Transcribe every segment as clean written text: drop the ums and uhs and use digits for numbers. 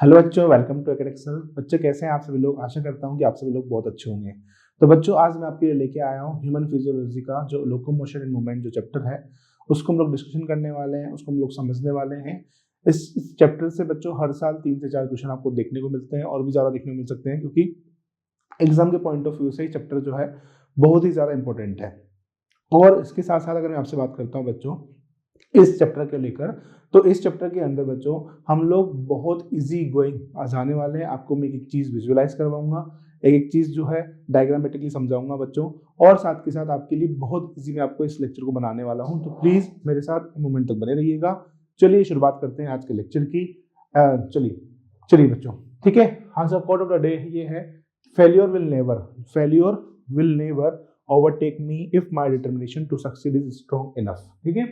Hello बच्चों, welcome to एकेडमिक्सल। बच्चों कैसे हैं आप सभी लोग? आशा करता हूं कि आप सभी लोग बहुत अच्छे होंगे। तो बच्चों आज मैं आपके लिए लेके आया हूं ह्यूमन फिजियोलॉजी का जो लोकोमोशन एंड मूवमेंट जो चैप्टर है उसको हम लोग डिस्कशन करने वाले हैं, उसको हम लोग समझने वाले हैं। इस चैप्टर से बच्चों हर साल 3 से 4 क्वेश्चन आपको देखने को मिलते हैं और भी ज़्यादा देखने को मिल सकते हैं, क्योंकि एग्जाम के पॉइंट ऑफ व्यू से ये चैप्टर जो है बहुत ही ज़्यादा इंपॉर्टेंट है। और इसके साथ साथ अगर मैं आपसे बात करता हूँ बच्चों इस चैप्टर के लेकर, तो इस चैप्टर के अंदर बच्चों हम लोग बहुत इजी गोइंग जाने वाले हैं। आपको मैं एक चीज़ विजुअलाइज करवाऊंगा, एक चीज़ जो है डायग्रामेटिकली समझाऊंगा बच्चों, और साथ के साथ आपके लिए बहुत इजी मैं आपको इस लेक्चर को बनाने वाला हूं। तो प्लीज़ मेरे साथ मोमेंट तक बने रहिएगा। चलिए शुरुआत करते हैं आज के लेक्चर की। चलिए चलिए बच्चों, ठीक है। आज का कोट ऑफ द डे ये है, failure will never overtake me if my determination to succeed is strong enough. ठीक है,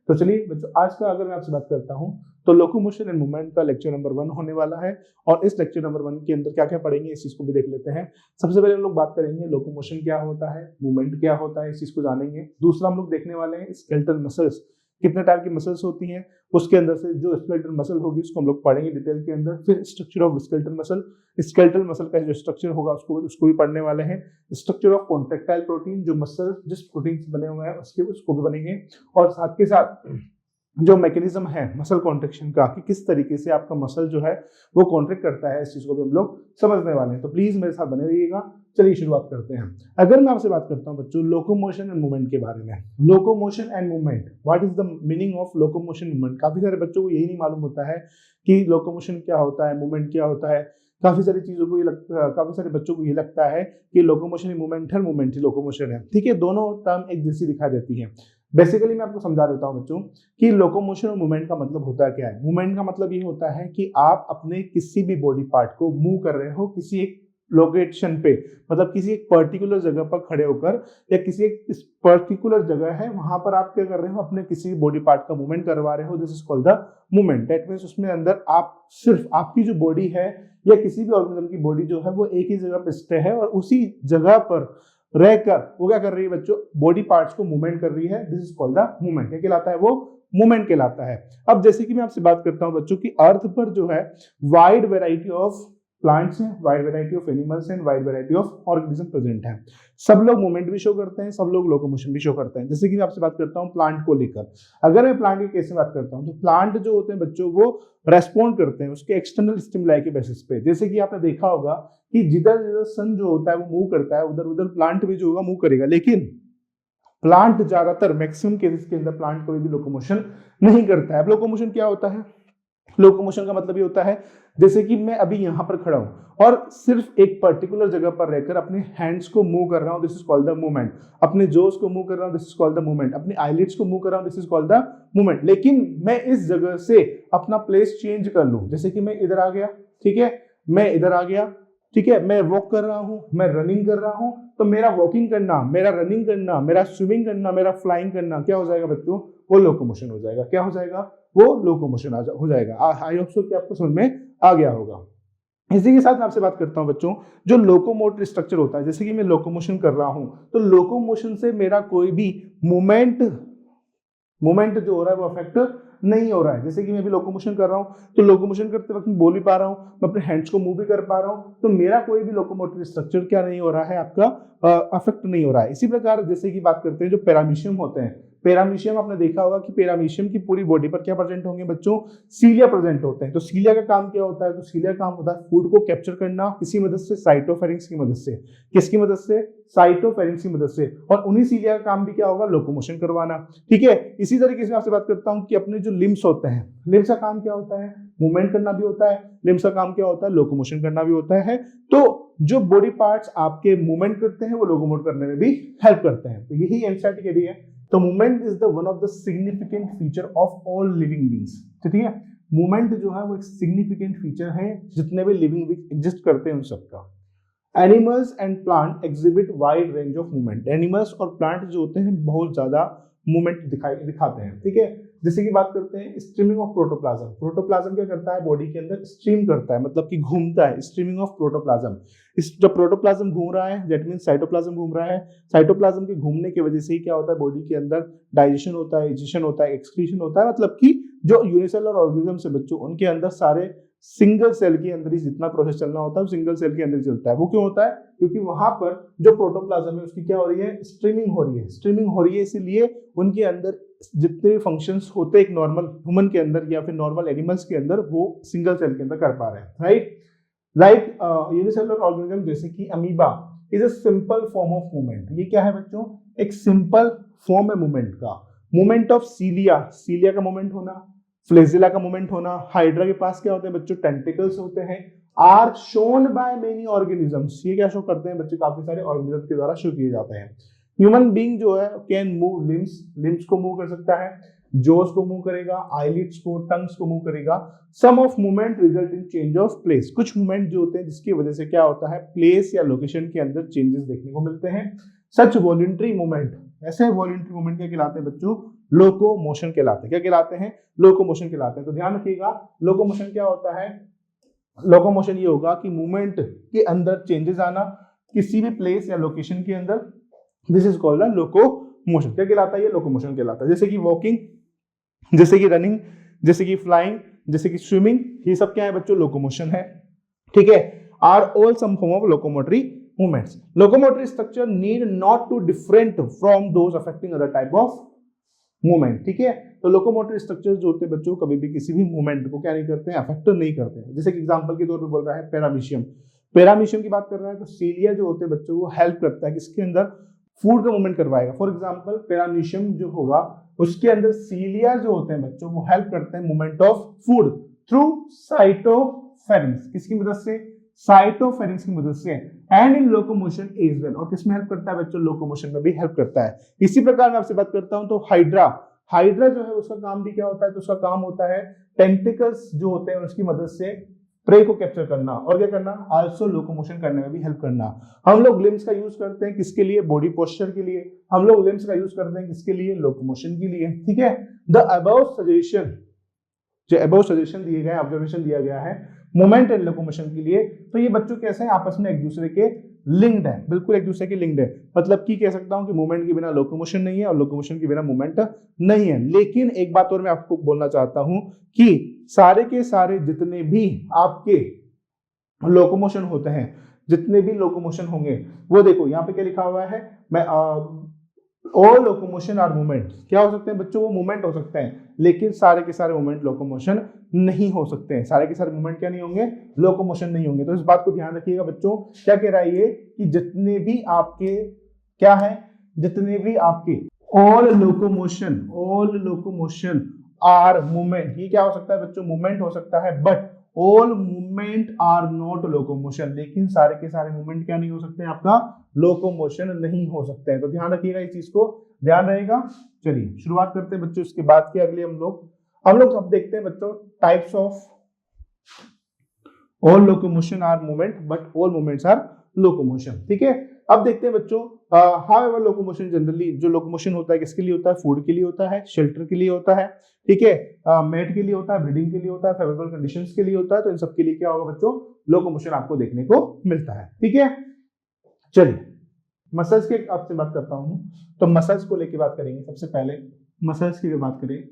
तो चलिए बच्चों आज का अगर मैं आपसे बात करता हूं तो लोकोमोशन एंड मूवमेंट का लेक्चर नंबर 1 होने वाला है। और इस लेक्चर नंबर 1 के अंदर क्या क्या पढ़ेंगे इस चीज को भी देख लेते हैं। सबसे पहले हम लोग बात करेंगे लोकोमोशन क्या होता है, मूवमेंट क्या होता है, इस चीज को जानेंगे। दूसरा हम लोग देखने वाले हैं स्केलेटल मसल्स, कितने टाइप की मसल्स होती हैं, उसके अंदर से जो स्केलेटल मसल होगी उसको हम लोग पढ़ेंगे डिटेल के अंदर। फिर स्ट्रक्चर ऑफ स्केलेटल मसल का जो स्ट्रक्चर होगा उसको भी पढ़ने वाले हैं। स्ट्रक्चर ऑफ कॉन्ट्रेक्टाइल प्रोटीन, जो मसल जिस प्रोटीन से बने हुए हैं उसको भी बनेंगे। और साथ के साथ जो मैकेनिज्म है मसल कॉन्ट्रेक्शन का, कि किस तरीके से आपका मसल जो है वो कॉन्ट्रैक्ट करता है, इस चीज को भी हम लोग समझने वाले हैं। तो प्लीज मेरे साथ बने रहिएगा। चलिए शुरुआत करते हैं। अगर मैं आपसे बात करता हूं बच्चों लोकोमोशन एंड मूवमेंट के बारे में, locomotion and movement, what is the meaning of locomotion movement. काफी सारे बच्चों को यही नहीं मालूम होता है कि लोकोमोशन क्या होता है, मूवमेंट क्या होता है। काफी सारी चीजों को काफी सारे बच्चों को ये लगता है कि लोकोमोशन ही मूवमेंट है, मूवमेंट ही लोकोमोशन है। ठीक है, दोनों टर्म एक जैसी दिखाई देती है। बेसिकली मैं आपको समझा देता हूं बच्चों कि लोकोमोशन और मूवमेंट का मतलब होता है क्या है। मूवमेंट का मतलब ये होता है कि आप अपने किसी भी बॉडी पार्ट को मूव कर रहे हो किसी एक लोकेशन पे, मतलब किसी एक पर्टिकुलर जगह पर खड़े होकर, या किसी एक पर्टिकुलर जगह है वहां पर आप क्या कर रहे हो, अपने किसी बॉडी पार्ट का मूवमेंट करवा रहे हो। This is called the movement. That means उसमें अंदर आप सिर्फ आपकी जो बॉडी है या किसी भी ऑर्गेनिज्म की बॉडी जो है वो एक ही जगह पे स्टे है और उसी जगह पर रहकर वो क्या कर रही है बच्चों, बॉडी पार्ट्स को मूवमेंट कर रही है। This is called the movement. क्या कहलाता है वो? मूवमेंट कहलाता है। अब जैसे कि मैं आपसे बात करता हूं बच्चों की अर्थ पर जो है वाइड वेराइटी ऑफ प्लांट्स हैं, वाइड वेराइटी ऑफ एनिमल्स हैं, wide variety of organism present है। सब लोग मूवमेंट भी शो करते हैं, सब लोग लोकोमोशन भी शो करते हैं। जैसे कि मैं आपसे बात करता हूं प्लांट को लेकर। अगर मैं प्लांट की केस में बात करता हूं तो प्लांट जो होते हैं बच्चों वो रेस्पॉन्ड करते हैं उसके एक्सटर्नल स्टिमुलाई के बेसिस पे। जैसे कि आपने देखा होगा कि जिधर जिधर सन जो होता है वो मूव करता है, उधर उधर प्लांट भी जो होगा मूव करेगा। लेकिन प्लांट ज्यादातर मैक्सिमम केसेस के अंदर प्लांट कोई भी लोकोमोशन नहीं करता है। अब लोकोमोशन क्या होता है? लोकोमोशन का मतलब ये होता है जैसे कि मैं अभी यहां पर खड़ा हूं और सिर्फ एक पर्टिकुलर जगह पर रहकर अपने हैंड्स को मूव कर रहा हूं, this is called the movement. अपने जोस को मूव कर रहा हूं, this is called the movement. अपनी आईलिड्स को मूव कर रहा हूं, this is called the movement. लेकिन मैं इस जगह से अपना प्लेस चेंज कर लूं, जैसे कि मैं इधर आ गया, ठीक है, मैं इधर आ गया, ठीक है, मैं वॉक कर रहा हूं, मैं रनिंग कर रहा हूं, तो मेरा वॉकिंग करना, मेरा रनिंग करना, मेरा स्विमिंग करना, मेरा फ्लाइंग करना क्या हो जाएगा बच्चों? वो लोकोमोशन हो जाएगा। क्या हो जाएगा? वो लोकोमोशन हो जाएगा। आई होप सो कि आपको समझ में आ गया होगा। इसी के साथ मैं आपसे बात करता हूं बच्चों जो लोकोमोटर स्ट्रक्चर होता है। जैसे कि मैं लोकोमोशन कर रहा हूं तो लोकोमोशन से मेरा कोई भी मूवमेंट जो हो रहा है वो अफेक्ट नहीं हो रहा है। जैसे कि मैं भी लोकोमोशन कर रहा हूँ तो लोकोमोशन करते वक्त मैं बोल भी पा रहा हूँ, मैं अपने हैंड्स को मूव भी कर पा रहा हूँ, तो मेरा कोई भी लोकोमोटर स्ट्रक्चर क्या नहीं हो रहा है, आपका अफेक्ट नहीं हो रहा है। इसी प्रकार जैसे कि बात करते हैं जो पैरामीशियम होते हैं, पैरामीशियम आपने देखा होगा कि पैरामीशियम की पूरी बॉडी पर क्या प्रेजेंट होंगे बच्चों? सीलिया प्रेजेंट होते हैं। तो सीलिया का काम क्या होता है? तो सीलिया का काम होता है फूड को कैप्चर करना किसी मदद से, साइटोफेरिंक्स की मदद से। किसकी मदद से? साइटोफेरिंक्स की मदद से। और उन्हीं सीलिया का काम भी क्या होगा? लोकोमोशन करवाना। ठीक है, इसी तरीके से आपसे बात करता हूं कि अपने जो लिम्स होते हैं, लिम्स का काम क्या होता है? मूवमेंट करना भी होता है। लिम्स का काम क्या होता है? लोकोमोशन करना भी होता है। तो जो बॉडी पार्ट्स आपके मूवमेंट करते हैं वो लोकोमोट करने में भी हेल्प करते हैं। तो यही एनसीईआरटी कह रही है। तो movement is the one of the significant feature of all living beings. ठीक है, मूवमेंट जो है वो एक सिग्निफिकेंट फीचर है जितने भी लिविंग बीइंग एग्जिस्ट करते हैं उन सबका। Animals and plant exhibit wide range of movement. Animals और प्लांट जो होते हैं बहुत ज्यादा मूवमेंट दिखाते हैं। ठीक है, जैसे कि बात करते हैं स्ट्रीमिंग ऑफ प्रोटोप्लाज्म। प्रोटोप्लाज्म क्या करता है? बॉडी के अंदर स्ट्रीम करता है, मतलब कि घूमता है। स्ट्रीमिंग ऑफ प्रोटोप्लाज्म, इस जब प्रोटोप्लाज्म घूम रहा है दैट मींस साइटोप्लाज्म घूम रहा है। साइटोप्लाज्म के घूमने की वजह से ही क्या होता है? बॉडी के अंदर डाइजेशन होता है, इजेशन होता है, एक्सक्रीशन होता है। मतलब कि जो यूनिसेलुलर ऑर्गेनिज्म से बच्चों उनके अंदर सारे सिंगल सेल के अंदर ही जितना प्रोसेस चलना होता है वो सिंगल सेल के अंदर ही चलता है। वो क्यों होता है? क्योंकि वहां पर जो प्रोटोप्लाज्म है उसकी क्या हो रही है? स्ट्रीमिंग हो रही है। स्ट्रीमिंग हो रही है इसीलिए उनके अंदर जितने भी फंक्शंस होते हैं एक नॉर्मल ह्यूमन के अंदर या फिर नॉर्मल एनिमल्स के अंदर, वो सिंगल सेल के अंदर कर पा रहे हैं, राइट। लाइक यूनिसेलुलर ऑर्गेनिज्म जैसे कि amoeba is a simple form of movement. ये क्या है बच्चों? एक सिंपल फॉर्म है मूवमेंट का। मूवमेंट ऑफ सीलिया, सीलिया का मूवमेंट होना, फ्लेजिला का मूवमेंट होना। हाइड्रा के पास क्या होते हैं बच्चों? टेंटिकल्स होते हैं। Are shown by many organisms, ये क्या शो करते हैं बच्चे? काफी सारे ऑर्गेनिज्म के द्वारा शो किए जाते हैं। ह्यूमन बीइंग जो है कैन मूव लिम्स, लिम्स को मूव कर सकता है, जोस को मूव करेगा, आईलिड्स को, टंग्स को मूव करेगा। Some of movement result in change of place, कुछ मूवमेंट जो होते हैं जिसकी वजह से क्या होता है? प्लेस या लोकेशन के अंदर चेंजेस देखने को मिलते हैं। सच वॉलंटरी मूवमेंट, ऐसे वॉलंटरी मूवमेंट क्या कहलाते हैं बच्चों? लोकोमोशन कहलाते हैं। क्या कहलाते हैं? लोकोमोशन कहलाते हैं। तो ध्यान रखिएगा, लोकोमोशन क्या होता है? लोकोमोशन ये होगा कि मूवमेंट के अंदर चेंजेस आना किसी भी प्लेस या लोकेशन के अंदर, this is called the locomotion. क्या कहलाता है? ये लोकोमोशन कहलाता है। जैसे कि वॉकिंग, जैसे कि रनिंग, जैसे कि फ्लाइंग, जैसे कि स्विमिंग, ये सब क्या है बच्चों? लोकोमोशन है, ठीक है। Are all some form of locomotory movements. Locomotory structure need not to different from those affecting other type of movement, ठीक है। तो लोकोमोटरी स्ट्रक्चर्स जो होते हैं बच्चों कभी भी किसी भी मूवमेंट को क्या नहीं करते हैं? अफेक्ट नहीं करते हैं। जैसे कि एग्जांपल के तौर पे बोल रहा है पैरामीशियम, पैरामीशियम की बात कर रहा है तो सीलिया जो होते हैं बच्चों वो हेल्प करता है किसके अंदर? फूड का मूवमेंट करवाएगा। फॉर एग्जांपल पैरामीशियम जो होगा उसके अंदर सीलिया जो होते हैं बच्चों वो हेल्प करते हैं movement of food through cytopharynx, किसकी मदद से? साइटोफेरेंस की मदद से। And in locomotion as well, और किसमें हेल्प करता है बच्चों? लोकोमोशन में भी हेल्प करता है। इसी प्रकार मैं आपसे बात करता हूं तो हाइड्रा, हाइड्रा जो है उसका काम भी क्या होता है? तो उसका काम होता है टेंटिकल्स जो होते हैं उसकी मदद से प्रे को कैप्चर करना, और क्या करना? आल्सो लोकोमोशन करने में भी हेल्प करना। हम लोग लिम्स का यूज करते हैं किसके लिए? बॉडी पोस्चर के लिए। हम लोग लिम्स का यूज करते हैं किसके लिए? लोकोमोशन के लिए, ठीक है। द अबव सजेशन, जो अबव सजेशन दिए गए, ऑब्जर्वेशन दिया गया है मूवमेंट एंड लोकोमोशन के लिए, तो ये बच्चों कैसे हैं? आपस में एक दूसरे के लिंक्ड है, बिल्कुल एक दूसरे के लिंक्ड है। मतलब कि कह सकता हूं कि मूवमेंट के बिना लोकोमोशन नहीं है और लोकोमोशन के बिना मूवमेंट नहीं है। लेकिन एक बात और मैं आपको बोलना चाहता हूं कि सारे के सारे जितने भी आपके लोकोमोशन होते हैं, जितने भी लोकोमोशन होंगे, वो देखो यहाँ पे क्या लिखा हुआ है, मैं ऑल लोकोमोशन आर मूवमेंट। क्या हो सकते हैं बच्चों? वो मूवमेंट हो सकते हैं, लेकिन सारे के सारे मूवमेंट लोकोमोशन नहीं हो सकते हैं। सारे के सारे मूवमेंट क्या नहीं होंगे? लोकोमोशन नहीं होंगे। तो इस बात को ध्यान रखिएगा बच्चों। क्या कह रहा है ये कि जितने भी आपके क्या है, जितने भी आपके ऑल लोकोमोशन आर मूवमेंट, ये क्या हो सकता है बच्चों? मूवमेंट हो सकता है, but all movement are not locomotion, लेकिन सारे के सारे मूवमेंट क्या नहीं हो सकते हैं? आपका लोकोमोशन नहीं हो सकते हैं। तो ध्यान रखिएगा, इस चीज को ध्यान रहेगा। चलिए शुरुआत करते हैं बच्चों इसके बाद के अगले हम लोग सब देखते हैं बच्चों types of all locomotion are movement but all movements are locomotion, ठीक है। अब देखते हैं बच्चों हाउएवर लोकोमोशन जनरली, जो लोकोमोशन होता है किसके लिए होता है? फूड के लिए होता है, शेल्टर के लिए होता है, ठीक है, मेट के लिए होता है, ब्रीडिंग के लिए होता है, फेवरेबल कंडीशंस के लिए होता है। तो इन सब के लिए क्या होगा बच्चों? लोकोमोशन आपको देखने को मिलता है, ठीक है। चलिए मसल्स के आपसे बात करता हूं, तो मसल्स को लेके बात करेंगे। सबसे पहले मसल्स की बात करें,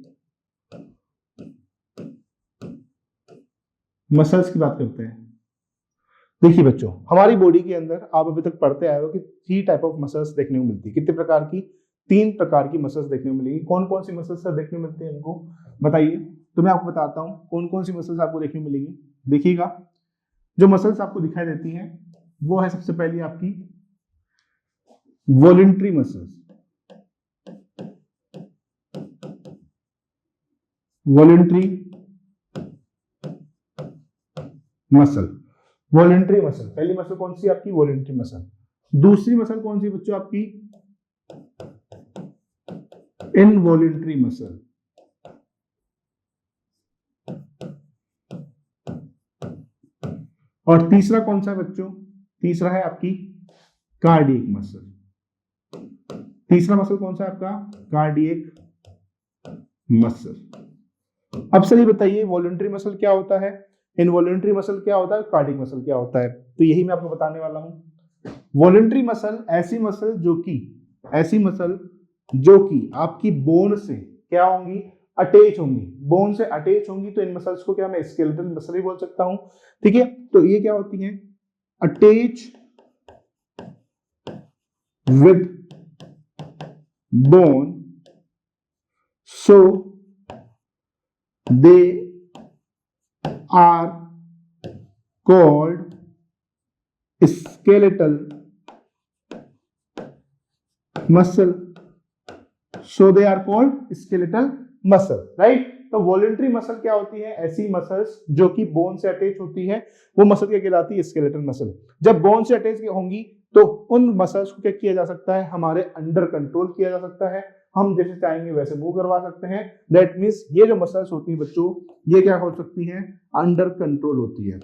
मसल्स की बात करते हैं। देखिए बच्चों, हमारी बॉडी के अंदर आप अभी तक पढ़ते आए हो कि 3 टाइप ऑफ मसल्स देखने को मिलती है। कितने प्रकार की? 3 प्रकार की मसल्स देखने को मिलेगी। कौन कौन सी मसल्स देखने को मिलती है हमको बताइए। तो मैं आपको बताता हूँ कौन कौन सी मसल्स आपको देखने को मिलेगी। देखिएगा, जो मसल्स आपको दिखाई देती हैं वो है सबसे पहली आपकी voluntary muscles, voluntary muscle, voluntary muscle. पहली मसल कौन सी आपकी? Voluntary muscle. दूसरी मसल कौन सी बच्चों आपकी? Involuntary muscle. और तीसरा कौन सा बच्चों? तीसरा है आपकी कार्डियक मसल। तीसरा मसल कौन सा आपका? Cardiac muscle. अब सही बताइए, वॉलंटरी मसल क्या होता है, इनवॉलंटरी मसल क्या होता है, कार्डियक मसल क्या होता है? तो यही मैं आपको बताने वाला हूं। वॉलंटरी मसल ऐसी मसल जो कि आपकी बोन से क्या होंगी? अटैच होंगी, बोन से अटैच होंगी, तो इन मसल्स को क्या मैं स्केलेटल मसल ही बोल सकता हूं। ठीक है, तो ये क्या होती है, attach with bone, so they are called skeletal muscle, so they are called skeletal muscle, right? तो वॉलेंट्री मसल क्या होती है, ऐसी मसल्स जो कि बोन से अटैच होती है, वो मसल क्या कहलाती है, स्केलेटल मसल। जब बोन से अटैच होंगी तो उन मसल्स को क्या किया जा सकता है, हमारे अंडर कंट्रोल किया जा सकता है, हम जैसे चाहेंगे वैसे मूव करवा सकते हैं। दैट मीन्स ये जो मसल्स होती है बच्चों, ये क्या हो सकती हैं, अंडर कंट्रोल होती है,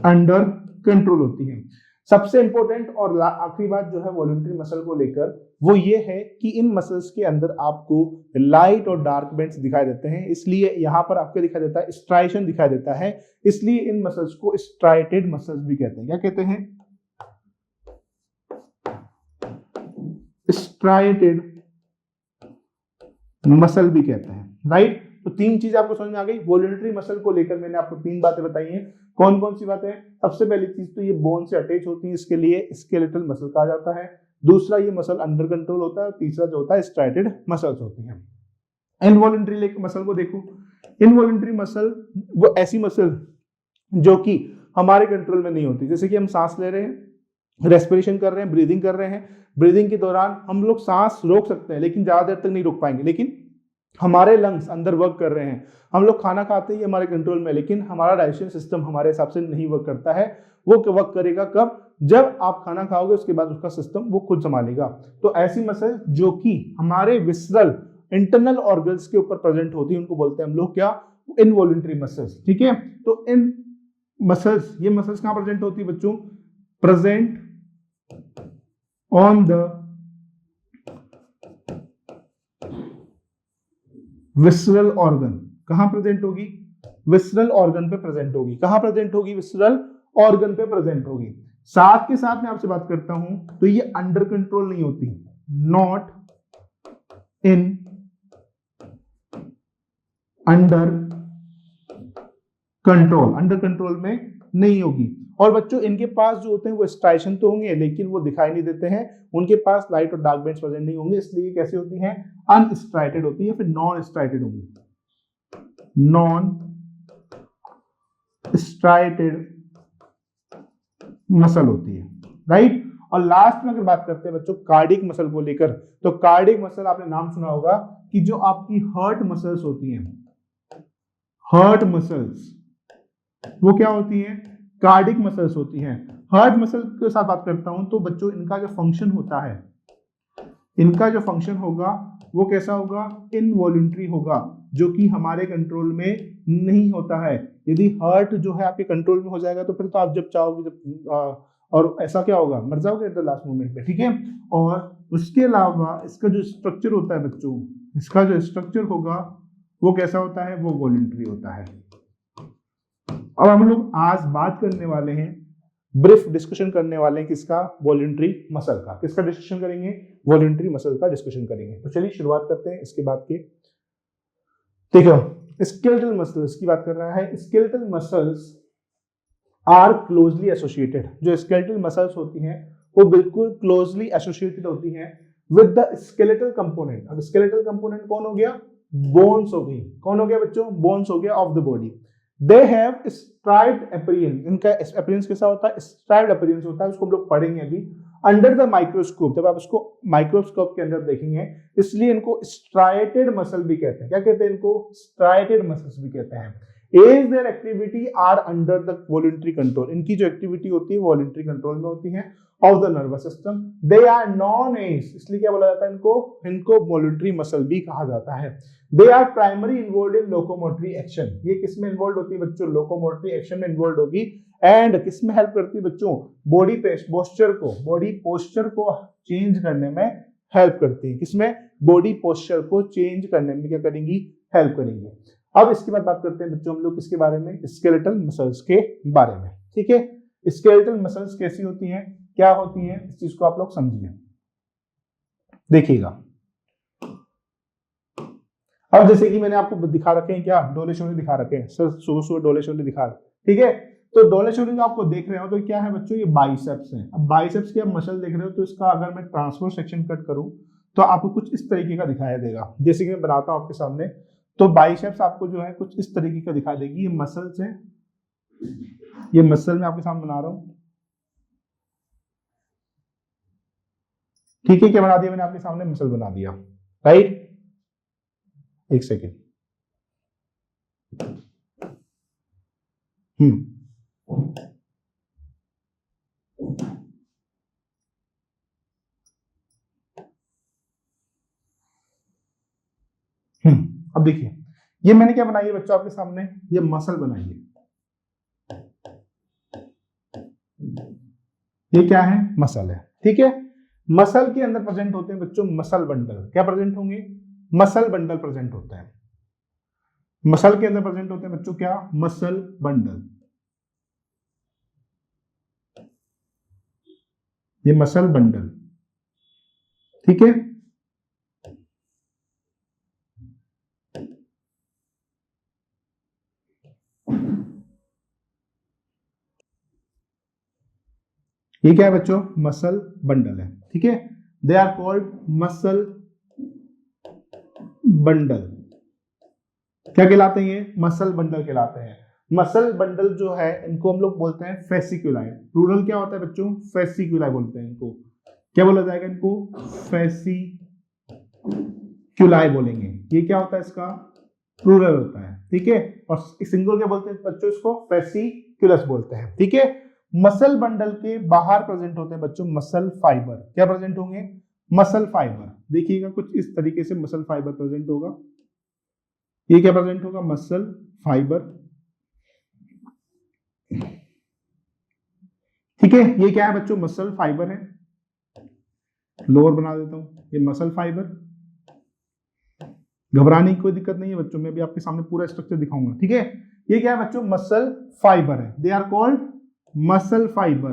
अंडर कंट्रोल होती है। सबसे इंपॉर्टेंट और आखिरी बात जो है वॉलंटरी मसल को लेकर, वो ये है कि इन मसल्स के अंदर आपको लाइट और डार्क बैंड्स दिखाई देते हैं, इसलिए यहां पर आपको दिखाई देता है स्ट्राइएशन दिखाई देता है, इसलिए इन मसल्स को स्ट्राइटेड मसल्स भी कहते हैं। क्या कहते हैं, स्ट्राइटेड मसल भी कहते हैं, राइट। तो तीन चीज आपको समझ में आ गई। वॉलंटरी मसल को लेकर मैंने आपको तीन बातें बताई हैं। कौन कौन सी बातें? सबसे पहली चीज तो ये बोन से अटैच होती है, इसके लिए स्केलेटल मसल कहा जाता है। दूसरा, ये मसल अंडर कंट्रोल होता है। तीसरा जो होता है स्ट्राइटेड मसल्स होती हैं। इनवॉलंटरी मसल को देखो, इनवॉलंटरी मसल वो ऐसी मसल जो कि हमारे कंट्रोल में नहीं होती, जैसे कि हम सांस ले रहे हैं, रेस्पिरेशन कर रहे हैं, ब्रीदिंग कर रहे हैं, ब्रीदिंग के दौरान हम लोग सांस रोक सकते हैं लेकिन ज्यादा देर तक नहीं रोक पाएंगे, लेकिन हमारे लंग्स अंदर वर्क कर रहे हैं। हम लोग खाना खाते ही हमारे कंट्रोल में, लेकिन हमारा डाइजेशन सिस्टम हमारे हिसाब से नहीं वर्क करता है। वो वर्क करेगा कब? जब आप खाना खाओगे उसके बाद उसका सिस्टम वो खुद संभालेगा। तो ऐसी मसल जो कि हमारे विसरल इंटरनल ऑर्गन्स के ऊपर प्रेजेंट होती है, उनको बोलते हैं हम लोग क्या? Involuntary muscles. ठीक है, तो इन मसल्स, ये मसल्स कहां प्रेजेंट होती है बच्चों? Present on the visceral organ. कहां प्रेजेंट होगी? विसरल ऑर्गन पे प्रेजेंट होगी। कहां प्रेजेंट होगी? विसरल ऑर्गन पे प्रेजेंट होगी। साथ के साथ मैं आपसे बात करता हूं तो ये अंडर कंट्रोल नहीं होती, not in under control, under control में नहीं होगी। और बच्चों इनके पास जो होते हैं वो स्ट्राइएशन तो होंगे लेकिन वो दिखाई नहीं देते हैं, उनके पास लाइट और डार्क बैंड्स प्रेजेंट नहीं होंगे, इसलिए कैसे होती हैं? अनस्ट्राइटेड होती है, फिर नॉन स्ट्राइटेड होंगी, नॉन स्ट्राइटेड मसल होती है, राइट। और लास्ट में अगर बात करते हैं बच्चों कार्डियक मसल को लेकर, तो कार्डियक मसल आपने नाम सुना होगा कि जो आपकी हार्ट मसल्स होती हैं, हार्ट मसल्स वो क्या होती हैं? कार्डियक मसल्स होती हैं। हार्ट मसल के साथ बात करता हूं तो बच्चों इनका जो फंक्शन होता है, इनका जो फंक्शन होगा वो कैसा होगा? इनवॉलंटरी होगा, जो कि हमारे कंट्रोल में नहीं होता है। यदि हार्ट जो है आपके कंट्रोल में हो जाएगा तो फिर तो आप जब चाहोगे जब और ऐसा क्या होगा? मर जाओगे एट द लास्ट मोमेंट पे। ठीक है, और उसके अलावा इसका जो स्ट्रक्चर होता है बच्चों, इसका जो स्ट्रक्चर होगा वो कैसा होता है? वो वॉलंटरी होता है। अब हम लोग आज बात करने वाले हैं, ब्रीफ डिस्कशन करने वाले हैं किसका? वॉलंटरी मसल का। किसका डिस्कशन करेंगे? वॉलंटरी मसल का डिस्कशन करेंगे। तो चलिए शुरुआत करते हैं इसके बाद के। देखो स्केलेटल मसल्स की बात कर रहा है। Skeletal muscles are closely associated. जो स्केलेटल मसल्स होती हैं वो बिल्कुल क्लोजली एसोसिएटेड होती हैं विद द स्केलेटल कंपोनेंट। अब स्केलेटल कंपोनेंट कौन हो गया? बोन्स हो गई। कौन हो गया बच्चों? बोन्स हो गया of the body. They have striped appearance. इनका अपीयरेंस कैसा होता है? स्ट्राइप्ड अपीयरेंस होता है, उसको हम लोग पढ़ेंगे अभी अंडर द माइक्रोस्कोप। जब आप उसको माइक्रोस्कोप के अंदर देखेंगे, इसलिए इनको स्ट्राइटेड मसल भी कहते हैं। क्या कहते हैं इनको? स्ट्राइटेड मसल्स भी कहते हैं। As their activity are under the voluntary control. इनकी जो एक्टिविटी होती है वॉलंटरी कंट्रोल में होती है of the nervous system. They are known as, इसलिए क्या बोला जाता है इनको? इनको वॉलंटरी मसल भी कहा जाता है। They are primary involve in locomotory action. ये किस में इन्वॉल्व होती है बच्चों? लोकोमोटरी एक्शन में इन्वॉल्व होगी। एंड किस में हेल्प करती है बच्चों? बॉडी पोस्चर को, बॉडी पोस्चर को चेंज करने में हेल्प करती है। किसमें? बॉडी पोस्चर को चेंज करने में क्या करेंगी? हेल्प करेंगी। अब इसके बाद बात करते हैं बच्चों हम लोग किसके बारे में? स्केलेटल मसल्स के बारे में। ठीक है, स्केलेटल मसल्स कैसी होती हैं, क्या होती हैं, इस चीज को आप लोग समझिए। देखिएगा अब जैसे कि मैंने आपको दिखा रखे हैं, क्या डोले शोले दिखा रखे हैं सर, सुबह डोले शोले दिखा रहे, ठीक है। तो डोले शोले जो आपको देख रहे हो तो क्या है बच्चों, ये बाइसेप्स हैं। अब बाइसेप्स की आप मसल देख रहे हो तो इसका अगर मैं ट्रांसफर सेक्शन कट करूं तो आपको कुछ इस तरीके का दिखाई देगा, जैसे कि मैं बनाता हूं आपके सामने। तो बाइसेप्स आपको जो है कुछ इस तरीके का दिखाई देगी, ये मसल्स हैं, ये मसल मैं आपके सामने बना रहा हूं, ठीक है। क्या बना दिया मैंने आपके सामने, मसल बना दिया, राइट। एक सेकेंड, अब देखिए ये मैंने क्या बनाई है बच्चों आपके सामने, ये मसल बनाई है। ये क्या है, मसल है, ठीक है। मसल के अंदर प्रेजेंट होते हैं बच्चों मसल बंडल, क्या प्रेजेंट होंगे, मसल बंडल प्रेजेंट होता है। मसल के अंदर प्रेजेंट होते हैं बच्चों क्या, मसल बंडल, ये मसल बंडल, ठीक है। ये क्या है बच्चों, मसल बंडल है, ठीक है। They are called muscle bundle, क्या कहलाते हैं ये, मसल बंडल कहलाते हैं। मसल बंडल जो है इनको हम लोग बोलते हैं फेसिकुलाई, प्लूरल क्या होता है बच्चों, फेसिकुलाई बोलते हैं इनको। क्या बोला जाएगा इनको, फेसिकुलाई बोलेंगे। ये क्या होता है इसका, प्लूरल होता है, ठीक है। और सिंगल क्या बोलते हैं बच्चों, इसको फेसिकुलस बोलते हैं, ठीक है। मसल बंडल के बाहर प्रेजेंट होते हैं बच्चों मसल फाइबर, क्या प्रेजेंट होंगे, मसल फाइबर। देखिएगा कुछ इस तरीके से मसल फाइबर प्रेजेंट होगा, ये क्या प्रेजेंट होगा, मसल फाइबर, ठीक है। ये क्या है बच्चों, मसल फाइबर है, लोअर बना देता हूं, ये मसल फाइबर। घबराने की कोई दिक्कत नहीं है बच्चों, मैं भी आपके सामने पूरा स्ट्रक्चर दिखाऊंगा, ठीक है। ये क्या है बच्चों, मसल फाइबर है, they are called muscle fibre.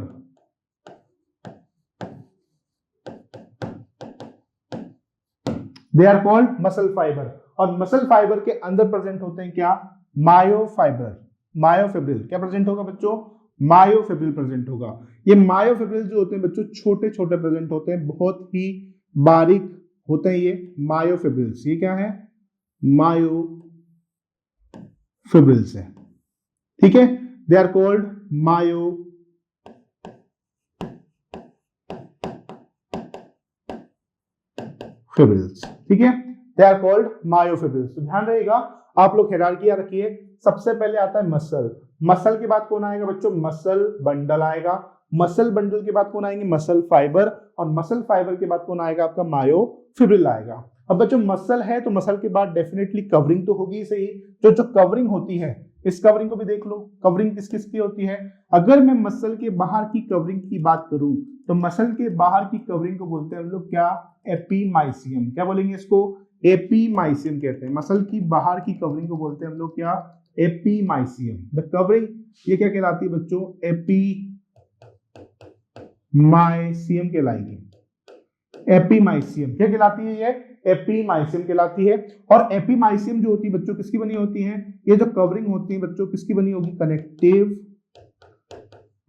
They are called muscle fibre. और मसल फाइबर के अंदर प्रेजेंट होते हैं क्या, मायोफाइबर, मायोफिब्रिल। क्या प्रेजेंट होगा बच्चों, मायोफिब्रिल प्रेजेंट होगा। ये मायोफिब्रिल जो होते हैं बच्चों छोटे छोटे प्रेजेंट होते हैं, बहुत ही बारीक होते हैं ये मायोफिब्रिल्स। ये क्या है, मायोफिब्रिल्स है, ठीक है। दे आर कॉल्ड मायोफिब्रिल्स, ठीक है। They are called myofibrils. तो ध्यान रहेगा, आप लोग हायरार्की रखिए। सबसे पहले आता है मसल, मसल के बाद कौन आएगा बच्चों, मसल बंडल आएगा। मसल बंडल के बाद कौन आएंगे, मसल फाइबर। और मसल फाइबर के बाद कौन आएगा, आपका मायोफिब्रिल आएगा। अब बच्चों मसल है तो मसल के बाद डेफिनेटली कवरिंग तो होगी सही। जो कवरिंग होती है, इस कवरिंग को भी देख लो, कवरिंग किस किस की होती है। अगर मैं मसल के बाहर की कवरिंग की बात करूं तो मसल के बाहर की कवरिंग को बोलते हैं हम लोग क्या, एपीमाइसियम। क्या बोलेंगे इसको, एपीमाइसियम कहते हैं। मसल की बाहर की कवरिंग को बोलते हैं हम लोग क्या, एपीमाइसियम। द कवरिंग ये क्या कहलाती है बच्चों, एपीमाइसियम कहलाएगी। एपीमाइसियम क्या कहलाती है, ये एपीमाइसियम कहलाती है। और एपीमाइसियम जो होती है बच्चों किसकी बनी होती है, ये जो कवरिंग होती है बच्चों किसकी बनी होगी, कनेक्टिव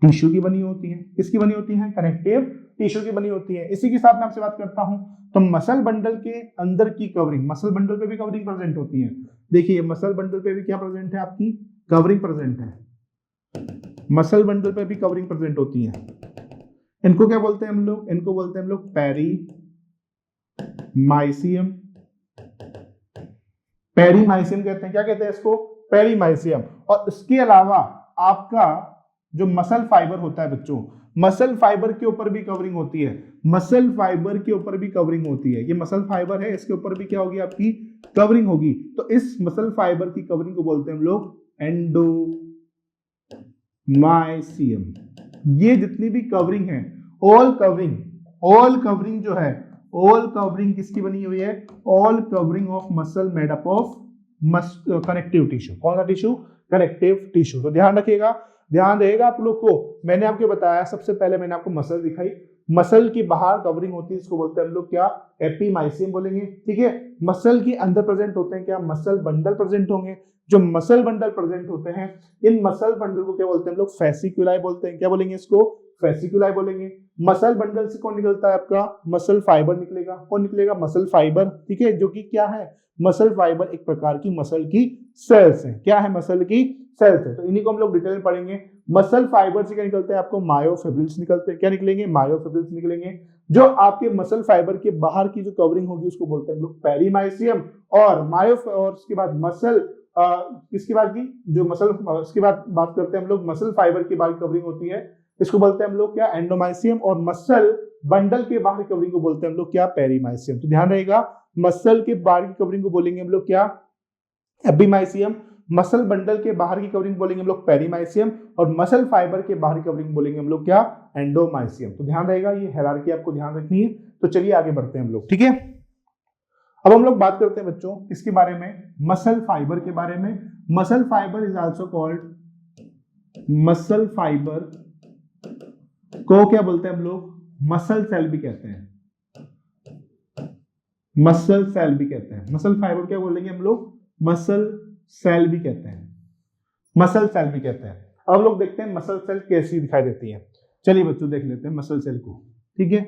टिश्यू की बनी होती है। किसकी बनी होती है, कनेक्टिव टिश्यू की बनी होती है। इसी के साथ मैं आपसे बात करता हूं तो मसल बंडल के अंदर की कवरिंग, मसल बंडल पे भी कवरिंग प्रेजेंट होती है। देखिए मसल बंडल पे भी क्या प्रेजेंट है, आपकी कवरिंग प्रेजेंट है। मसल बंडल पे भी कवरिंग प्रेजेंट होती है। इनको क्या बोलते हैं हम लोग, इनको बोलते हैं हम लोग पेरीमाइसियम। पेरीमाइसियम कहते हैं, क्या कहते हैं इसको, पेरीमाइसियम। और इसके अलावा आपका जो मसल फाइबर होता है बच्चों, मसल फाइबर के ऊपर भी कवरिंग होती है। मसल फाइबर के ऊपर भी कवरिंग होती है। ये मसल फाइबर है, इसके ऊपर भी क्या होगी, आपकी कवरिंग होगी। तो इस मसल फाइबर की कवरिंग को बोलते हैं हम लोग एंडोमाइसियम। ये जितनी भी कवरिंग है, ऑल कवरिंग जो है, ऑल कवरिंग किसकी बनी हुई है, all covering of muscle made up of connective tissue. कौन सा टिश्यू, कनेक्टिव टिश्यू। तो ध्यान रखिएगा, ध्यान रहेगा आप लोग को। मैंने आपको बताया, सबसे पहले मैंने आपको मसल दिखाई, मसल की बाहर कवरिंग होती है इसको बोलते हैं हम लोग क्या, एपीमाइसियम बोलेंगे। ठीक है, मसल के अंदर प्रेजेंट होते हैं क्या, मसल बंडल प्रेजेंट होंगे। जो मसल बंडल प्रेजेंट होते हैं, इन मसल बंडल को क्या बोलते हैं हम लोग, फेसिकुलाई बोलते हैं। क्या बोलेंगे इसको, फेसिकुलाई बोलेंगे। मसल बंडल से कौन निकलता है आपका, मसल फाइबर निकलेगा। कौन निकलेगा, मसल फाइबर। ठीक है, जो कि क्या है, मसल फाइबर एक प्रकार की मसल की सेल्स है। क्या है, मसल की सेल्स है। तो इन्हीं को हम लोग डिटेल में पढ़ेंगे। मसल फाइबर से क्या निकलते हैं आपको, मायोफिब्रिल्स निकलते हैं। क्या निकलेंगे, मायोफिब्रिल्स निकलेंगे। जो आपके मसल फाइबर के बाहर की जो कवरिंग होगी उसको बोलते हैं हम लोग पेरीमाइसियम। और और उसके बाद मसल इसके बाद की जो मसल, उसके बाद बात करते हैं हम लोग मसल फाइबर की बाहर कवरिंग होती है, इसको बोलते हैं हम लोग क्या, एंडोमाइसियम। और मसल बंडल के बाहर कवरिंग को बोलते हैं हम लोग क्या, पेरीमाइसियम। तो ध्यान रहेगा, मसल के बाहर की कवरिंग को बोलेंगे हम लोग क्या, एपिमाइसियम। मसल बंडल के बाहर की कवरिंग बोलेंगे हम लोग पेरीमाइसियम। और मसल फाइबर के बाहर की कवरिंग बोलेंगे हम लोग क्या, एंडोमाइसियम। तो ध्यान रहेगा, ये हायरार्की आपको ध्यान रखनी है। तो चलिए आगे बढ़ते हैं हम लोग। ठीक है, अब हम लोग बात करते हैं बच्चों किसके बारे में, मसल फाइबर के बारे में। Muscle fibre is also called, muscle fibre को क्या बोलते हैं हम लोग, मसल सेल भी कहते हैं। मसल सेल भी कहते हैं। मसल फाइबर क्या बोलेंगे हम लोग, मसल सेल भी कहते हैं। मसल सेल भी कहते हैं। अब हम लोग देखते हैं मसल सेल कैसी दिखाई देती है। चलिए बच्चों देख लेते हैं मसल सेल को। ठीक है,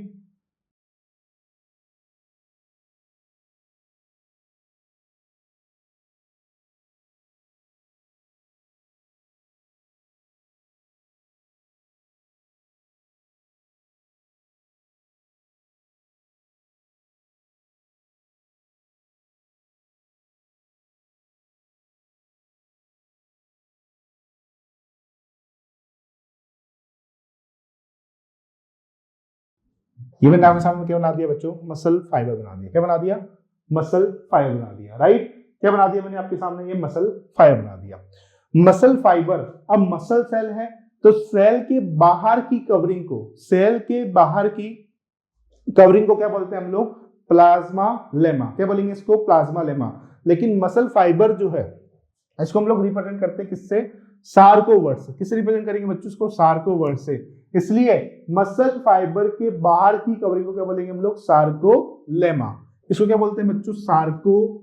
ये मैंने आपके सामने क्या बना दिया बच्चों, मसल फाइबर बना दिया। क्या बना दिया, मसल फाइबर बना दिया। राइट, क्या बना दिया मैंने आपके सामने, ये मसल फाइबर बना दिया। मसल फाइबर, अब मसल सेल है तो सेल के बाहर की कवरिंग को, सेल के बाहर की कवरिंग को क्या बोलते हैं हम लोग, प्लाज्मा लेमा। क्या बोलेंगे इसको, प्लाज्मा लेमा। लेकिन मसल फाइबर जो है इसको हम लोग रिप्रेजेंट करते हैं किससे, सार्कोवर्ड से। किससे रिप्रेजेंट करेंगे बच्चों इसको, सार्कोवर्ड से। इसलिए मसल फाइबर के बाहर की कवरिंग को क्या बोलेंगे हम लोग, सार्कोलेमा। इसको क्या बोलते हैं बच्चों, सार्कोलेमा।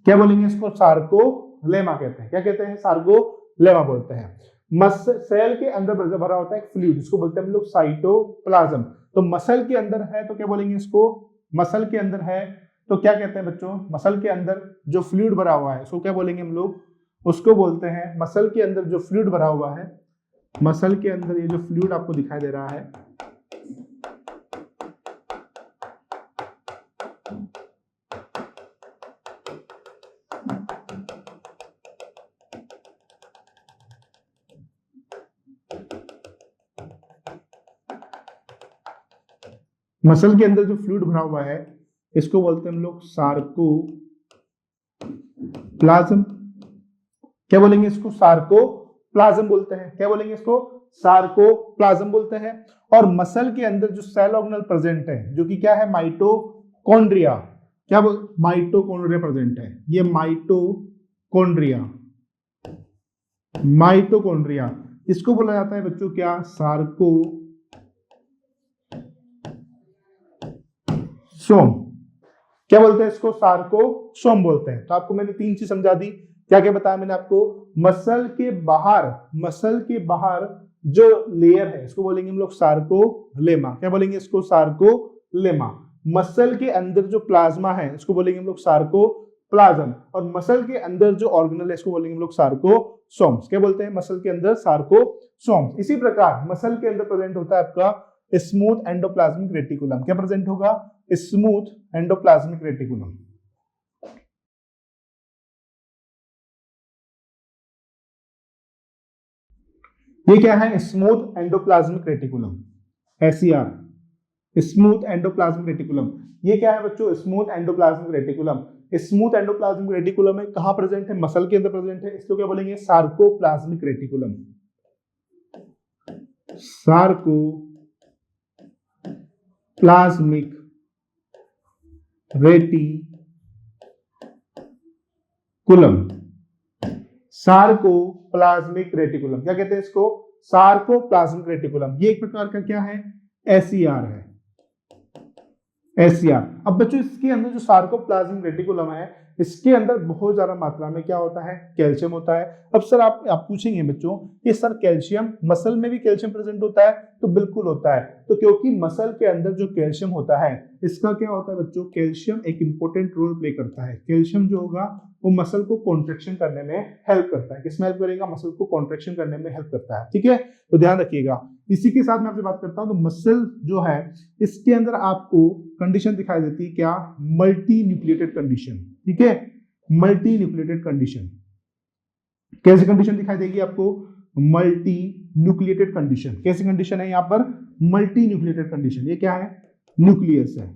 क्या बोलेंगे इसको, सार्कोलेमा कहते हैं। क्या कहते हैं, सार्कोलेमा बोलते हैं। सेल के अंदर भरा होता है एक फ्लूइड, इसको बोलते हैं हम लोग साइटोप्लाज्म। तो मसल के अंदर है तो क्या बोलेंगे इसको, मसल के अंदर है तो क्या कहते हैं बच्चों, मसल के अंदर जो फ्लूइड भरा हुआ है उसको क्या बोलेंगे हम लोग, उसको बोलते हैं, मसल के अंदर जो फ्लूइड भरा हुआ है, मसल के अंदर ये जो फ्लूइड आपको दिखाई दे रहा है, मसल के अंदर जो फ्लूइड भरा हुआ है इसको बोलते हैं हम लोग सार्कोप्लाज्म। क्या बोलेंगे इसको, सार्कोप्लाज्म बोलते हैं। क्या बोलेंगे इसको, सार्कोप्लाज्म बोलते हैं। और मसल के अंदर जो सेल ऑर्गेनल प्रेजेंट है जो कि क्या है, माइटोकॉन्ड्रिया। क्या बोल, माइटोकॉन्ड्रिया प्रेजेंट है। ये माइटोकॉन्ड्रिया, माइटोकॉन्ड्रिया इसको बोला जाता है बच्चों क्या, सार्कोसोम। क्या बोलते हैं इसको, सार्कोसोम बोलते हैं। तो आपको मैंने 3 चीज समझा दी। क्या क्या बताया मैंने आपको, मसल के बाहर जो लेयर है इसको बोलेंगे हम लोग सार्कोलेमा। क्या बोलेंगे इसको, सार्कोलेमा। मसल के अंदर जो प्लाज्मा है इसको बोलेंगे हम लोग सार्कोप्लाज्म। और मसल के अंदर जो ऑर्गेनल है इसको बोलेंगे हम लोग सार्कोसोम्स। क्या बोलते हैं, मसल के अंदर सार्कोसोम्स। इसी प्रकार मसल के अंदर प्रेजेंट होता है आपका स्मूथ एंडोप्लाज्मिक रेटिकुलम। क्या प्रेजेंट होगा, स्मूथ एंडोप्लाज्मिक रेटिकुलम। ये क्या है, smooth endoplasmic reticulum, SER, smooth endoplasmic reticulum. ये क्या है बच्चों, smooth endoplasmic reticulum. Smooth endoplasmic reticulum में कहां प्रेजेंट है, मसल के अंदर प्रेजेंट है। इसको क्या बोलेंगे, sarcoplasmic reticulum. Sarcoplasmic reticulum, Sarco plasmic reticulum. क्या कहते हैं इसको? Sarcoplasmic reticulum. ये एक प्रकार का क्या है? एसईआर है, एसईआर। अब बच्चों इसके अंदर जो सार्कोप्लाज्मिक रेटिकुलम है, इसके अंदर बहुत ज्यादा मात्रा में क्या होता है? कैल्शियम होता है। अब सर आप पूछेंगे बच्चों कि सर कैल्शियम मसल में भी कैल्शियम प्रेजेंट होता है? तो बिल्कुल होता है। तो क्योंकि मसल के अंदर जो कैल्शियम होता है, इसका क्या होता है बच्चों? कैल्शियम एक इंपॉर्टेंट रोल प्ले करता है। कैल्शियम जो होगा वो मसल को कॉन्ट्रैक्शन करने में हेल्प करता है। किसमें हेल्प करेगा? मसल को कॉन्ट्रैक्शन करने में हेल्प करता है। ठीक है, तो ध्यान रखिएगा। इसी के साथ मैं आपसे बात करता हूं, तो मसल जो है इसके अंदर आपको कंडीशन दिखाई देती है क्या? Multi nucleated condition. ठीक है, मल्टी न्यूक्लिएटेड कंडीशन। कैसी कंडीशन दिखाई देगी आपको? Multi nucleated condition. कैसी कंडीशन है यहाँ पर? Multi nucleated condition. ये क्या है? न्यूक्लियस है।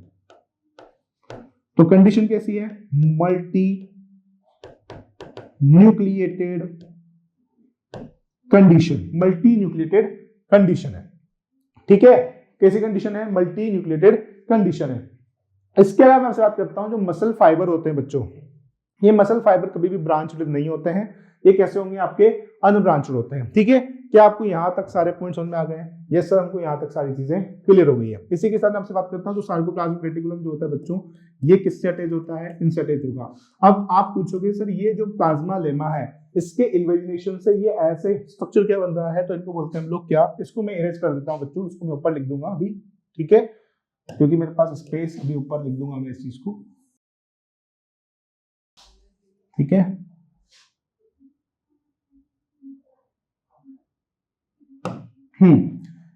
तो कंडीशन कैसी है? Multi nucleated condition. Multi nucleated condition है। ठीक है, कैसी कंडीशन है? मल्टी न्यूक्लिएटेड कंडीशन है। इसके अलावा मैं आपसे बात करता हूं, जो मसल फाइबर होते हैं बच्चों, ये मसल फाइबर कभी भी ब्रांचड नहीं होते हैं। ये कैसे होंगे? आपके अनब्रांचड होते हैं। ठीक है, क्या आपको यहां तक सारे पॉइंट समझ में आ गए हैं? यस सर, हमको यहां तक सारी चीजें क्लियर हो गई है। इसी के साथ मैं आपसे बात करता हूं, जो सार्कोप्लाज्मिक रेटिकुलम जो होता है बच्चों, ये किससे अटैच होता है? इनसे अटैच होगा। अब आप पूछोगे सर ये जो प्लाज्मा लेमा है, इसके इन्वेजिनेशन से ये ऐसे स्ट्रक्चर क्या बन रहा है? तो इनको बोलते हैं हम लोग क्या? इसको मैं इरेज कर देता हूँ बच्चों, इसको मैं ऊपर लिख दूंगा अभी। ठीक है, क्योंकि मेरे पास स्पेस अभी ऊपर लिख दूंगा मैं इस चीज को। ठीक है,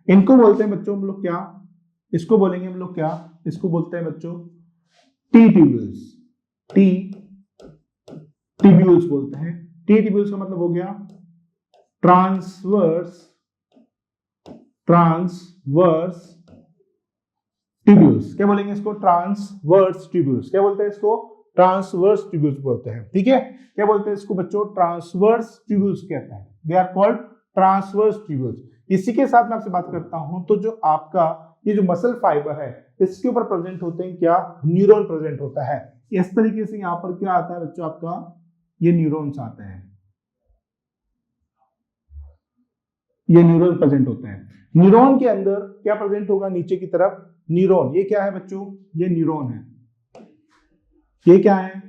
इनको बोलते हैं बच्चों हम लोग क्या? इसको बोलेंगे हम लोग क्या? इसको बोलते हैं बच्चों टी ट्यूब्यूल्स। टी ट्यूब्यूल्स बोलते हैं। टी ट्यूब्यूल्स का मतलब हो गया ट्रांसवर्स ट्यूब्यूल्स। क्या बोलेंगे इसको? Transverse tubules. क्या बोलते हैं इसको? ट्रांसवर्स ट्यूब्यूल्स बोलते हैं। ठीक है, क्या बोलते हैं इसको बच्चों? ट्रांसवर्स ट्यूब्यूल्स कहते हैं। They are called transverse tubules. इसी के साथ मैं आपसे बात करता हूं, तो जो आपका ये जो मसल फाइबर है, इसके ऊपर प्रेजेंट होते हैं क्या? न्यूरॉन प्रेजेंट होता है। इस तरीके से यहाँ पर क्या आता है बच्चों? आपका ये न्यूरॉन्स आते हैं, ये न्यूरॉन प्रेजेंट होते हैं। न्यूरॉन के अंदर क्या प्रेजेंट होगा? नीचे की तरफ न्यूरॉन। ये क्या है बच्चों? ये न्यूरॉन है। ये क्या है?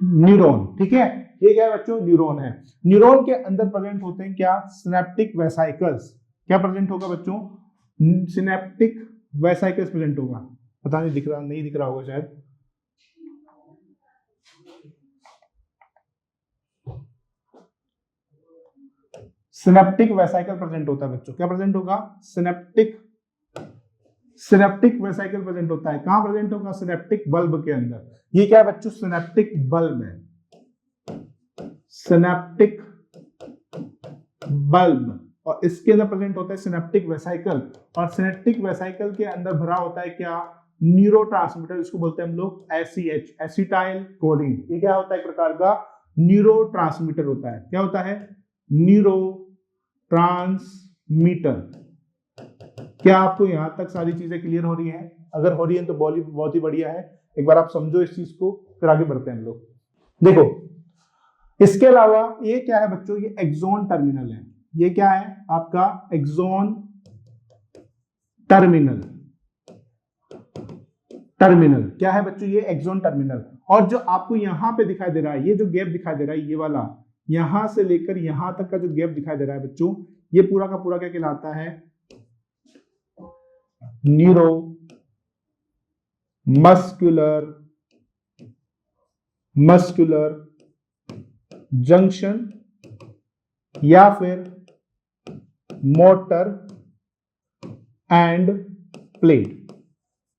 न्यूरॉन। ठीक है, ये क्या है बच्चों? न्यूरॉन है। न्यूरॉन के अंदर प्रेजेंट होते हैं क्या? Synaptic vesicles. क्या प्रेजेंट होगा बच्चों? सिनेप्टिक वेसाइकल्स प्रेजेंट होगा। पता नहीं दिख रहा, नहीं दिख रहा होगा शायद। सिनेप्टिक वेसाइकल प्रेजेंट होता है बच्चों। क्या प्रेजेंट होगा? सिनेप्टिक वेसाइकल प्रेजेंट होता है। कहां प्रेजेंट होगा? सिनेप्टिक बल्ब के अंदर। ये क्या है बच्चों? सिनेप्टिक बल्ब है। सिनेप्टिक बल्ब, और इसके अंदर प्रेजेंट होता है सिनेप्टिक वेसाइकल। और सिनेप्टिक वेसाइकल के अंदर भरा होता है क्या? न्यूरोट्रांसमीटर। इसको बोलते हैं हम लोग एसीएच, एसिटाइल कोलिन। ये क्या होता है? एक प्रकार का न्यूरोट्रांसमीटर होता है। क्या होता है? Neuro transmitter. क्या आपको यहां तक सारी चीजें क्लियर हो रही हैं? अगर हो रही है तो बहुत ही बढ़िया है। एक बार आप समझो इस चीज को, फिर आगे बढ़ते हैं हम लोग। देखो, इसके अलावा ये क्या है बच्चों? ये एक्सोन टर्मिनल है। ये क्या है आपका? Axon terminal. टर्मिनल क्या है बच्चों? ये एक्सोन टर्मिनल। और जो आपको यहां पे दिखाई दे रहा है, ये जो गैप दिखाई दे रहा है, ये वाला, यहां से लेकर यहां तक का जो गैप दिखाई दे रहा है बच्चों, ये पूरा का पूरा क्या कहलाता है? न्यूरो मस्कुलर जंक्शन या फिर मोटर एंड प्लेट।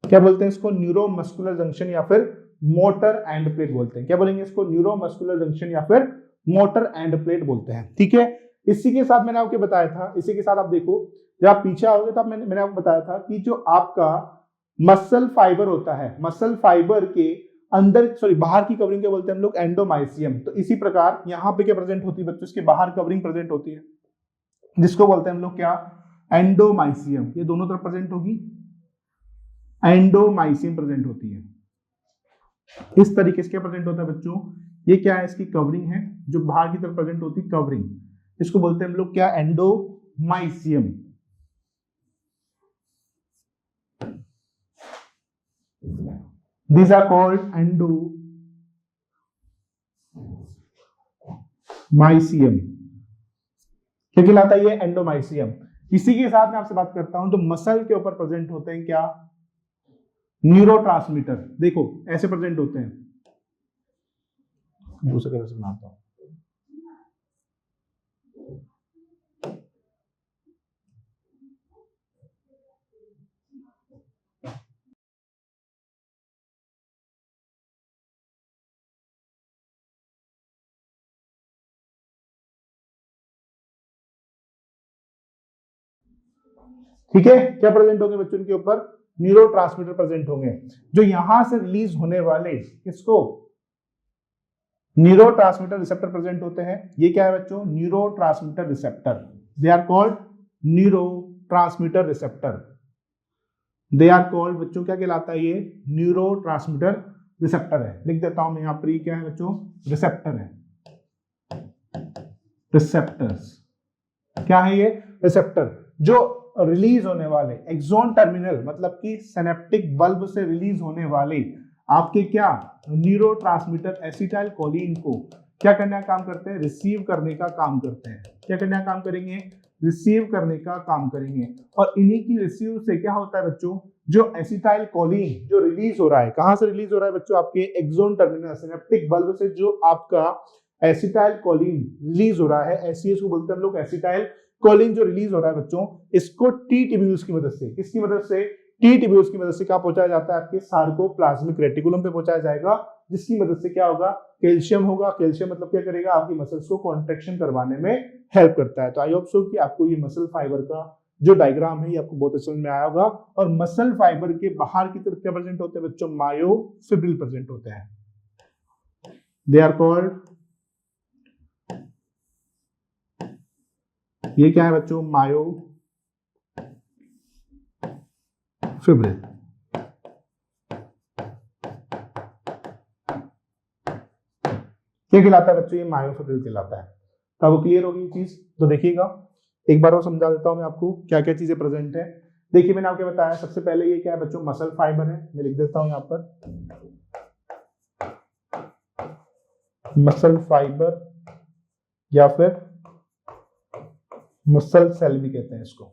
क्या बोलते हैं इसको? न्यूरोमस्कुलर जंक्शन या फिर मोटर एंड प्लेट बोलते हैं। क्या बोलेंगे इसको? न्यूरोमस्कुलर जंक्शन या फिर मोटर एंड प्लेट बोलते हैं। ठीक है, इसी के साथ मैंने आपको बताया था, इसी के साथ आप देखो, जब आप पीछे आओगे तब मैंने आपको बताया था कि जो आपका मसल फाइबर होता है, मसल फाइबर के अंदर, सॉरी बाहर की कवरिंग क्या बोलते हैं हम लोग? एंडोमाइसियम। तो इसी प्रकार यहाँ पे क्या प्रेजेंट होती है बच्चों? इसके बाहर कवरिंग प्रेजेंट होती है, जिसको बोलते हैं हम लोग क्या? एंडोमाइसियम। ये दोनों तरफ प्रेजेंट होगी, एंडोमाइसियम प्रेजेंट होती है। इस तरीके से क्या प्रेजेंट होता है बच्चों? ये क्या है, इसकी कवरिंग है जो बाहर की तरफ प्रेजेंट होती है, कवरिंग, इसको बोलते हैं हम लोग क्या, endomysium. These are called endomysium। क्या कहलाता है ये, एंडोमाइसियम। इसी के साथ मैं आपसे बात करता हूं तो मसल के ऊपर प्रेजेंट होते हैं क्या, न्यूरोट्रांसमीटर। देखो ऐसे प्रेजेंट होते हैं, दूसरे तरह से बनाता हूं। ठीक है, क्या प्रेजेंट होंगे बच्चों के ऊपर, न्यूरोट्रांसमीटर प्रेजेंट होंगे, जो यहां से रिलीज होने वाले किसको, न्यूरोट्रांसमीटर रिसेप्टर प्रेजेंट होते हैं। ये क्या है बच्चों, neurotransmitter receptor, they are called neurotransmitter receptor, they are called बच्चों, क्या कहलाता है ये, न्यूरोट्रांसमीटर रिसेप्टर है। लिख देता हूं मैं यहां पर, ये क्या है बच्चों, रिसेप्टर है, रिसेप्टर्स, क्या है ये, रिसेप्टर, जो रिलीज होने वाले एक्सोन टर्मिनल मतलब कि सिनेप्टिक बल्ब से रिलीज होने वाले आपके क्या, न्यूरोट्रांसमीटर एसिटाइल कोलिन को क्या करने का काम करते हैं, रिसीव करने का काम करते हैं। क्या करने का काम करेंगे, रिसीव करने का काम करेंगे। और इन्हीं की रिसीव से क्या होता है बच्चों, जो एसिटाइल कोलिन जो रिलीज हो रहा है, कहां से रिलीज हो रहा है बच्चों, आपके एक्सोन टर्मिनल सिनेप्टिक बल्ब से जो आपका एसिटाइल कोलिन रिलीज हो रहा है, एसीएस को बोलते हैं हम लोग, एसिटाइल कोलिन जो रिलीज हो रहा है बच्चों, इसको टी ट्यूब्यूल्स की मदद से, किसकी मदद से, टी ट्यूब्यूल्स की मदद से क्या पहुंचाया जाता है, आपके सार्कोप्लाज्मिक रेटिकुलम पे पहुंचाया जाएगा, जिसकी मदद से क्या होगा, कैल्शियम होगा। कैल्शियम मतलब क्या करेगा, आपकी मसल्स को कॉन्ट्रैक्शन करवाने में हेल्प करता है। तो आई होप सो कि आपको ये मसल फाइबर का जो डायग्राम है ये आपको बहुत समझ में आया होगा। और मसल फाइबर के बाहर की तरफ क्या प्रेजेंट होते हैं बच्चों, मायोफिब्रिल प्रेजेंट होते हैं, दे आर कॉल्ड, ये क्या है बच्चों, मायोफिब्रिल। क्या कहलाता है बच्चों, ये मायोफिब्रिल कहलाता है। तो अब क्लियर होगी ये चीज, तो देखिएगा एक बार और समझा देता हूं मैं आपको क्या क्या चीजें प्रेजेंट है। देखिए मैंने आपको बताया, सबसे पहले ये क्या है बच्चों, मसल फाइबर है, मैं लिख देता हूं यहाँ पर, मसल फाइबर या फिर मसल सेल भी कहते हैं इसको,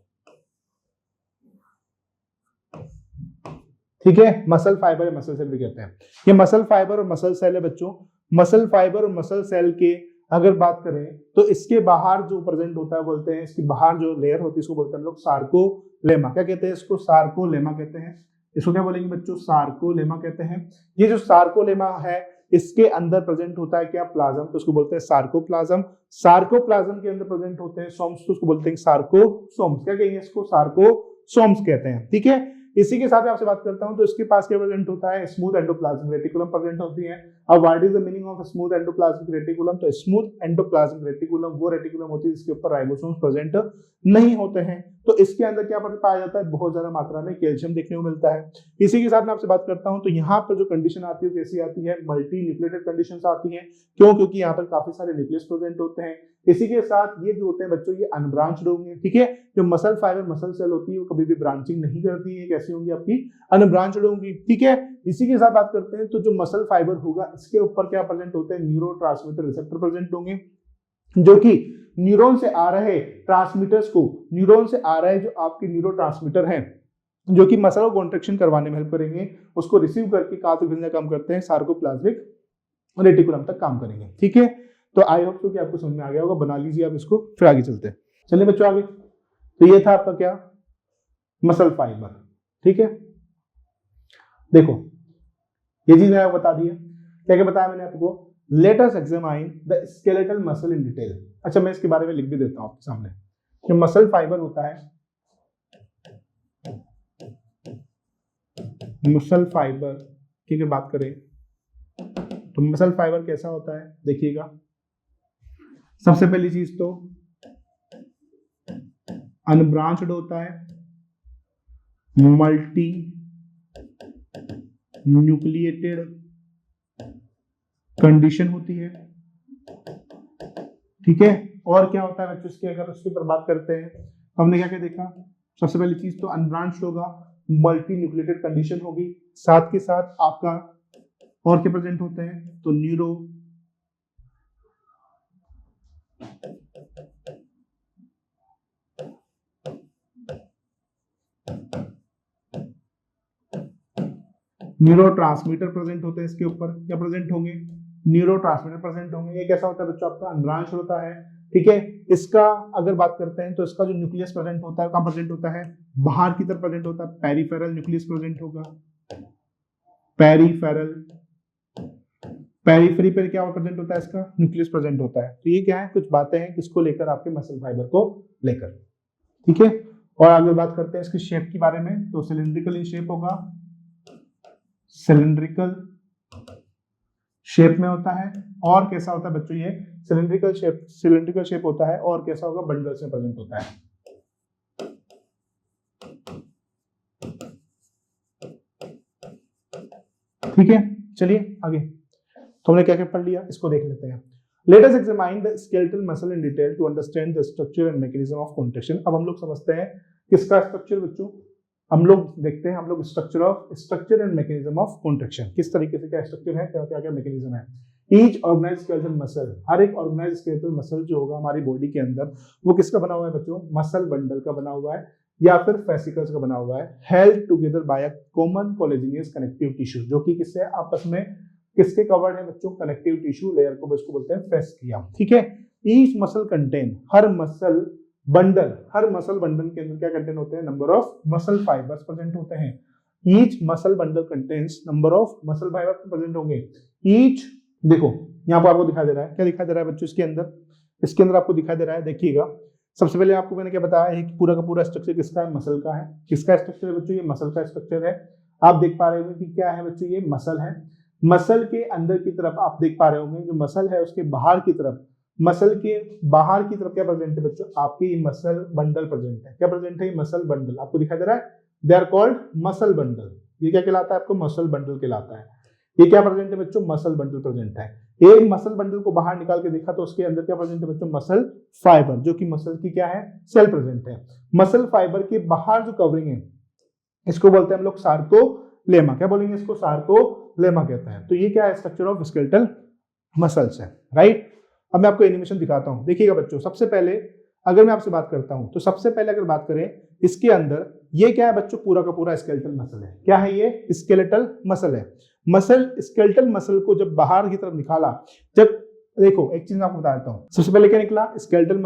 ठीक है, मसल फाइबर या मसल सेल भी कहते हैं। ये मसल फाइबर और मसल सेल है बच्चों। मसल फाइबर और मसल सेल के अगर बात करें तो इसके बाहर जो प्रेजेंट होता है, बोलते हैं इसकी बाहर जो लेयर होती है इसको बोलते हैं हम लोग सार्कोलेमा। क्या कहते हैं इसको, सार्कोलेमा कहते हैं। इसको क्या बोलेंगे बच्चों, सार्कोलेमा कहते हैं। ये जो सार्कोलेमा है इसके अंदर प्रेजेंट होता है क्या, प्लाज्म, तो उसको बोलते हैं सार्कोप्लाज्म। सार्कोप्लाज्म के अंदर प्रेजेंट होते हैं सोम्स, तो उसको बोलते हैं सार्कोसोम्स। क्या कहेंगे इसको, सार्कोसोम्स कहते हैं, ठीक है। इसी के साथ मैं आपसे बात करता हूं तो इसके पास क्या प्रेजेंट होता है, स्मूथ एंडोप्लाज्मिक रेटिकुलम प्रेजेंट होती है। अब what is the meaning of smooth endoplasmic reticulum, तो स्मूथ एंडोप्लाज्मिक रेटिकुलम वो रेटिकुलम होती है जिसके ऊपर राइबोसोम्स प्रेजेंट नहीं होते हैं। तो इसके अंदर क्या पाया जाता है, बहुत ज्यादा मात्रा में कैल्शियम देखने को मिलता है। इसी के साथ मैं आपसे बात करता हूं तो यहाँ पर जो कंडीशन आती है कैसी आती है, मल्टी न्यूक्लिएटेड कंडीशंस आती हैं। क्यों, क्योंकि यहाँ पर काफी सारे न्यूक्लियस प्रेजेंट होते हैं। इसी के साथ ये जो होते हैं बच्चों ये अनब्रांच्ड होंगे, ठीक है। जो मसल फाइबर मसल सेल होती है वो कभी भी ब्रांचिंग नहीं करती है, कैसी होंगी आपकी, अनब्रांच्ड होंगी, ठीक है। इसी के साथ बात करते हैं तो जो मसल फाइबर होगा इसके ऊपर क्या प्रेजेंट होते हैं, न्यूरोट्रांसमीटर रिसेप्टर प्रेजेंट होंगे, जो कि न्यूरॉन से आ रहे ट्रांसमीटर्स को, न्यूरॉन से आ रहे जो आपके न्यूरोट्रांसमीटर हैं जो कि मसल को कॉन्ट्रैक्शन करवाने में हेल्प करेंगे, उसको रिसीव करके कहां तक भेजना काम करते हैं, सार्कोप्लाज्मिक रेटिकुलम तक काम करेंगे, ठीक है। तो आई होप सो कि आपको समझ में आ गया होगा, बना लीजिए आप इसको, फिर आगे चलते हैं। चलिए बच्चों आगे, तो ये था आपका क्या, मसल फाइबर, ठीक है। देखो ये चीज मैंने बता दी है, क्या क्या बताया मैंने आपको, let us examine the skeletal muscle in detail. अच्छा मैं इसके बारे में लिख भी देता हूं आपके सामने। जो मसल फाइबर होता है, मसल फाइबर की अगर बात करें तो मसल फाइबर कैसा होता है, देखिएगा सबसे पहली चीज तो अनब्रांच्ड होता है, मल्टी न्यूक्लिएटेड कंडीशन होती है, ठीक है। और क्या होता है बच्चों इसके, अगर उसके ऊपर बात करते हैं तो हमने क्या क्या देखा, सबसे पहली चीज तो अनब्रांच्ड होगा, मल्टी न्यूक्लिएटेड कंडीशन होगी, साथ के साथ आपका और क्या प्रेजेंट होते हैं, तो न्यूरो न्यूरोट्रांसमीटर प्रेजेंट होते हैं, इसके ऊपर क्या प्रेजेंट होंगे, न्यूरोट्रांसमीटर प्रेजेंट होंगे। ये कैसा होता है बच्चों, आपका अनब्रांच होता है, ठीक है। इसका अगर बात करते हैं तो इसका जो न्यूक्लियस प्रेजेंट होता है, कहां प्रेजेंट होता है, बाहर की तरफ प्रेजेंट होता है, पेरिफेरल न्यूक्लियस प्रेजेंट होगा, पेरिफेरल, पेरिफेरी पर क्या प्रेजेंट होता है, इसका न्यूक्लियस प्रेजेंट होता है। तो ये क्या है, कुछ बातें हैं किसको लेकर, आपके मसल फाइबर को लेकर, ठीक है। और आगे बात करते हैं इसकी शेप के बारे में, तो सिलिंड्रिकल इन शेप होगा, सिलिंड्रिकल शेप में होता है। और कैसा होता है बच्चों, ये सिलिंड्रिकल शेप होता है, और कैसा होगा, बंडल्स में प्रेजेंट होता है। ठीक है, चलिए आगे, तो हमने क्या क्या पढ़ लिया, इसको देख लेते हैं। Let us examine the skeletal muscle in detail to understand the structure and mechanism of contraction। अब हम लोग समझते हैं किसका स्ट्रक्चर बच्चों, हम लोग देखते हैं, हम लोग structure and mechanism of contraction, किस तरीके से क्या स्ट्रक्चर है, क्या क्या क्या मैकेनिज्म है। ईच ऑर्गेनाइज्ड स्केलेटल मसल, हर एक ऑर्गेनाइज्ड स्केलेटल मसल जो होगा हमारी बॉडी के अंदर, वो किसका बना हुआ है बच्चों, मसल बंडल का बना हुआ है या फिर फेसिकल्स का बना हुआ है, held together by a common collagenous connective tissue, जो कि किससे आपस में किसके कवर्ड है बच्चों, कनेक्टिव टिश्यू लेयर को इसको बोलते हैं फेस्किया, ठीक है। ईच मसल कंटेन, हर मसल बंडल के अंदर क्या कंटेन होते हैं, number of muscle fibres present होते हैं। Each muscle bundle contains number of muscle fibres present होंगे। ईच, देखो यहाँ पर आपको दिखाई दे रहा है, क्या दिखाई दे रहा है बच्चों, इसके अंदर आपको दिखाई दे रहा है, देखिएगा। सबसे पहले आपको मैंने क्या बताया है कि पूरा का पूरा स्ट्रक्चर किसका है, मसल का है। किसका स्ट्रक्चर है बच्चों, ये मसल का स्ट्रक्चर है। आप देख पा रहे होंगे कि क्या है बच्चों, ये मसल है। मसल के अंदर की तरफ आप देख पा रहे होंगे जो मसल है उसके बाहर की तरफ, मसल के बाहर की तरफ क्या प्रेजेंट है बच्चों, आपके ये मसल बंडल प्रेजेंट है। क्या प्रेजेंट है, ये मसल बंडल आपको दिखाई दे रहा है, they are called muscle bundle. ये क्या कहलाता है आपको, मसल बंडल कहलाता है। ये क्या प्रेजेंट है बच्चों, मसल बंडल प्रेजेंट है। एक मसल बंडल को बाहर निकाल के देखा तो उसके अंदर क्या प्रेजेंट है बच्चों, मसल फाइबर, जो कि मसल की क्या है, सेल प्रेजेंट है। मसल फाइबर के बाहर जो कवरिंग है इसको बोलते हैं हम लोग सार्कोलेमा। क्या बोलेंगे इसको, सार्कोलेमा कहते हैं। तो ये क्या है, स्ट्रक्चर ऑफ स्केलेटल मसल्स है, राइट। अब मैं आपको एनिमेशन दिखाता हूं, देखिएगा बच्चों। सबसे पहले अगर मैं आपसे बात करता हूं तो सबसे पहले अगर बात करें इसके अंदर, ये क्या है बच्चों, पूरा का पूरा स्केलेटल मसल है। क्या है ये, स्केलेटल मसल है। स्केलेटल मसल को जब बाहर की तरफ निकाला, जब देखो एक चीज आपको बता देता हूँ, सबसे पहले क्या निकला, स्केलेटल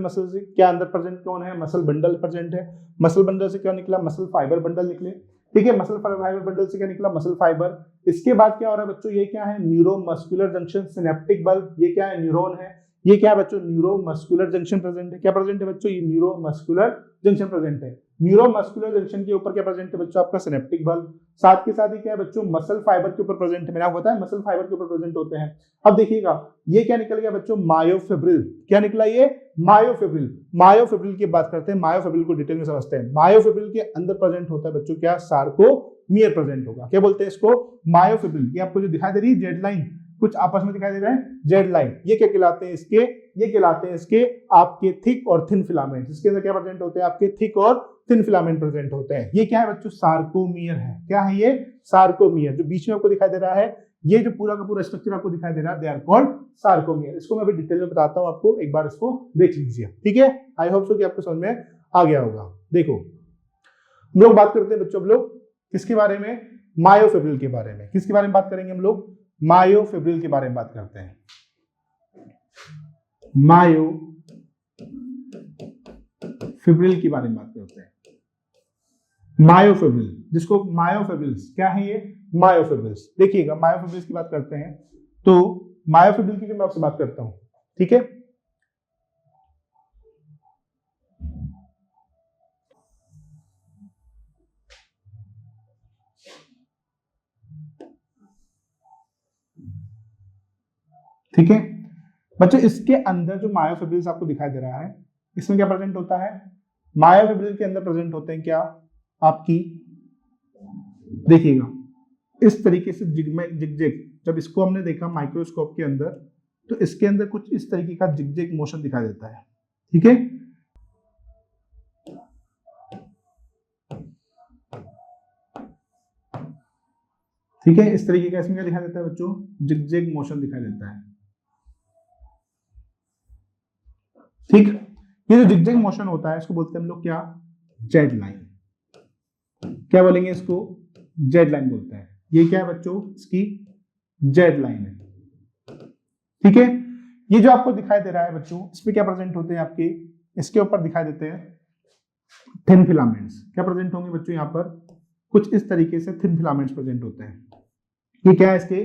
मसल से क्या अंदर प्रेजेंट कौन है, मसल बंडल प्रेजेंट है। मसल बंडल से क्या निकला, मसल फाइबर बंडल निकले, ठीक है। मसल फाइबर बंडल से क्या निकला, मसल फाइबर। इसके बाद क्या हो रहा है बच्चों, ये क्या है, न्यूरोमस्कुलर जंक्शन, सिनेप्टिक बल्ब, ये क्या है, न्यूरॉन है। ये क्या है बच्चों, न्यूरोमस्कुलर जंक्शन प्रेजेंट है। क्या प्रेजेंट है बच्चों, ये न्यूरोमस्कुलर जंक्शन प्रेजेंट है। न्यूरोमस्कुलर जंक्शन के ऊपर क्या प्रेजेंट है बच्चों, आपका सिनेप्टिक बल्ब। साथ के साथ ही क्या है बच्चों, मसल फाइबर के ऊपर प्रेजेंट है। मैंने आपको बताया मसल फाइबर के ऊपर प्रेजेंट होते हैं। अब देखिएगा ये क्या निकल गया बच्चों, मायोफिब्रिल। क्या निकला, ये मायोफिब्रिल। मायोफिब्रिल की बात करते हैं, मायोफिब्रिल को डिटेल में समझते हैं। मायोफिब्रिल के अंदर प्रेजेंट होता है बच्चों क्या, सार्कोमियर प्रेजेंट होगा। क्या बोलते हैं इसको, मायोफिब्रिल। ये आपको जो दिखाई दे रही है जेड लाइन, कुछ आपस में दिखाई दे रहा है जेड लाइन, ये क्या कहलाते हैं इसके, ये कहलाते हैं इसके आपके थिक और थिन फिलामेंट। इसके अंदर क्या प्रेजेंट होते हैं, आपके थिक और थिन फिलामेंट प्रेजेंट होते हैं। ये क्या है बच्चों, सार्कोमियर है। क्या है ये, सार्कोमियर। जो बीच में आपको दिखाई दे रहा है, ये जो पूरा का पूरा स्ट्रक्चर आपको दिखाई दे रहा है, दे आर कॉल्ड सार्कोमियर। इसको मैं अभी डिटेल में बताता हूं आपको, एक बार इसको देख लीजिए, ठीक है। आई होप सो कि आपको समझ में आ गया होगा। देखो हम लोग बात करते हैं बच्चों, हम लोग किसके बारे में, मायोफिब्रिल के बारे में। किसके बारे में बात करेंगे हम लोग, मायोफिब्रिल के बारे में बात करते हैं। मायोफिब्रिल के बारे में बात करते हैं। मायोफिब्रिल, जिसको मायोफिब्रिल्स, क्या है ये, मायोफिब्रिल्स। देखिएगा मायोफिब्रिल्स की बात करते हैं तो मायोफिब्रिल की मैं आपसे बात करता हूं, ठीक है। ठीक है बच्चों, इसके अंदर जो मायोफिब्रिल्स आपको दिखाई दे रहा है, इसमें क्या प्रेजेंट होता है, मायोफिब्रिल के अंदर प्रेजेंट होते हैं क्या, आपकी देखिएगा इस तरीके से जिगजैग जब इसको हमने देखा माइक्रोस्कोप के अंदर, तो इसके अंदर कुछ इस तरीके का जिगजैग मोशन दिखाई देता है, ठीक है। ठीक है, इस तरीके का इसमें क्या दिखाई देता है बच्चों, जिगजैग मोशन दिखाई देता है, ठीक। ये जो जिगजैग मोशन होता है इसको बोलते हैं हम लोग क्या, जेड लाइन। क्या बोलेंगे इसको, जेड लाइन बोलते हैं। ये क्या है बच्चों, इसकी जेड लाइन है, ठीक है। ये जो आपको दिखाई दे रहा है बच्चों, इसमें क्या प्रेजेंट होते हैं आपके, इसके ऊपर दिखाई देते हैं थिन फिलामेंट्स। क्या प्रेजेंट होंगे बच्चों, यहाँ पर कुछ इस तरीके से थिन फिलामेंट्स प्रेजेंट होते हैं। ये क्या है इसके,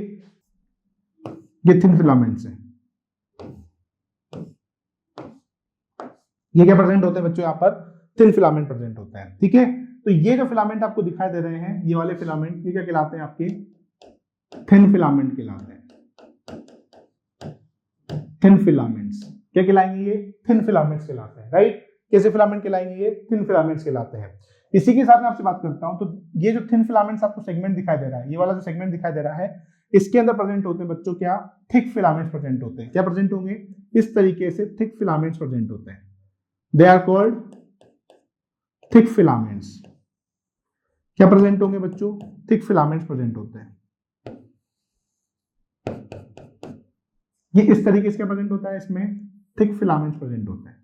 ये थिन फिलामेंट्स हैं। ये क्या प्रेजेंट होते हैं बच्चों, यहाँ पर थिन फिलामेंट प्रेजेंट होते हैं, ठीक है। तो ये जो फिलामेंट आपको दिखाई दे रहे हैं, ये वाले फिलामेंट, ये क्या कहलाते हैं आपके, थिन फिलामेंट कहलाते हैं। थिन फिलामेंट्स क्या कहलाएंगे, ये थिन फिलामेंट्स कहलाते हैं, राइट। कैसे फिलामेंट कहलाएंगे, ये थिन फिलामेंट्स कहलाते हैं। इसी के साथ मैं आपसे बात करता हूं, तो ये जो थिन फिलामेंट्स आपको सेगमेंट दिखाई दे रहा है, ये वाला जो सेगमेंट दिखाई दे रहा है, इसके अंदर प्रेजेंट होते हैं बच्चों क्या, थिक फिलामेंट्स प्रेजेंट होते हैं। क्या प्रेजेंट होंगे, इस तरीके से थिक फिलामेंट्स प्रेजेंट होते हैं। They are called thick filaments. क्या प्रेजेंट होंगे बच्चों, थिक फिलामेंट्स प्रेजेंट होते हैं। ये इस तरीके से क्या प्रेजेंट होता है, इसमें थिक फिलामेंट्स प्रेजेंट होते हैं।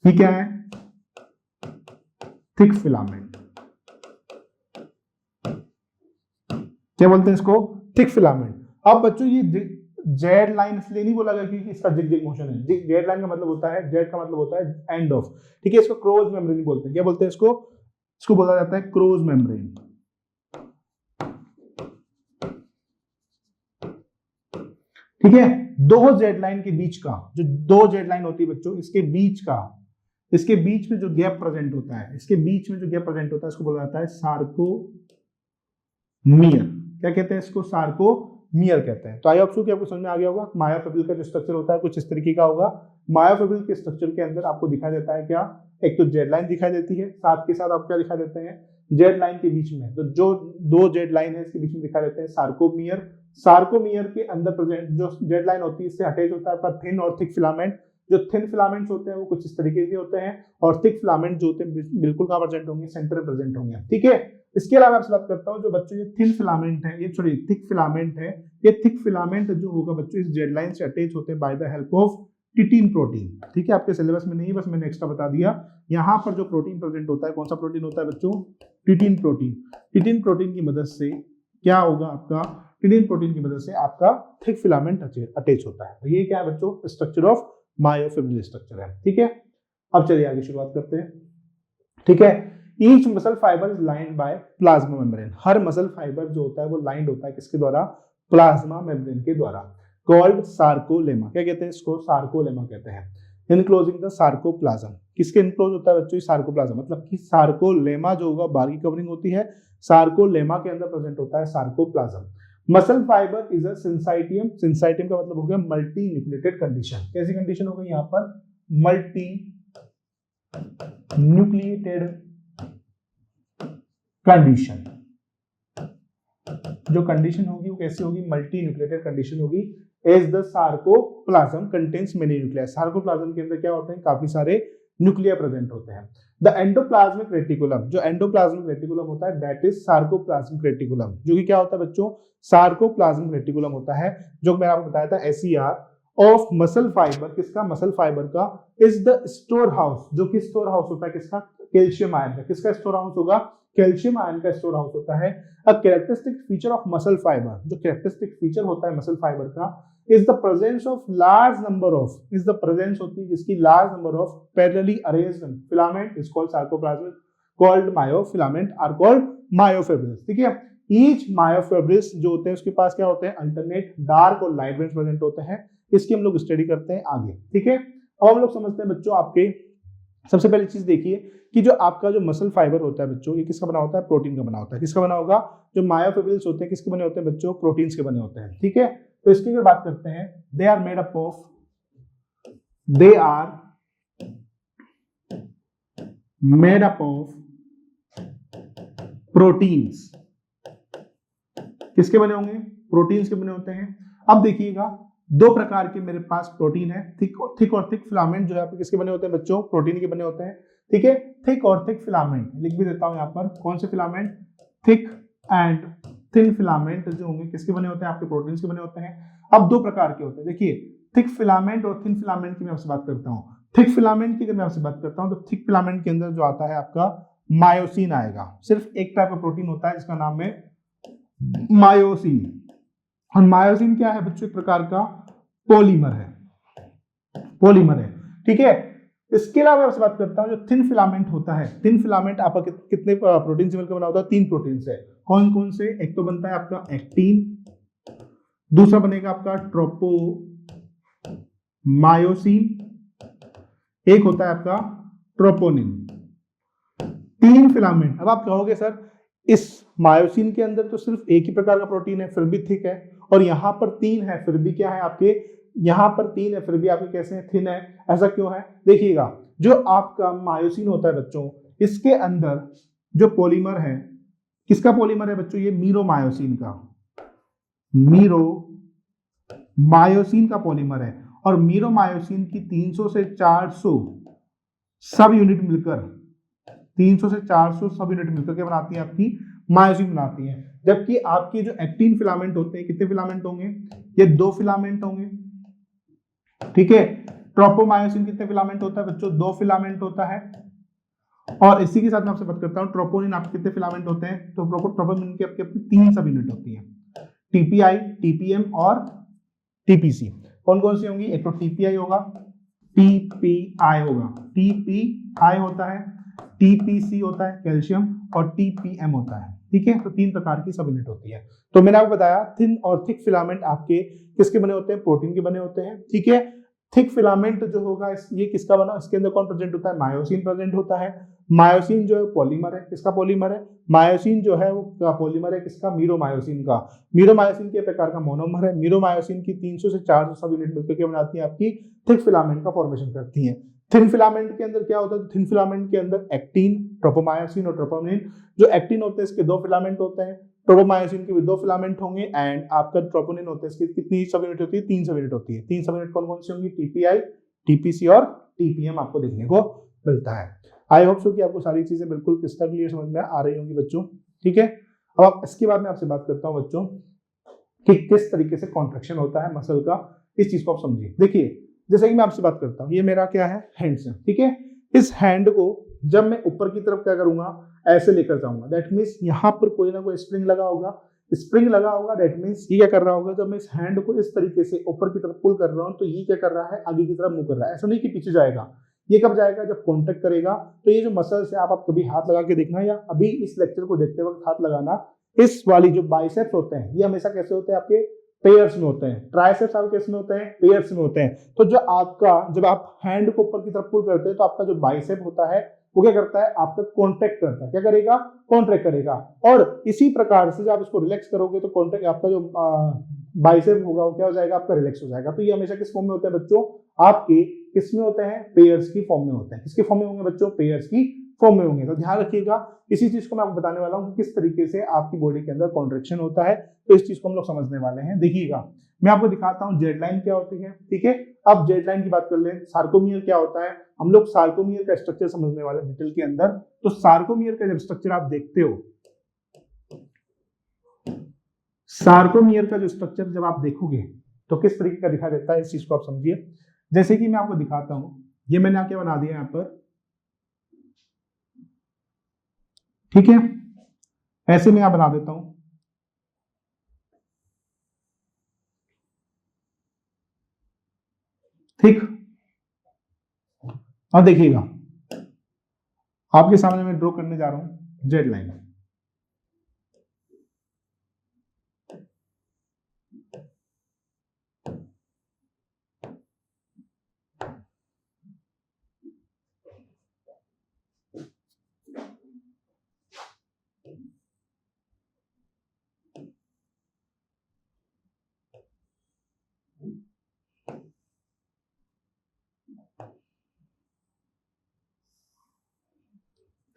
ये क्या है, थिक फिलामेंट। क्या बोलते हैं इसको, थिक फिलामेंट। अब बच्चों ये जेड लाइन इसलिए नहीं बोला गया कि इसका जिगजैग मोशन है। जेड लाइन का मतलब होता है, जेड का मतलब होता है एंड ऑफ, ठीक है। इसको क्रोज मेम्ब्रेन बोलते हैं। क्या बोलते हैं इसको, इसको बोला जाता है क्रोज मेम्ब्रेन, ठीक है। दो जेड लाइन के बीच का, जो दो जेड लाइन होती है बच्चों, इसके बीच का, इसके बीच में जो गैप प्रेजेंट होता है, इसके बीच में जो गैप प्रेजेंट होता है, इसको बोला जाता है सार्कोमियर। क्या कहते हैं इसको, सार्कोमियर कहते हैं। तो आई होप सो कि आपको समझ में आ गया होगा। मायोफिब्रिल का जो स्ट्रक्चर होता है कुछ इस तरीके का होगा। मायोफिब्रिल के स्ट्रक्चर के अंदर आपको दिखाई देता है क्या, एक तो जेड लाइन दिखाई देती है, साथ के साथ आपको क्या दिखाई देते हैं, जेड लाइन के बीच में, तो जो दो जेड लाइन है इसके बीच में दिखाई देते हैं सार्कोमियर। सार्कोमियर के अंदर प्रेजेंट जो जेड लाइन होती है, इससे अटैच होता है आपका थिन और थिक फिलामेंट। जो थिन फिलामेंट्स होते हैं वो कुछ इस तरीके के होते हैं, और थिक फिलामेंट जो होते हैं बिल्कुल कहां प्रेजेंट होंगे, सेंटर में प्रेजेंट होंगे, ठीक है। इसके अलावा आपसे बात करता हूं, जो बच्चों ये थिन फिलामेंट है, ये सॉरी थिक फिलामेंट है, ये थिक फिलामेंट जो होगा बच्चों, इस जेड लाइन से अटैच होते हैं by the help of titin protein, ठीक है। आपके सिलेबस में नहीं, बस मैंने एक्स्ट्रा बता दिया। यहाँ पर जो प्रोटीन प्रेजेंट होता है, कौन सा प्रोटीन होता है बच्चों, टिटिन प्रोटीन। टिटिन प्रोटीन की मदद से क्या होगा आपका, टिटिन प्रोटीन की मदद से आपका थिक फिलामेंट अटैच होता है। तो ये क्या है बच्चों, स्ट्रक्चर ऑफ मायोफिब्रिल स्ट्रक्चर है, ठीक है। अब चलिए आगे शुरुआत करते हैं, ठीक है। Each muscle fibre is lined by plasma membrane. Her muscle fibre जो होता है वो लाइंड होता है किसके द्वारा, प्लाज्मा मेम्ब्रेन के द्वारा, कॉल्ड सार्कोलेमा। क्या कहते हैं इसको, सार्कोलेमा कहते हैं। इनक्लोजिंग द सार्कोप्लाज्म, किसके इनक्लोज होता है बच्चों, सार्कोप्लाज्म, मतलब कि सार्कोलेमा जो होगा बाहर की कवरिंग होती है, सार्कोलेमा के अंदर प्रेजेंट होता है sarcoplasm. Muscle fibre is a syncytium. Syncytium का मतलब हो गया मल्टी न्यूक्लिएटेड कंडीशन। कैसी कंडीशन हो गई यहाँ पर, मल्टी न्यूक्लिएटेड कंडीशन। जो कंडीशन होगी वो कैसी होगी, मल्टी न्यूक्लिएटेड कंडीशन होगी। As the sarcoplasm contains many nuclei. Sarcoplasm के अंदर क्या होते हैं, काफी सारे न्यूक्लिया प्रेजेंट होते हैं। द एंडोप्लाज्मिक रेटिकुलम, जो एंडोप्लाज्मिक रेटिकुलम होता है दैट इज सार्कोप्लाज्मिक रेटिकुलम, जो कि क्या होता है बच्चों, सार्कोप्लाज्मिक रेटिकुलम होता है, जो मैंने आपको बताया था एसईआर ऑफ मसल फाइबर। किसका, मसल फाइबर का। इज द स्टोर हाउस, जो कि स्टोर हाउस होता है किसका, कैल्शियम आयन का। किसका स्टोर हाउस होगा, कैल्शियम आयन का स्टोर हाउस होता है। A characteristic feature of muscle fibre, जो कैरेक्टरिस्टिक फीचर होता है मसल फाइबर का, is the presence of large number of, is the presence होती है जिसकी large number of parallelly arranged filament is called sarcoplasmic, called myofilament are called myofibrils, ठीक है। each myofibrils जो होते हैं उसके पास क्या होते हैं, अल्टरनेट डार्क और लाइट वेन्स प्रेजेंट होते हैं। इसकी हम लोग स्टडी करते हैं आगे, ठीक है। अब हम लोग समझते हैं बच्चों, आपके सबसे पहली चीज देखिए कि जो आपका जो मसल फाइबर होता है बच्चों, ये किसका बना होता है, प्रोटीन का बना होता है। किसका बना होगा, जो मायोफिब्रिल्स होते हैं किसके बने होते हैं बच्चों, प्रोटीन्स के बने होते हैं, ठीक है। तो इसकी अगर बात करते हैं, they are made up of they are made up of proteins. किसके बने होंगे? प्रोटीन्स के बने होते हैं। अब देखिएगा, दो प्रकार के मेरे पास प्रोटीन है, थिक और थिक फिलामेंट जो है किसके बने होते हैं बच्चों? प्रोटीन के बने होते हैं। ठीक है, थिक और थिक फिलामेंट लिख भी देता हूं यहां पर। कौन से filament? Thick and thin filament जो होंगे किसके बने होते हैं? आपके प्रोटीन्स के बने होते हैं। अब दो प्रकार के होते हैं, देखिए थिक फिलामेंट और थिन फिलामेंट की मैं आपसे बात करता हूँ। थिक फिलामेंट की अगर मैं आपसे बात करता हूँ तो थिक फिलामेंट के अंदर जो आता है आपका मायोसिन आएगा। सिर्फ एक टाइप का प्रोटीन होता है जिसका नाम है मायोसिन। और मायोसिन क्या है बच्चों? एक प्रकार का पॉलीमर है, पॉलीमर है। ठीक है, इसके अलावा आपसे बात करता हूं जो थिन फिलामेंट होता है। थिन फिलामेंट आपका कितने प्रोटीन से मिलकर बना होता है? 3 प्रोटीन से। कौन कौन से? एक तो बनता है आपका एक्टिन, दूसरा बनेगा आपका ट्रोपोमायोसिन, एक होता है आपका ट्रोपोनिन। 3 फिलामेंट। अब आप कहोगे सर इस मायोसिन के अंदर तो सिर्फ एक ही प्रकार का प्रोटीन है फिर भी थिक है, और यहां पर 3 है फिर भी क्या है आपके? यहां पर 3 है फिर भी आपके कैसे हैं? थिन है। ऐसा क्यों है? देखिएगा, जो आपका मायोसिन होता है बच्चों, इसके अंदर जो पॉलीमर है, किसका पॉलीमर है बच्चों? ये मीरोमायोसिन का, मीरोमायोसिन का पॉलीमर है। और मीरोमायोसिन की 300 से 400 सब यूनिट मिलकर 300 से 400 सब यूनिट मिलकर के बनाती है आपकी मायोसिन बनाती है। जबकि आपकी जो एक्टिन फिलामेंट होते हैं, कितने फिलामेंट होंगे? ये 2 फिलामेंट होंगे। ठीक है, ट्रोपोमायोसिन कितने फिलामेंट होता है बच्चों? 2 फिलामेंट होता है। और इसी के साथ मैं आपसे बात करता हूँ ट्रोपोनिन आपके कितने फिलामेंट होते हैं? तो ट्रोपोनिन की आपकी 3 सब यूनिट होती है, टीपीआई, टीपीएम और टीपीसी। कौन कौन सी होंगी? एक तो टीपीआई होगा, टीपीआई होगा, टीपीआई होता है, टीपीसी होता है कैल्शियम, और टीपीएम होता है। ठीक है, तो 3 प्रकार की सब यूनिट होती है। तो मैंने आपको बताया थिन और थिक फिलामेंट आपके किसके बने होते हैं? प्रोटीन के बने होते हैं। ठीक है, थिक फिलामेंट जो होगा ये किसका बना? इसके अंदर कौन प्रेजेंट होता है? मायोसिन प्रेजेंट होता है। मायोसिन जो है पॉलीमर है, किसका पॉलीमर है? मायोसिन जो है वो पॉलीमर है किसका? मीरोमायोसिन का। मीरोमायोसिन के प्रकार का मोनोमर है। मीरोमायोसिन की 300 से 400 सब यूनिट मिलकर के बनाती है आपकी थिक फिलामेंट का फॉर्मेशन करती है। थिन फिलामेंट के अंदर क्या होता है? थिन फिलामेंट के अंदर एक्टिन, ट्रोपोमायोसिन और ट्रोपोनिन। जो एक्टिन होते हैं इसके 2 फिलामेंट होते हैं, ट्रोपोमायोसिन के भी 2 फिलामेंट होंगे, एंड आपका ट्रोपोनिन होता है इसकी कितनी सब यूनिट होती है? 3 सब यूनिट होती है। 3 सब यूनिट कौन कौन सी होंगी? टीपीआई, टीपीसी और टीपीएम आपको देखने को मिलता है। आई होप सो कि आपको सारी चीजें बिल्कुल क्रिस्टल क्लियर समझ में आ रही होंगी बच्चों। ठीक है, अब इसके बाद मैं आपसे बात करता हूं बच्चों कि किस तरीके से कॉन्ट्रैक्शन होता है मसल का। इस चीज को आप समझिए। देखिए, जैसे कि मैं आपसे बात करता हूं, ये मेरा क्या है? हैंड्स है। ठीक है, इस हैंड को जब मैं ऊपर की तरफ क्या करूंगा? ऐसे लेकर जाऊंगा, दैट मीन्स यहां पर कोई ना कोई स्प्रिंग लगा होगा। स्प्रिंग लगा होगा, दैट मीन्स ये क्या कर रहा होगा? जब मैं इस हैंड को इस तरीके से ऊपर की तरफ पुल कर रहा हूं तो ये क्या कर रहा है? आगे की तरफ मूव कर रहा है। ऐसा नहीं कि पीछे जाएगा। ये कब जाएगा? जब कॉन्टेक्ट करेगा। तो ये जो मसल्स है आप कभी हाथ लगा के देखना, या अभी इस लेक्चर को देखते वक्त हाथ लगाना, इस वाली जो बाइसेप्स होते हैं ये हमेशा कैसे होते हैं? आपके पेयर्स में होते हैं। ट्राइसेप्स आपके किस में होते हैं? पेयर्स में होते हैं। तो जो आपका जब आप हैंड को ऊपर की तरफ पुल करते हैं तो आपका जो बाइसेप होता है वो क्या करता है? आपका कॉन्ट्रैक्ट करता है। क्या करेगा? कॉन्ट्रैक्ट करेगा। और इसी प्रकार से जब आप इसको रिलैक्स करोगे तो कॉन्ट्रैक्ट आपका जो बाइसेप होगा वो क्या हो जाएगा? आपका रिलैक्स हो जाएगा। तो ये हमेशा किस फॉर्म में होते हैं बच्चों? आपके किसमें होते हैं? पेयर्स की फॉर्म में होते हैं। किसकी फॉर्म में होंगे बच्चों? पेयर्स की फॉर्म में होंगे। तो ध्यान रखिएगा, इसी चीज को मैं आपको बताने वाला हूं कि किस तरीके से आपकी बॉडी के अंदर कॉन्ट्रैक्शन होता है। तो इस चीज को हम लोग समझने वाले हैं। देखिएगा, मैं आपको दिखाता हूं जेड लाइन क्या होती है। ठीक है, अब जेड लाइन की बात कर लें। सार्कोमियर क्या होता है? हम लोग सार्कोमियर का स्ट्रक्चर समझने वाले डिटेल के अंदर। तो सार्कोमियर का जब स्ट्रक्चर आप देखते हो, सार्कोमियर का जो स्ट्रक्चर जब आप देखोगे तो किस तरीके का दिखाई देता है, इस चीज को आप समझिए। जैसे कि मैं आपको दिखाता हूं, ये मैंने क्या बना दिया यहां पर। ठीक है, ऐसे मैं यहां बना देता हूं। ठीक, अब देखिएगा, आपके सामने मैं ड्रॉ करने जा रहा हूं जेड लाइन।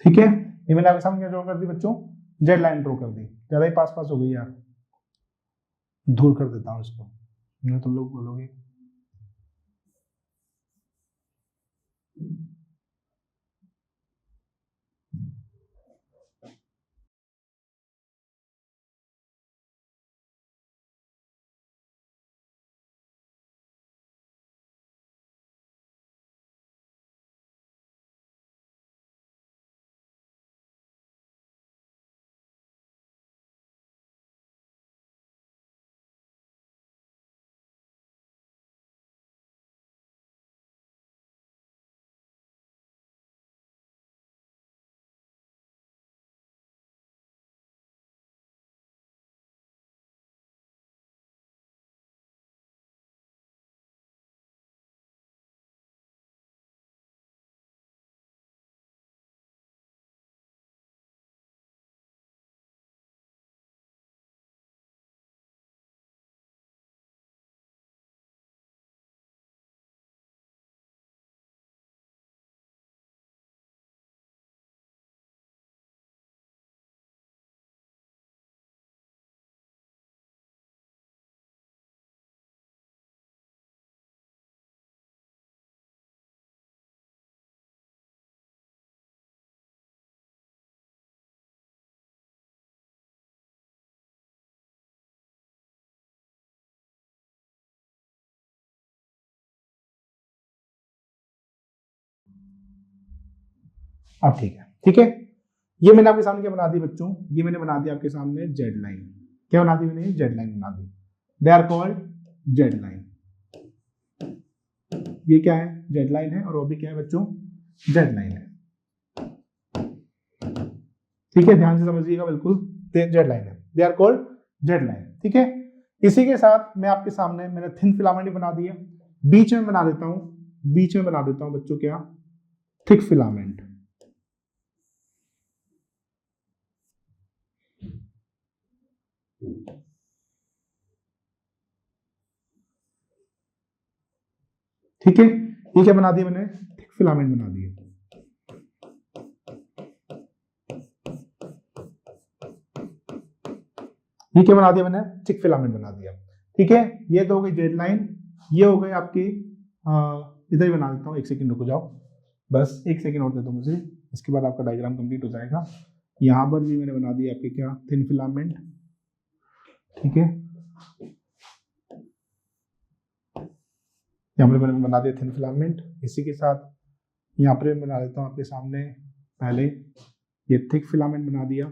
ठीक है, ये मैंने आपके सामने क्या ड्रॉ कर दी बच्चों, जेड लाइन ड्रॉ कर दी, ज्यादा ही पास पास हो गई यार, दूर कर देता हूँ इसको, नहीं तुम लोग बोलोगे। अब ठीक है, ठीक है, ये मैंने आपके सामने क्या बना दी बच्चों, ये मैंने बना दिया आपके सामने जेड लाइन, क्या बना दी मैंने, जेड लाइन बना दी, they are called Z line. ये क्या है, जेड लाइन है, और वो भी क्या है बच्चों, जेड लाइन है। ठीक है, ध्यान से समझिएगा बिल्कुल, जेड लाइन है, they are called Z line. ठीक है, इसी के साथ मैं आपके सामने मैंने थिन फिलामेंट बना दिया, बीच में बना देता हूं, बीच में बना देता हूं बच्चों क्या, थिक फिलामेंट। ठीक है, ये क्या बना दिया मैंने, थिक फिलामेंट बना दिया। ये क्या बना दिया मैंने, थिक फिलामेंट बना दिया। ठीक है, ये तो हो गई जेड लाइन, ये हो गए आपकी, इधर ही बना देता हूँ, एक सेकंड रुक जाओ, बस एक सेकंड और दे दो मुझे, इसके बाद आपका डायग्राम कंप्लीट हो जाएगा। यहाँ पर भी मैंने बना दिया आपके क्या, थिन फिलामेंट। ठीक है, यहाँ पर मैंने बना दिया थिन फिलामेंट, इसी के साथ यहाँ पर बना देता हूँ आपके सामने, पहले ये थिक फिलामेंट बना दिया,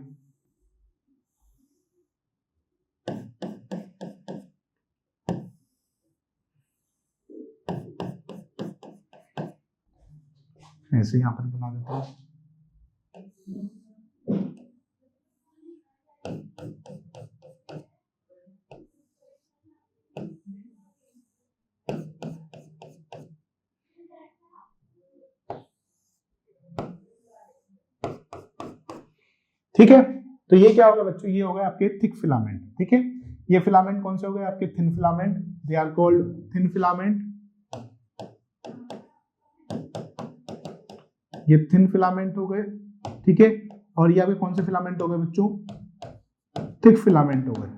ऐसे यहाँ पर बना देता हूँ। ठीक है, तो ये क्या होगा बच्चों, ये हो गए आपके थिक फिलामेंट। ठीक है, ये फिलामेंट कौन से हो गए आपके, thin filament, they are called thin filament. ये थिन फिलामेंट हो गए। ठीक है, और ये आपके कौन से फिलामेंट हो गए बच्चों, थिक फिलामेंट हो गए।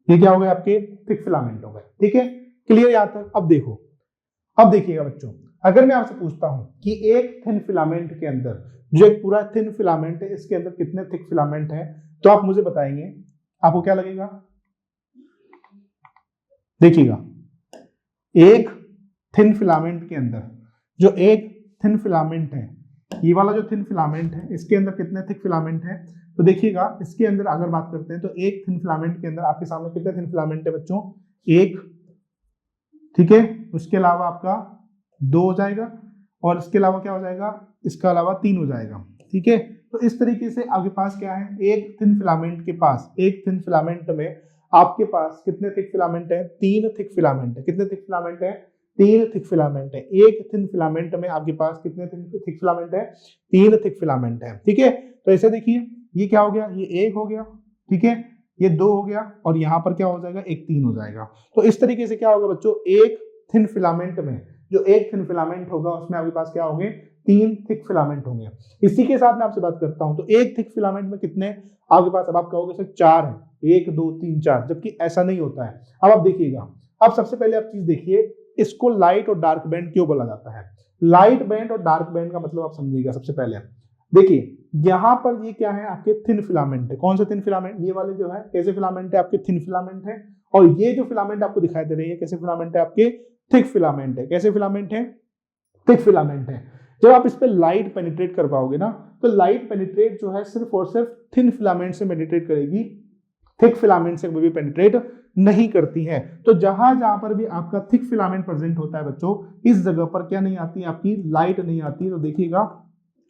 ये क्या हो गए आपके, थिक फिलामेंट हो गए। ठीक है, क्लियर यहां तक। अब देखो, अब देखिएगा बच्चों, अगर मैं आपसे पूछता हूं कि एक थिन फिलामेंट के अंदर, जो एक पूरा थिन फिलामेंट है, इसके अंदर कितने थिक फिलामेंट है, तो आप मुझे बताएंगे, आपको क्या लगेगा, देखिएगा, एक थिन फिलामेंट के अंदर, जो एक थिन फिलामेंट है, ये वाला जो थिन फिलामेंट है, इसके अंदर कितने थिक फिलामेंट है, तो देखिएगा इसके अंदर अगर बात करते हैं तो एक थिन फिलामेंट के अंदर आपके सामने कितने थिन फिलामेंट है बच्चों, एक। ठीक है, उसके अलावा आपका 2 हो जाएगा, और इसके अलावा क्या हो जाएगा, इसके अलावा 3 हो जाएगा। ठीक है, तो इस तरीके से आपके पास क्या है, एक थिन फिलामेंट के पास, एक थिन फिलामेंट में आपके पास कितने थिक फिलामेंट है, 3 थिक फिलामेंट है। कितने थिक फिलामेंट है, 3 थिक फिलामेंट है। एक थिन फिलामेंट में आपके पास कितने थिक फिलामेंट है, 3 थिक फिलामेंट है। ठीक है, तो ऐसे देखिए, ये क्या हो गया, ये 1 हो गया, ठीक है, ये 2 हो गया, और यहाँ पर क्या हो जाएगा, एक 3 हो जाएगा। तो इस तरीके से क्या होगा बच्चों, एक थिन फिलामेंट में जो एक थिन फिलामेंट होगा उसमें आपके पास क्या होंगे, 3 थिक फिलामेंट होंगे। इसी के साथ मैं आपसे बात करता हूं, तो एक थिक फिलामेंट में कितने आपके पास, अब आप कहोगे सर 4 है, 1 2 3 4, जबकि ऐसा नहीं होता है। अब आप देखिएगा, अब सबसे पहले आप चीज देखिए, इसको लाइट और डार्क बैंड क्यों बोला जाता है। लाइट बैंड और डार्क बैंड का मतलब आप समझिएगा। सबसे पहले देखिए, यहां पर ये क्या है, आपके थिन फिलामेंट है। कौन सा थिन फिलामेंट, ये वाले जो है कैसे फिलामेंट है, आपके थिन फिलामेंट है। और ये जो फिलामेंट आपको दिखाई दे रही है कैसे फिलामेंट है, आपके थिक फिलामेंट है। कैसे फिलामेंट है, थिक फिलामेंट है। जब आप इस पे लाइट पेनिट्रेट कर पाओगे ना, तो लाइट पेनिट्रेट जो है सिर्फ और सिर्फ थिन फिलामेंट से पेनिट्रेट करेगी, थिक फिलामेंट से कभी भी पेनिट्रेट नहीं करती है। तो जहां जहां पर भी आपका थिक फिलामेंट प्रेजेंट होता है बच्चों, इस जगह पर क्या नहीं आती, आपकी लाइट नहीं आती। तो देखिएगा,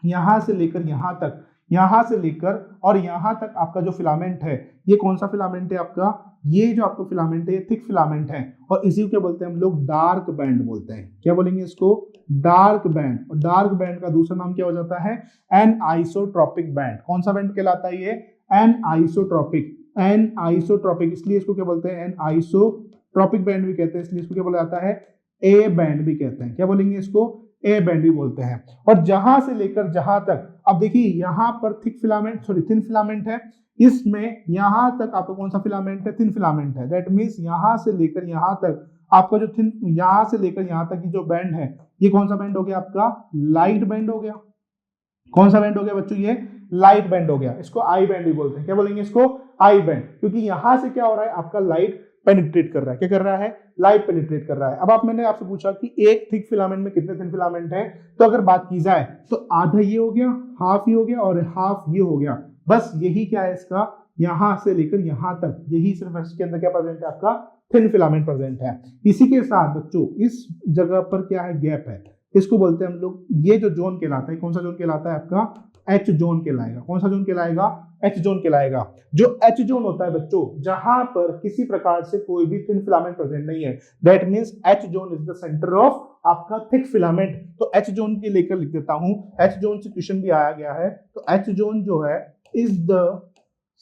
यहां से लेकर यहां तक, यहां से लेकर और यहां तक आपका जो फिलामेंट है, ये कौन सा फिलामेंट है आपका, ये जो आपका फिलामेंट है ये थिक फिलामेंट है। और इसी को क्या बोलते हैं हम लोग, डार्क बैंड बोलते हैं। क्या बोलेंगे इसको, डार्क बैंड। और डार्क बैंड का दूसरा नाम क्या हो जाता है, एन आइसोट्रोपिक बैंड। कौन सा बैंड कहलाता है ये, एन आइसोट्रोपिक। एन आइसोट्रोपिक, इसलिए इसको क्या बोलते हैं, एन आइसोट्रोपिक बैंड भी कहते हैं। इसलिए इसको क्या बोला जाता है, ए बैंड भी कहते हैं। क्या बोलेंगे इसको, ए बैंड भी बोलते हैं। और जहां से लेकर जहां तक, अब देखिए यहां पर thick filament, sorry thin filament है, इसमें यहां तक आपका कौन सा फिलामेंट है, थिन फिलामेंट है। दैट मींस यहां से लेकर यहां तक आपका जो थिन, यहां से लेकर यहां तक की जो बैंड है, ये कौन सा बैंड हो गया आपका, लाइट बैंड हो गया। कौन सा बैंड हो गया बच्चों, ये लाइट बैंड हो गया। इसको आई बैंड भी बोलते हैं। क्या बोलेंगे इसको, आई बैंड, क्योंकि यहां से क्या हो रहा है, आपका लाइट पेनिट्रेट कर रहा है। क्या कर रहा है, लाइट पेनिट्रेट कर रहा है। अब मैंने आपसे पूछा कि एक थिक फिलामेंट में कितने थिन फिलामेंट है, तो अगर बात की जाए तो आधा ये हो गया, हाफ ये हो गया और हाफ ये हो गया। बस यही क्या है इसका, यहां से लेकर यहां तक, यही सिर्फ इसके अंदर क्या प्रेजेंट है, आपका थिन फिलामेंट प्रेजेंट है। इसी के साथ बच्चों इस जगह पर क्या है, गैप है, इसको बोलते हैं हम लोग, ये जो जोन कहलाता है, कौन सा जोन कहलाता है आपका, एच जोन कहलाएगा। कौन सा जोन कहलाएगा, एच जोन कहलाएगा। जो एच जोन होता है बच्चों, जहां पर किसी प्रकार से कोई भी थिन फिलामेंट प्रेजेंट नहीं है, that means H zone is the centre of आपका थिक फिलामेंट। तो एच जोन के लेकर लिख देता हूं, एच जोन से क्वेश्चन भी आया गया है। तो एच जोन जो है is the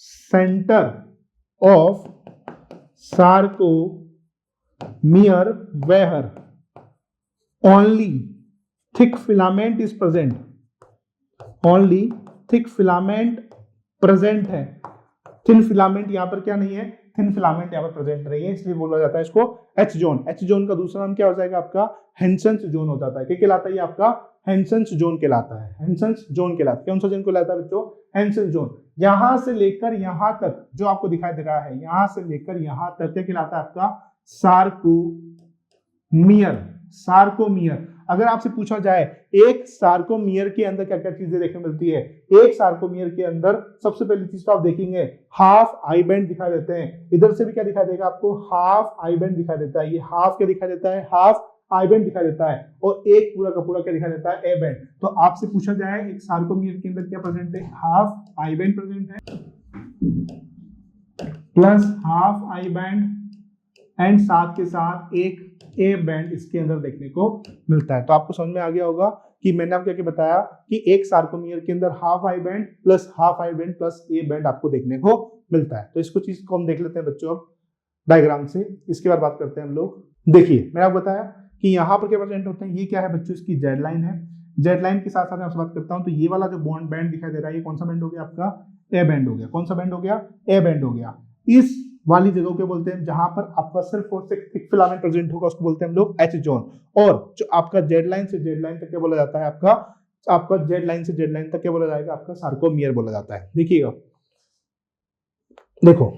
centre of sarcomere where only thick filament is present, only thick filament present है, थिन फिलामेंट यहाँ पर क्या नहीं है, थिन फिलामेंट यहाँ पर प्रेजेंट नहीं है, इसलिए बोला जाता है इसको एच जोन। एच जोन का दूसरा नाम क्या हो जाएगा आपका, हेंसन्स जोन हो जाता है। क्या कहलाता है ये आपका, हेंसन्स जोन कहलाता है। हेंसन्स जोन कहलाता है। कौन सा जोन कहलाता है बच्चों, हेंसन जोन। यहां से लेकर यहां तक जो आपको दिखाई दे रहा है, यहां से लेकर यहां तक क्या कहलाता है आपका, सार्कोमियर। सार्कोमियर। अगर आपसे पूछा जाए एक सार्कोमियर के अंदर क्या क्या चीजें देखने मिलती है, एक सार्कोमियर के अंदर सबसे पहली चीज तो आप देखेंगे हाफ आई बैंड दिखाई देते हैं। इधर से भी क्या दिखाई देगा आपको, हाफ आई बैंड दिखाई देता है। ये हाफ क्या दिखाई देता है, हाफ आई बैंड दिखाई देता है। और एक पूरा का पूरा क्या दिखाई देता है, ए बैंड। तो आपसे पूछा जाए एक सार्कोमियर के अंदर क्या प्रेजेंट है, हाफ आई बैंड प्रेजेंट है plus half I band and साथ के साथ एक ए बैंड इसके अंदर देखने को मिलता है। तो आपको समझ में आ गया होगा कि मैंने आपको क्या बताया कि एक सार्कोमियर के अंदर half I band plus half I band plus A band आपको देखने को मिलता है। तो इसको चीज को हम देख लेते हैं बच्चों अब डायग्राम से। इसके बाद बात करते हैं हम लोग। देखिए मैंने आपको बताया कि यहाँ पर क्या प्रेजेंट होते हैं, ये क्या है बच्चों, इसकी जेड लाइन है। जेड लाइन के साथ साथ मैं आपसे बात करता हूँ, तो ये वाला जो बॉन्ड बैंड दिखाई दे रहा है, ये कौन सा बैंड हो गया आपका, ए बैंड हो गया। कौन सा बैंड हो गया, ए बैंड हो गया। इस वाली जगह को बोलते हैं जहां पर आपका सिर्फ और सिर्फ थिक फिलामेंट प्रेजेंट होगा, उसको बोलते हैं हम लोग एच जोन। और जो आपका जेड लाइन से जेड लाइन तक क्या बोला जाता है, आपका जेड लाइन से जेड लाइन तक क्या बोला जाएगा, आपका सार्कोमियर बोला जाता है। देखिएगा, देखो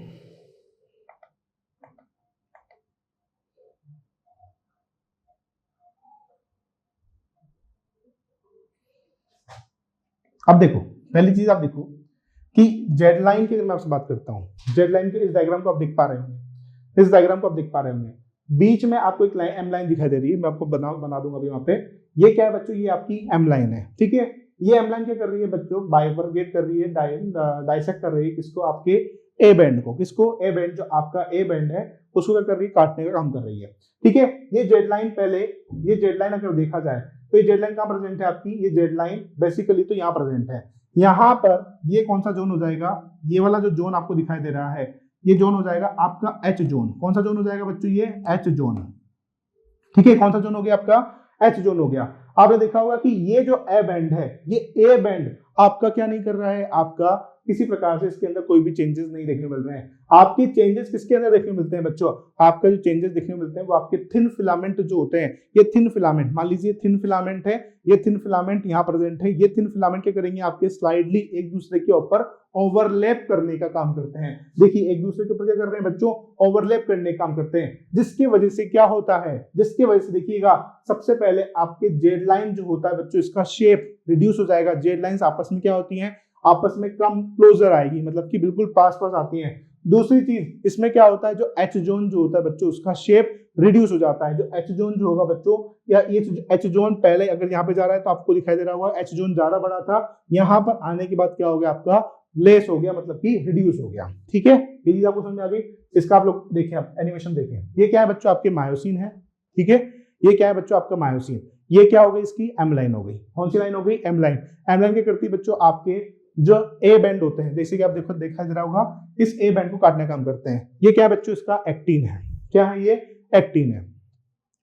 अब देखो, पहली चीज आप देखो कि जेड लाइन की अगर मैं आपसे बात करता हूँ, जेड लाइन के इस डायग्राम को आप देख पा रहे होंगे, इस डायग्राम को आप देख पा रहे होंगे। बीच में आपको एक लाइन एम लाइन दिखाई दे रही है, मैं आपको बना दूंगा अभी वहां पे। ये क्या है बच्चों, ये आपकी एम लाइन है, ठीक है। ये एम लाइन क्या कर रही है बच्चों, बाइफरकेट कर रही है, डाइसेक्ट कर रही है किसको, आपके ए बैंड को। किसको, ए बैंड, जो आपका ए बैंड है उसको क्या कर रही है, काटने का काम कर रही है, ठीक है। ये जेड लाइन पहले, ये जेड लाइन अगर देखा जाए तो ये जेड लाइन कहाँ प्रेजेंट है आपकी, ये जेड लाइन बेसिकली तो यहाँ प्रेजेंट है। यहाँ पर ये कौन सा जोन हो जाएगा, ये वाला जो जोन आपको दिखाई दे रहा है, ये जोन हो जाएगा आपका एच जोन। कौन सा जोन हो जाएगा बच्चों, ये एच जोन, ठीक है। कौन सा जोन हो गया आपका, एच जोन हो गया। आपने देखा होगा कि ये जो ए बैंड है, ये ए बैंड आपका क्या नहीं कर रहा है, आपका किसी प्रकार से इसके अंदर कोई भी चेंजेस नहीं देखने मिल रहे हैं। आपके चेंजेस किसके अंदर देखने मिलते हैं बच्चों, आपका जो चेंजेस देखने मिलते हैं वो आपके थिन फिलामेंट जो होते हैं, ये थिन फिलामेंट, मान लीजिए थिन फिलामेंट है, ये थिन फिलामेंट यहाँ प्रेजेंट है, ये थिन फिलामेंट क्या करेंगे, आपके स्लाइडली एक दूसरे के ऊपर ओवरलैप करने का काम करते हैं। देखिए एक दूसरे के ऊपर क्या कर रहे हैं बच्चों, ओवरलैप करने का काम करते हैं, जिसकी वजह से क्या होता है, जिसकी वजह से देखिएगा सबसे पहले आपके जेड लाइन जो होता है बच्चों, इसका शेप रिड्यूस हो जाएगा। जेड लाइंस आपस में क्या होती हैं, आपस में कम क्लोजर आएगी, मतलब कि बिल्कुल पास पास आती हैं। दूसरी चीज इसमें क्या होता है, जो एच जोन जो होता है बच्चों, उसका शेप रिड्यूस हो जाता है। जो एच जोन जो होगा बच्चों, या ये एच जोन पहले अगर यहाँ पे जा रहा है तो आपको दिखाई दे रहा होगा एच जोन ज्यादा बड़ा था, यहाँ पर आने के बाद क्या हो गया, आपका लेस हो गया, मतलब कि रिड्यूस हो गया। ठीक है, ये चीज आपको समझ में आ गई। इसका आप लोग देखें, आप एनिमेशन देखें, ये क्या है बच्चों, आपके मायोसिन है। ठीक है, ये क्या है बच्चों, आपका मायोसिन। ये क्या हो गई, इसकी एम लाइन हो गई। कौन सी लाइन हो गई, एम लाइन। एम लाइन क्या करती है बच्चों, आपके जो ए बैंड होते हैं, जैसे कि आप देखो देखा जा रहा होगा, इस ए बैंड को काटने का काम करते हैं। ये क्या है बच्चों, इसका एक्टिन है। क्या है, ये एक्टिन है।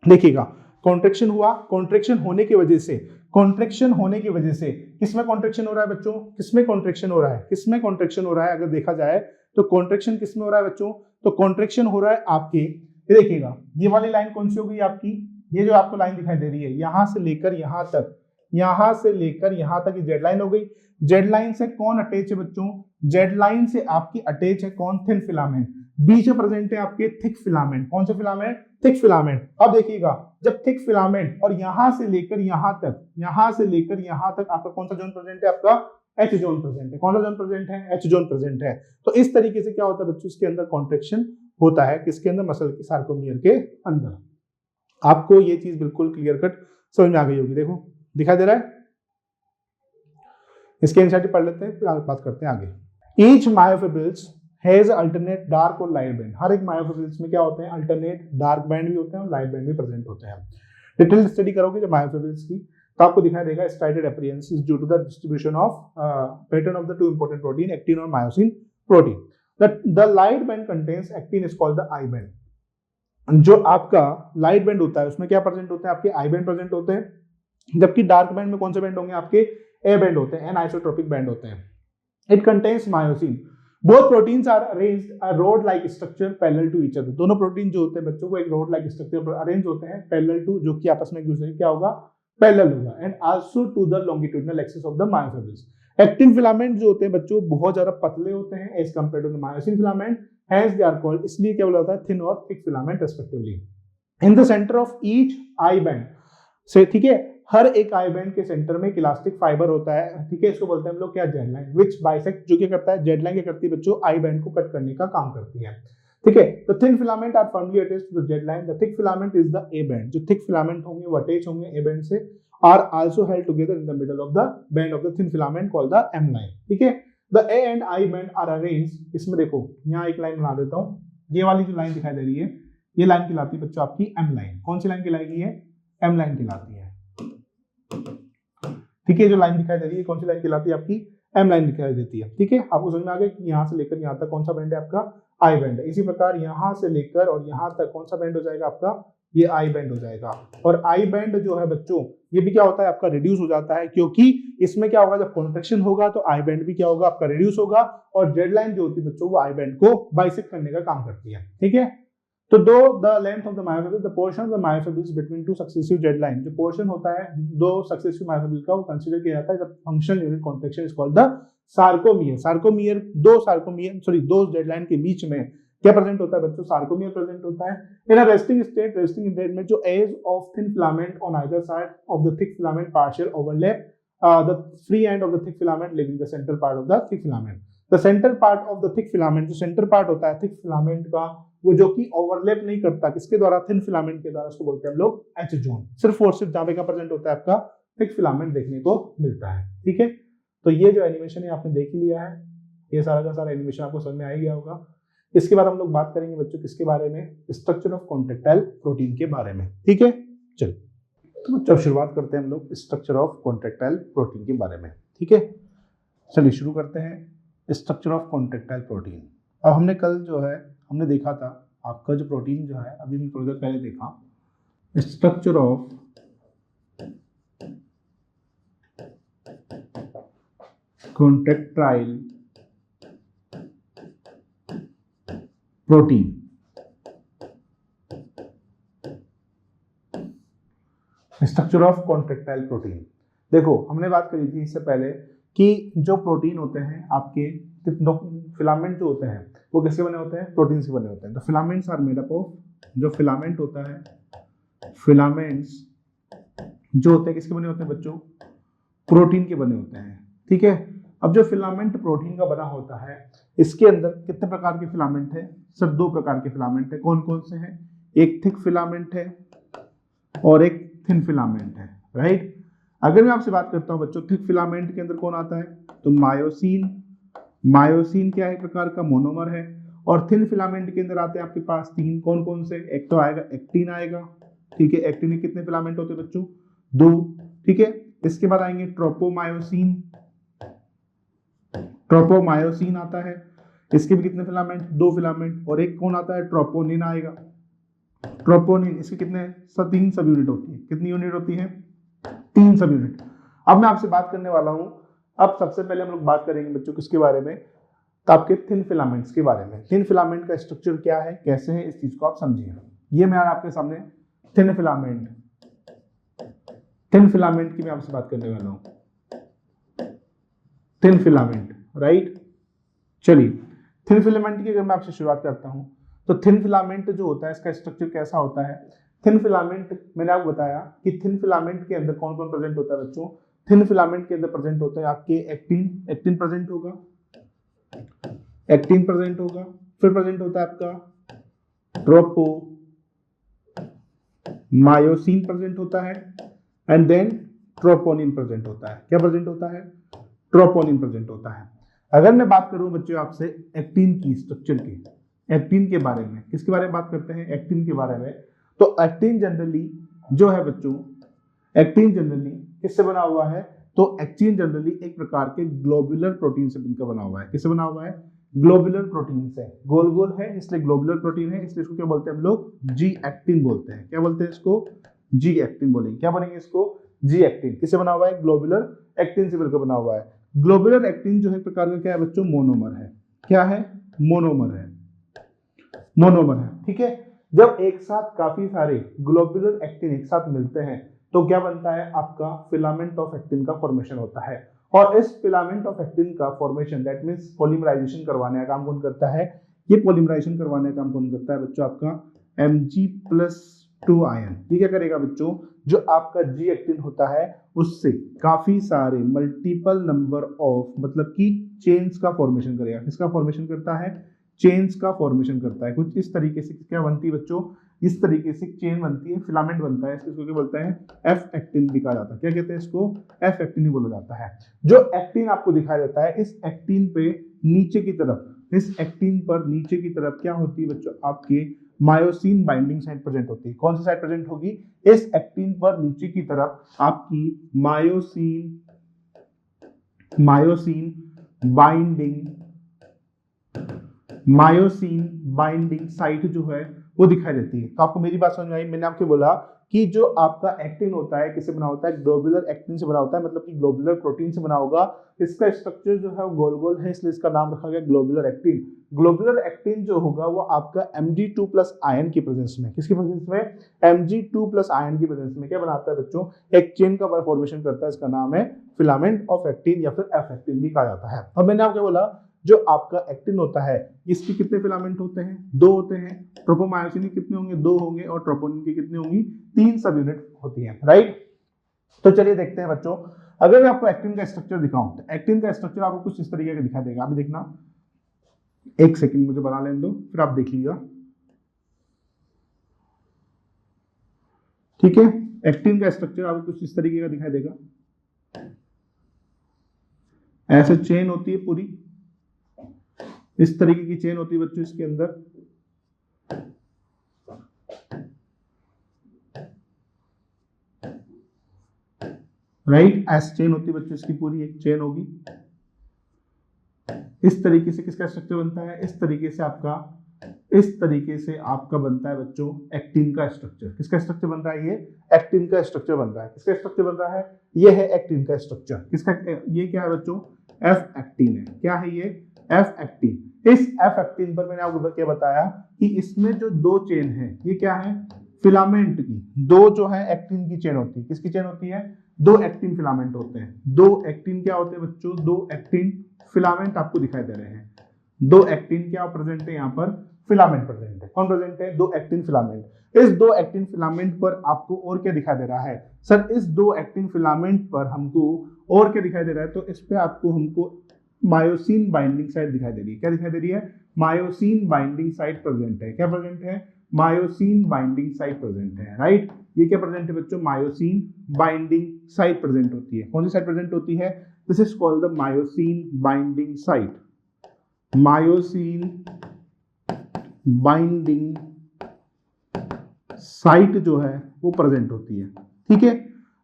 देखिएगा कॉन्ट्रेक्शन हुआ, कॉन्ट्रेक्शन होने की वजह से, कॉन्ट्रेक्शन होने की वजह से किसमें कॉन्ट्रेक्शन हो रहा है बच्चों, किसमें कॉन्ट्रेक्शन हो रहा है, किसमें कॉन्ट्रेक्शन हो रहा है, अगर देखा जाए तो कॉन्ट्रेक्शन किसमें हो रहा है बच्चों, तो कॉन्ट्रेक्शन हो रहा है आपके, ये देखिएगा ये वाली लाइन कौन सी हो गई आपकी, ये जो आपको लाइन दिखाई दे रही है, यहां से लेकर यहां तक, यहां से लेकर यहां तक ये जेड लाइन हो गई। जेड लाइन से कौन अटैच है बच्चों, जेड लाइन से आपकी अटैच है कौन, थिन फिलामेंट। बीच में प्रेजेंट है आपके थिक फिलामेंट। कौन से फिलामेंट, थिक फिलामेंट। अब देखिएगा जब थिक फिलामेंट और यहां से लेकर यहां तक, यहां से लेकर यहां तक आपका कौन सा जोन प्रेजेंट है, आपका एच जोन प्रेजेंट है। कौन सा जोन प्रेजेंट है, एच जोन प्रेजेंट है। तो इस तरीके से क्या होता है बच्चों, इसके अंदर कॉन्ट्रेक्शन होता है, किसके अंदर, मसल के सार्कोमियर के अंदर। आपको ये चीज बिल्कुल क्लियर कट समझ में आ गई होगी। देखो दिखाई दे रहा है, इसके एनसीईआरटी पढ़ लेते हैं, फिर आगे बात करते हैं आगे। Each myofibrils has alternate dark और लाइट बैंड। हर एक मायोफिब्रिल्स में क्या होते हैं, अल्टरनेट डार्क बैंड भी होते हैं और लाइट बैंड भी प्रेजेंट होते हैं। डिटेल स्टडी करोगे जब मायोफिब्रिल्स की, तो आपको दिखाई देगा striated appearance is due to the distribution of pattern of the two important protein, actin और myosin protein. The light band contains actin is called the I band. जो आपका लाइट बैंड होता है उसमें क्या प्रेजेंट होते हैं, आपके आई बैंड प्रेजेंट होते हैं, जबकि डार्क बैंड में कौन से बैंड होंगे, आपके ए बैंड होते हैं, एनआइसोट्रोपिक बैंड होते हैं। It contains myosin. Both proteins are arranged a rod like structure parallel to each other. दोनों प्रोटीन जो होते हैं बच्चों को एक रोड लाइक स्ट्रक्चर पर अरेंज होते हैं, पैरेलल टू, जो कि आपस में एक दूसरे के क्या होगा, पैरेलल होगा, and also to the longitudinal axis of the myofibrils. Actin filament जो होते हैं बच्चों बहुत ज्यादा पतले होते हैं as compared to the myosin filament, hence they are called, इसलिए क्या बोला जाता है, थिन और thick filament respectively. In the centre of each I band से, ठीक है, हर एक आई बैंड के सेंटर में एक इलास्टिक फाइबर होता है, ठीक है, इसको बोलते हैं हम लोग क्या, जेड लाइन, व्हिच बाइसेक्ट, जो क्या करता है, जेड लाइन क्या करती है बच्चों, आई बैंड को कट करने का काम करती है। ठीक है, तो thin filament are firmly attached to the Z line, the thick filament is the A band. जो थिक फिलामेंट होंगे वो अटैच होंगे ए बैंड से, are also held together in the middle of the band of the thin filament called the M line. ठीक है, the A and I band are arranged, इसमें देखो यहाँ एक लाइन बना देता हूँ, ये वाली जो लाइन दिखाई दे रही है, ये लाइन कहलाती है बच्चों आपकी एम लाइन। कौन सी लाइन कहलाएगी, ये एम लाइन कहलाती है। ठीक है, जो लाइन दिखाई दे रही है कौन सी लाइन कहलाती है, आपकी एम लाइन दिखाई देती है। ठीक है, आपको समझ में आ गया कि यहाँ से लेकर यहाँ तक कौन सा बैंड है, आपका आई बैंड है। इसी प्रकार यहाँ से लेकर और यहाँ तक कौन सा बैंड हो जाएगा, आपका ये आई बैंड हो जाएगा। और आई बैंड जो है बच्चों, ये भी क्या होता है, आपका रिड्यूस हो जाता है, क्योंकि इसमें क्या होगा, जब कॉन्ट्रैक्शन होगा तो आई बैंड भी क्या होगा, आपका रिड्यूस होगा, और जेड लाइन जो होती है बच्चों वो आई बैंड को बाइसेक्ट करने का काम करती है। ठीक है, तो दो the length of the myofibrils, the portion of the myofibrils between two successive Z line, जो पोर्शन होता है दो सक्सेसिव मायोफिब्रिल्स का, वो कंसीडर किया जाता है जब functional unit contraction is called the sarcomere. Sarcomere, दो जेड लाइन के बीच में क्या प्रेजेंट होता है बच्चों, सार्कोमियर प्रेजेंट होता है। इन अ रेस्टिंग स्टेट में जो edge of thin filament on either side of the thick filament partial overlap the free end of the thick filament leaving the centre part of the thick filament. The centre part of the thick filament, जो centre part होता है thick filament का, वो जो कि overlap नहीं करता, किसके द्वारा, थिन फिलामेंट के द्वारा, उसको बोलते हैं हम लोग एच जोन। सिर्फ और सिर्फ जहां पे का प्रेजेंट होता है आपका थिक फिलामेंट देखने को मिलता है। ठीक है, तो ये जो एनिमेशन है आपने देख ही लिया है, ये सारा का सारा एनिमेशन आपको समझ में आ ही गया होगा। इसके बाद हम लोग बात करेंगे बच्चों किसके बारे में, स्ट्रक्चर ऑफ कॉन्ट्रैक्टाइल प्रोटीन के बारे में। ठीक है, चलिए तो बच्चों शुरुआत करते हैं हम लोग स्ट्रक्चर ऑफ कॉन्ट्रैक्टाइल प्रोटीन के बारे में। ठीक है, चलिए शुरू करते हैं स्ट्रक्चर ऑफ कॉन्ट्रैक्टाइल प्रोटीन। अब हमने कल जो है हमने देखा था आपका जो प्रोटीन जो है, अभी हमने थोड़ी देर पहले देखा structure of contractile protein. Structure of contractile protein. देखो हमने बात करी थी इससे पहले कि जो प्रोटीन होते हैं आपके, फिलामेंट जो होते हैं वो किसके बने होते हैं, प्रोटीन से बने होते हैं। तो filaments are made up of, जो फिलामेंट होता है, फिलामेंट्स जो होते हैं किसके बने होते हैं बच्चों, प्रोटीन के बने होते हैं। ठीक है, अब जो फिलामेंट प्रोटीन का बना होता है इसके अंदर कितने प्रकार के फिलामेंट है, सर 2 प्रकार के फिलामेंट है। कौन कौन से हैं, एक थिक फिलामेंट है और एक थिन फिलामेंट है, राइट। अगर मैं आपसे बात करता हूं बच्चों थिक फिलामेंट के अंदर कौन आता है, तो मायोसिन। मायोसिन क्या है, एक प्रकार का मोनोमर है। और थिन फिलामेंट के अंदर आते हैं आपके पास 3, कौन कौन से, एक तो आएगा एक्टिन आएगा। ठीक है, एक्टिन में कितने फिलामेंट होते हैं बच्चों, 2। ठीक है, इसके बाद आएंगे ट्रोपोमायोसिन। ट्रोपोमायोसिन आता है, इसके भी कितने फिलामेंट, 2 फिलामेंट। और एक कौन आता है, ट्रोपोनिन आएगा। ट्रोपोनिन, इसके कितने, 3 सब यूनिट होती है। कितनी यूनिट होती है, 3 सब यूनिट। अब मैं आपसे बात करने वाला हूं, अब सबसे पहले हम लोग बात करेंगे बच्चों किसके बारे में, तो आपके थिन फिलामेंट्स के बारे में। थिन फिलामेंट का स्ट्रक्चर क्या है, कैसे है, इस चीज को आप समझिए। ये मैं आपके सामने थिन फिलामेंट की मैं आपसे बात करने वाला हूं। Thin filament, right. चलिए थिन फिलामेंट की अगर मैं आपसे शुरुआत करता हूं तो थिन फिलामेंट जो होता है इसका स्ट्रक्चर कैसा होता है। थिन फिलामेंट मैंने आपको बताया कि थिन फिलामेंट के अंदर कौन कौन प्रेजेंट होता है बच्चों। थिन फिलामेंट के अंदर प्रेजेंट होता है आपके एक्टिन प्रेजेंट होगा, एक्टिन प्रेजेंट होगा। फिर प्रेजेंट होता है आपका ट्रोपो मायोसिन प्रेजेंट होता है, एंड देन ट्रोपोनिन प्रेजेंट होता है। क्या प्रेजेंट होता है, ट्रोपोनिन प्रेजेंट होता है। अगर मैं बात करूं बच्चों आपसे एक्टिन की स्ट्रक्चर की, एक्टिन के बारे में, किसके बारे में बात करते हैं, एक्टिन के बारे में। तो एक्टिन जनरली जो है बच्चों, एक्टिन जनरली किससे बना हुआ है, तो एक्टिन जनरली एक प्रकार के ग्लोबुलर प्रोटीन से बनकर बना हुआ है। किससे बना हुआ है, ग्लोबुलर प्रोटीन से। गोल गोल है इसलिए ग्लोबुलर प्रोटीन है, इसलिए इसको क्या बोलते हैं हम लोग, जी एक्टिन बोलते हैं। क्या बोलते हैं इसको, जी एक्टिन बोलेंगे। क्या बनेंगे इसको, जी एक्टिन। किससे बना हुआ है, ग्लोबुलर एक्टिन से बनकर बना हुआ है। ग्लोबुलर एक्टिन जो है प्रकार का क्या है बच्चों, मोनोमर है। क्या है, मोनोमर है, मोनोमर है। ठीक है, जब एक साथ काफी सारे ग्लोबुलर एक्टिन एक साथ मिलते हैं तो क्या बनता है, आपका फिलामेंट ऑफ एक्टिन का फॉर्मेशन होता है। और इस फिलामेंट ऑफ एक्टिन का फॉर्मेशन, दैट मींस पॉलीमराइजेशन करवाने का काम कौन करता है, ये पॉलीमराइजेशन करवाने का काम कौन करता है बच्चों, आपका Mg+2 आयन। ये क्या करेगा बच्चों, जो आपका जी एक्टिन होता है उससे काफी सारे मल्टीपल नंबर ऑफ, मतलब कि चेन्स का फॉर्मेशन करेगा। किसका फॉर्मेशन करता है, चेन्स का फॉर्मेशन करता है। कुछ इस तरीके से क्या बनती है बच्चों, इस तरीके से चेन बनती है, फिलामेंट बनता है। इसको क्या बोलते हैं, एफ एक्टिन भी कहा जाता है। क्या कहते हैं इसको, एफ एक्टिन ही बोला जाता है। जो एक्टिन आपको दिखाई देता है, इस एक्टिन पे नीचे की तरफ, इस एक्टिन पर नीचे की तरफ क्या होती है बच्चों, आपकी मायोसिन बाइंडिंग साइट प्रेजेंट होती है। कौन सी साइट प्रेजेंट होगी, इस एक्टिन पर नीचे की तरफ आपकी मायोसिन बाइंडिंग साइट जो है वो दिखाई देती है। तो आपको मेरी बात समझ में आई। मैंने आपको बोला कि जो आपका एक्टिन होता है किससे बना होता है, ग्लोबुलर एक्टिन से बना होता है, मतलब कि ग्लोबुलर प्रोटीन से बना होगा। इसका स्ट्रक्चर जो है वो गोल गोल है, इसलिए इसका नाम रखा गया ग्लोबुलर एक्टिन। ग्लोबुलर एक्टिन जो होगा वो आपका Mg2+ आयन की प्रेजेंस में, किसकी प्रेजेंस में, Mg2+ आयन की प्रेजेंस में क्या बनाता है बच्चों, एक चेन का फॉर्मेशन करता है। इसका नाम है फिलामेंट ऑफ एक्टिन या फिर एफ एक्टिन भी कहा जाता है। अब मैंने आपको बोला जो आपका एक्टिन होता है इसके कितने फिलामेंट होते हैं, 2 होते हैं। ट्रोपोमायोसिन के कितने होंगे, 2 होंगे। और ट्रोपोनिन की कितनी होंगी, 3 सब यूनिट होती है, राइट। तो चलिए देखते हैं बच्चों, अगर मैं आपको एक्टिन का स्ट्रक्चर दिखाऊं तो एक्टिन का स्ट्रक्चर आपको कुछ इस तरीके का दिखा देगा। अभी देखना, एक सेकंड मुझे बना लेने दो, फिर आप देखिएगा। ठीक है, एक्टिन का स्ट्रक्चर आपको कुछ इस तरीके का दिखाई देगा। ऐसे चेन होती है पूरी, इस तरीके की चेन होती है बच्चों इसके अंदर। राइट, ऐसे चेन होती है बच्चों इसकी पूरी, एक चेन होगी। इस तरीके से किसका स्ट्रक्चर बनता है, इस तरीके से आपका बनता है बच्चों एक्टिन का स्ट्रक्चर। किसका स्ट्रक्चर बन रहा है, ये एक्टिन का स्ट्रक्चर बन रहा है। किसका स्ट्रक्चर बन रहा है, ये है एक्टिन का स्ट्रक्चर। किसका, ये क्या है बच्चों, एफ एक्टिन है। क्या है ये? F actin. इस एफ एक्टिन पर मैंने आपको क्या बताया कि इसमें जो दो चेन है ये क्या है? फिलामेंट की। दो जो है एक्टिन की चेन होती है। किसकी चेन होती है? दो एक्टिन फिलामेंट होते हैं। दो एक्टिन क्या होते हैं बच्चों? दो एक्टिन फिलामेंट आपको दिखाई दे रहे हैं। दो एक्टिन क्या प्रेजेंट है यहाँ पर? फिलामेंट प्रेजेंट है। कौन प्रेजेंट है? दो एक्टिन फिलामेंट। इस दो एक्टिन फिलामेंट पर आपको और क्या दिखाई दे रहा है? सर इस दो एक्टिन फिलामेंट पर हमको और क्या दिखाई दे रहा है? तो इस पे आपको हमको मायोसिन बाइंडिंग साइट दिखाई दे रही है। क्या दिखाई दे रही है? मायोसिन बाइंडिंग साइट प्रेजेंट है। क्या प्रेजेंट है? मायोसिन बाइंडिंग साइट प्रेजेंट है, राइट। ये क्या प्रेजेंट है बच्चों? मायोसिन बाइंडिंग साइट प्रेजेंट होती है। कौन सी साइट प्रेजेंट होती है? This is called the myosin binding site. Myosin binding site जो है वो प्रेजेंट होती है, ठीक है।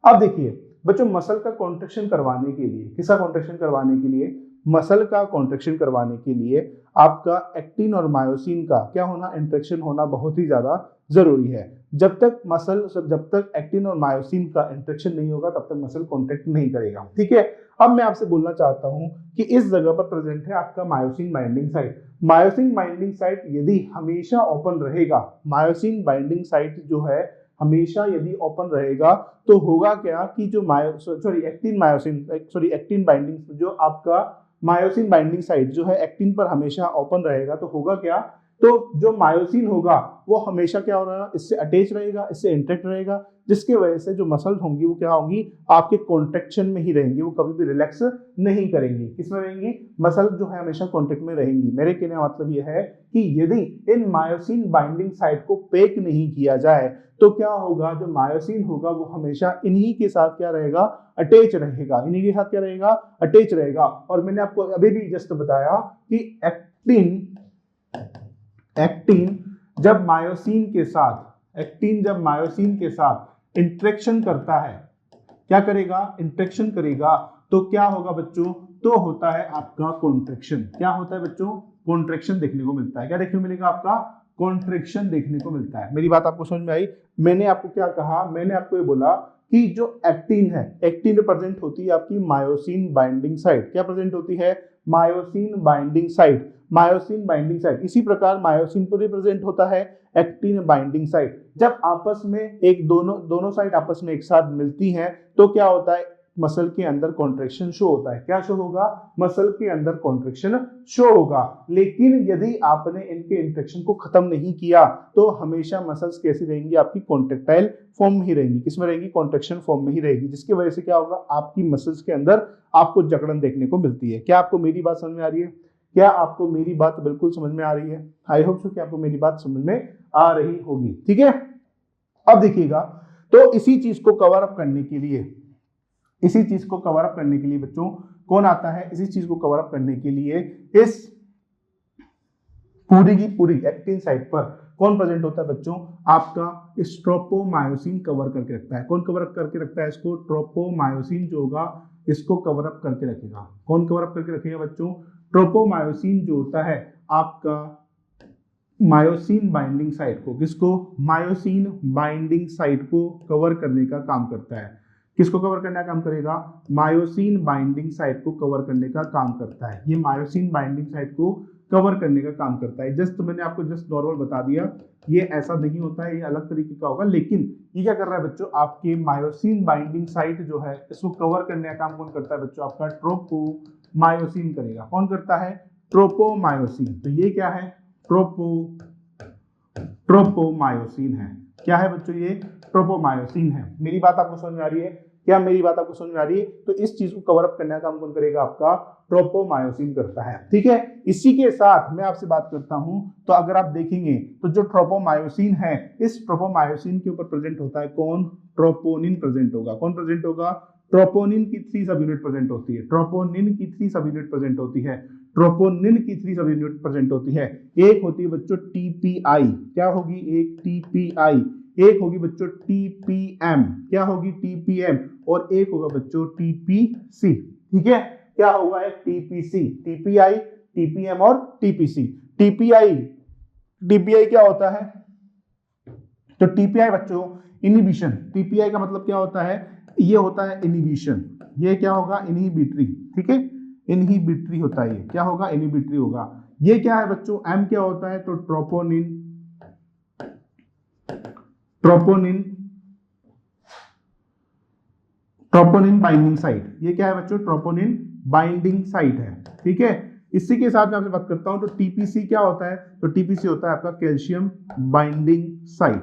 अब देखिए बच्चों, मसल का कॉन्ट्रैक्शन करवाने के लिए, किसका कॉन्ट्रैक्शन करवाने के लिए? मसल का कॉन्ट्रैक्शन करवाने के लिए आपका एक्टिन और मायोसिन का क्या होना? इंटरेक्शन होना बहुत ही ज्यादा जरूरी है। जब तक एक्टिन और मायोसिन का इंटरेक्शन नहीं होगा तब तक मसल कॉन्ट्रैक्ट नहीं करेगा, ठीक है। अब मैं आपसे बोलना चाहता हूं कि इस जगह पर प्रेजेंट है आपका myosin binding site. Myosin binding site यदि हमेशा ओपन रहेगा, मायोसिन बाइंडिंग साइट जो है हमेशा यदि ओपन रहेगा तो होगा क्या कि जो एक्टिन बाइंडिंग जो आपका मायोसिन बाइंडिंग साइट जो है एक्टिन पर हमेशा ओपन रहेगा तो होगा क्या? तो जो मायोसिन होगा वो हमेशा क्या हो रहा है? इससे अटैच रहेगा, इससे इंटैक्ट रहेगा, जिसके वजह से जो मसल्स होंगी वो क्या होंगी? आपके कॉन्ट्रैक्शन में ही रहेंगी, वो कभी भी रिलैक्स नहीं करेंगी। किसमें रहेंगी? मसल जो है हमेशा कॉन्ट्रैक्ट में रहेंगी। मेरे कहने का मतलब यह है कि यदि इन मायोसिन बाइंडिंग साइट को पैक नहीं किया जाए तो क्या होगा? जो मायोसिन होगा वो हमेशा इन्हीं के साथ क्या रहेगा? अटैच रहेगा। इन्हीं के साथ क्या रहेगा? अटैच रहेगा। और मैंने आपको अभी भी जस्ट बताया कि एक्टिन जब मायोसिन के साथ इंटरेक्शन करता है, क्या करेगा? इंटरेक्शन करेगा तो क्या होगा बच्चों? तो होता है आपका कॉन्ट्रैक्शन। क्या होता है बच्चों? कॉन्ट्रैक्शन देखने को मिलता है। क्या देखने को मिलेगा? आपका कॉन्ट्रैक्शन देखने को मिलता है। मेरी बात आपको समझ में आई? मैंने आपको क्या कहा? मैंने आपको ये बोला कि जो एक्टिन है, एक्टिन में प्रेजेंट होती है आपकी मायोसिन बाइंडिंग साइट। क्या प्रेजेंट होती है? Myosin binding site. Myosin binding site इसी प्रकार मायोसिन पर रिप्रेजेंट होता है एक्टिन बाइंडिंग साइट। जब आपस में एक दोनों साइट आपस में एक साथ मिलती हैं तो क्या होता है? मसल के अंदर कॉन्ट्रैक्शन शो होता है। क्या शो होगा? मसल के अंदर कॉन्ट्रैक्शन शो होगा। लेकिन यदि आपने इनके इंटरेक्शन को खत्म नहीं किया तो हमेशा मसल्स कैसी रहेंगी? आपकी कॉन्ट्रैक्टाइल फॉर्म में ही रहेंगी। किसमें रहेगी? कॉन्ट्रैक्शन फॉर्म में ही रहेगी, जिसकी वजह से क्या होगा? आपकी मसल्स के अंदर आपको जकड़न देखने को मिलती है। क्या आपको मेरी बात समझ में आ रही है? क्या आपको मेरी बात बिल्कुल समझ में आ रही है? आई होप सो कि आपको मेरी बात समझ में आ रही होगी, ठीक है। अब देखिएगा, तो इसी चीज को कवर अप करने के लिए बच्चों कौन आता है? इसी चीज को कवर अप करने के लिए इस पूरी की पूरी एक्टिन साइट पर कौन प्रेजेंट होता है बच्चों? आपका स्ट्रोपोमायोसिन कवर करके रखता है। कौन कवर अप करके रखता है इसको? ट्रोपोमायोसिन जो होगा इसको कवर अप करके रखेगा। कौन कवर अप करके रखेगा बच्चों? ट्रोपोमायोसिन जो होता है आपका मायोसिन बाइंडिंग साइट को, किसको? मायोसिन बाइंडिंग साइट को कवर करने का काम करता है। किसको कवर करने का काम करेगा? मायोसिन बाइंडिंग साइट को कवर करने का काम करता है। ये मायोसिन बाइंडिंग साइट को कवर करने का काम करता है। मैंने आपको नॉर्मल बता दिया, ये ऐसा नहीं होता है, ये अलग तरीके का होगा। लेकिन ये क्या कर रहा है बच्चों? आपके मायोसिन बाइंडिंग साइट जो है इसको कवर करने का काम कौन करता है बच्चों? आपका ट्रोपोमायोसिन करेगा। कौन करता है? ट्रोपोमायोसिन। तो ये क्या है? ट्रोपोमायोसिन है। क्या है बच्चों? ये ट्रोपोमायोसिन है। मेरी बात आपको समझ में आ रही है? क्या मेरी बात आपको समझ में आ रही है? तो इस चीज को कवर अप करने का काम कौन करेगा? आपका ट्रोपोमायोसिन करता है, ठीक है। इसी के साथ मैं आपसे बात करता हूं, तो अगर आप देखेंगे तो जो ट्रोपोमायोसिन है, इस ट्रोपोमायोसिन के ऊपर प्रेजेंट होता है कौन? ट्रोपोनिन प्रेजेंट होगा। कौन प्रेजेंट होगा? ट्रोपोनिन की 3 सब यूनिट प्रेजेंट होती है। ट्रोपोनिन की 3 सब यूनिट प्रेजेंट होती है। ट्रोपोनिन की 3 सब यूनिट प्रेजेंट होती है। एक होती है बच्चों टीपीआई। क्या होगी? एक टीपीआई। एक होगी बच्चों टीपीएम। क्या होगी? टीपीएम। और एक होगा बच्चों टीपीसी, ठीक है। क्या होगा? एक टीपीसी, टीपीआई, टीपीएम और टीपीसी। टीपीआई क्या होता है? तो टीपीआई बच्चों इनिबिशन। टीपीआई का मतलब क्या होता है? ये होता है इनिबिशन। ये क्या होगा? इनहिबिटरी, ठीक है। इनहिबिटरी होता है। ये क्या होगा? इनहिबिटरी होगा। ये क्या है बच्चों? एम क्या होता है? तो troponin, troponin, troponin binding site. ये क्या है बच्चों? ट्रोपोनिन बाइंडिंग साइट है। ठीक है, इसी के साथ मैं आपसे बात करता हूं तो टीपीसी क्या होता है? तो टीपीसी होता है आपका calcium binding site.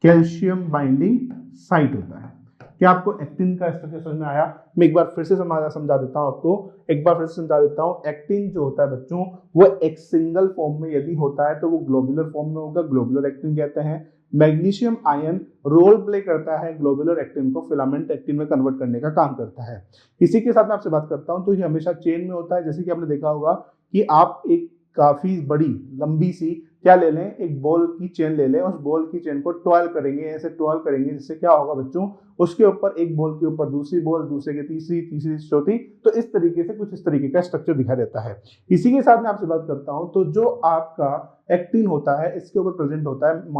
Calcium binding site होता है। क्या आपको एक्टिन का स्ट्रक्चर समझ में आया? मैं एक बार फिर से समझा देता हूं आपको, एक बार फिर से समझा देता हूं। एक्टिन जो होता है बच्चों, वो एक सिंगल फॉर्म में यदि होता है तो वो ग्लोबुलर फॉर्म में होगा, ग्लोबुलर एक्टिन कहते हैं। मैग्नीशियम आयन रोल प्ले करता है ग्लोबुलर एक्टिन को फिलामेंट एक्टिन में कन्वर्ट करने का काम करता है। इसी के साथ मैं आपसे बात करता हूं तो ये हमेशा चेन में होता है। जैसे कि आपने देखा होगा कि आप एक काफी बड़ी लंबी सी क्या ले लें, एक बॉल की चेन ले लें, उस बॉल की चेन को ट्वेल करेंगे, ऐसे ट्वेल करेंगे, जिससे क्या होगा बच्चों, उसके ऊपर एक बॉल के ऊपर दूसरी बॉल, दूसरे के तीसरी, तीसरी चौथी, तो इस तरीके से कुछ इस तरीके का स्ट्रक्चर दिखा देता है। इसी के साथ मैं आपसे बात करता हूं तो जो आपका एक्टिन होता है इसके ऊपर प्रेजेंट होता है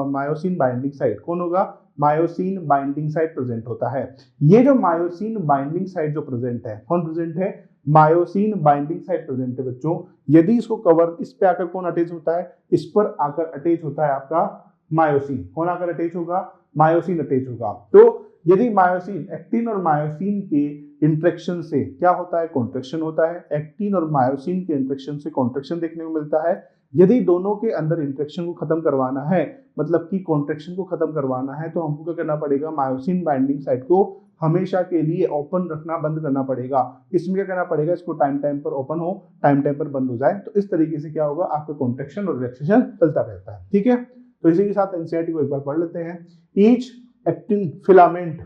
मायोसिन बाइंडिंग साइट। कौन होगा? मायोसिन बाइंडिंग साइट प्रेजेंट होता है। ये जो मायोसिन बाइंडिंग साइट जो प्रेजेंट है, कौन प्रेजेंट है? मायोसिन बाइंडिंग साइट प्रेजेंट है बच्चों। यदि इसको कवर, इस पे आकर कौन अटैच होता है? इस पर आकर अटैच होता है आपका मायोसिन। कौन आकर अटैच होगा? मायोसिन अटैच होगा। तो यदि मायोसिन, एक्टिन और मायोसिन के इंटरेक्शन से क्या होता है? कॉन्ट्रैक्शन होता है। एक्टिन और मायोसिन के इंटरेक्शन से कॉन्ट्रैक्शन देखने को मिलता है। यदि दोनों के अंदर इंटरेक्शन को खत्म करवाना है, मतलब कि कॉन्ट्रैक्शन को खत्म करवाना है, तो हमको क्या करना पड़ेगा? मायोसिन बाइंडिंग साइट को हमेशा के लिए ओपन रखना, बंद करना पड़ेगा। इसमें क्या करना पड़ेगा? इसको टाइम टाइम पर ओपन हो, टाइम टाइम पर बंद हो जाए। तो इस तरीके से क्या होगा? आपका कॉन्ट्रैक्शन और रिलैक्सेशन चलता रहता है। ठीक है, तो इसी के साथ एनसीईआरटी को एक बार पढ़ लेते हैं। ईच एक्टिन फिलामेंट,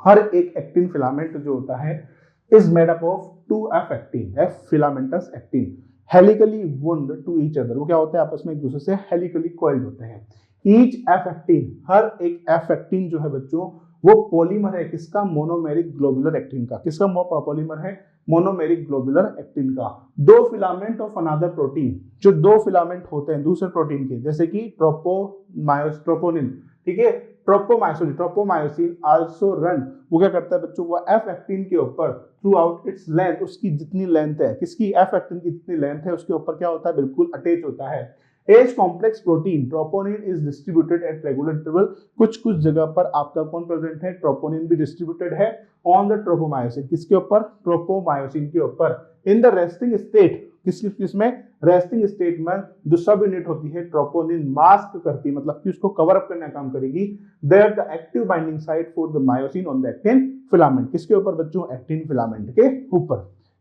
हर एक एक्टिन फिलामेंट जो होता है is made up of 2 actin, F filamentous actin, helically wound to each other. वो क्या होते हैं? आपस में एक दूसरे से हेलिकली कॉइल्ड होते हैं। ईच एफ एक्टिन, हर एक एफ एक्टिन जो है बच्चों, वो पॉलीमर है किसका? मोनोमेरिक ग्लोबुलर एक्टिन का। किसका पॉलीमर है? मोनोमेरिक ग्लोबुलर एक्टिन का। दो फिलामेंट ऑफ अनदर प्रोटीन, जो दो फिलामेंट होते हैं दूसरे प्रोटीन के, जैसे कि ट्रोपोनिन, ठीक है, ट्रोपोमायोसिन आल्सो रन, वो क्या करता है बच्चों? वो एफ एक्टिन के ऊपर थ्रू आउट इट्स लेंथ, उसकी जितनी लेंथ है, किसकी? एफ एक्टिन की जितनी लेंथ है उसके ऊपर क्या होता है? बिल्कुल अटैच होता है। As complex protein troponin is distributed at regular interval. कुछ कुछ जगह पर आपका कौन प्रेजेंट है? ट्रोपोनिन भी डिस्ट्रीब्यूटेड है ऑन द ट्रोपोमायोसिन। किसके ऊपर? ट्रोपोमायोसिन के ऊपर। इन द रेस्टिंग स्टेट, किसमें? रेस्टिंग स्टेट में जो सब यूनिट होती है ट्रोपोनिन मास्क करती है, मतलब कि उसको कवर अप करने का काम करेगी। That the active binding site for the myosin on the actin filament. किसके ऊपर बच्चों? एक्टिन फिलामेंट के ऊपर।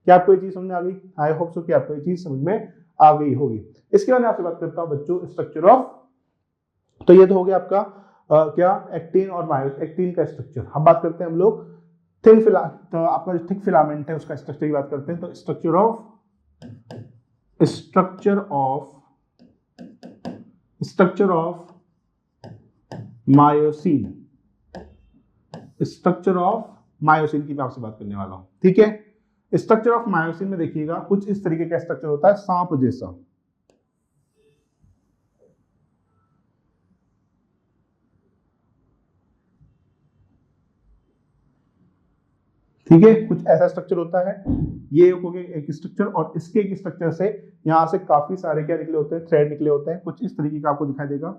क्या आपको ये चीज समझ में आ गई? आई होप सो कि आपको ये चीज समझ में आ गई होगी। इसके बाद मैं आपसे बात करता हूं बच्चों स्ट्रक्चर ऑफ, तो ये तो हो गया आपका क्या? एक्टिन और मायोसिन, एक्टिन का स्ट्रक्चर। हम बात करते हैं हम लोग थिन तो आपका जो थिक फिलामेंट है उसका स्ट्रक्चर की बात करते हैं। तो structure of myosin, structure of myosin की मैं आपसे बात करने वाला हूं। ठीक है, स्ट्रक्चर ऑफ मायोसिन में देखिएगा कुछ इस तरीके का स्ट्रक्चर होता है, सांप जैसा। ठीक है, कुछ ऐसा स्ट्रक्चर होता है। ये हो गया एक स्ट्रक्चर, और इसके एक स्ट्रक्चर से यहां से काफी सारे क्या निकले होते हैं? थ्रेड निकले होते हैं। कुछ इस तरीके का आपको दिखाई देगा।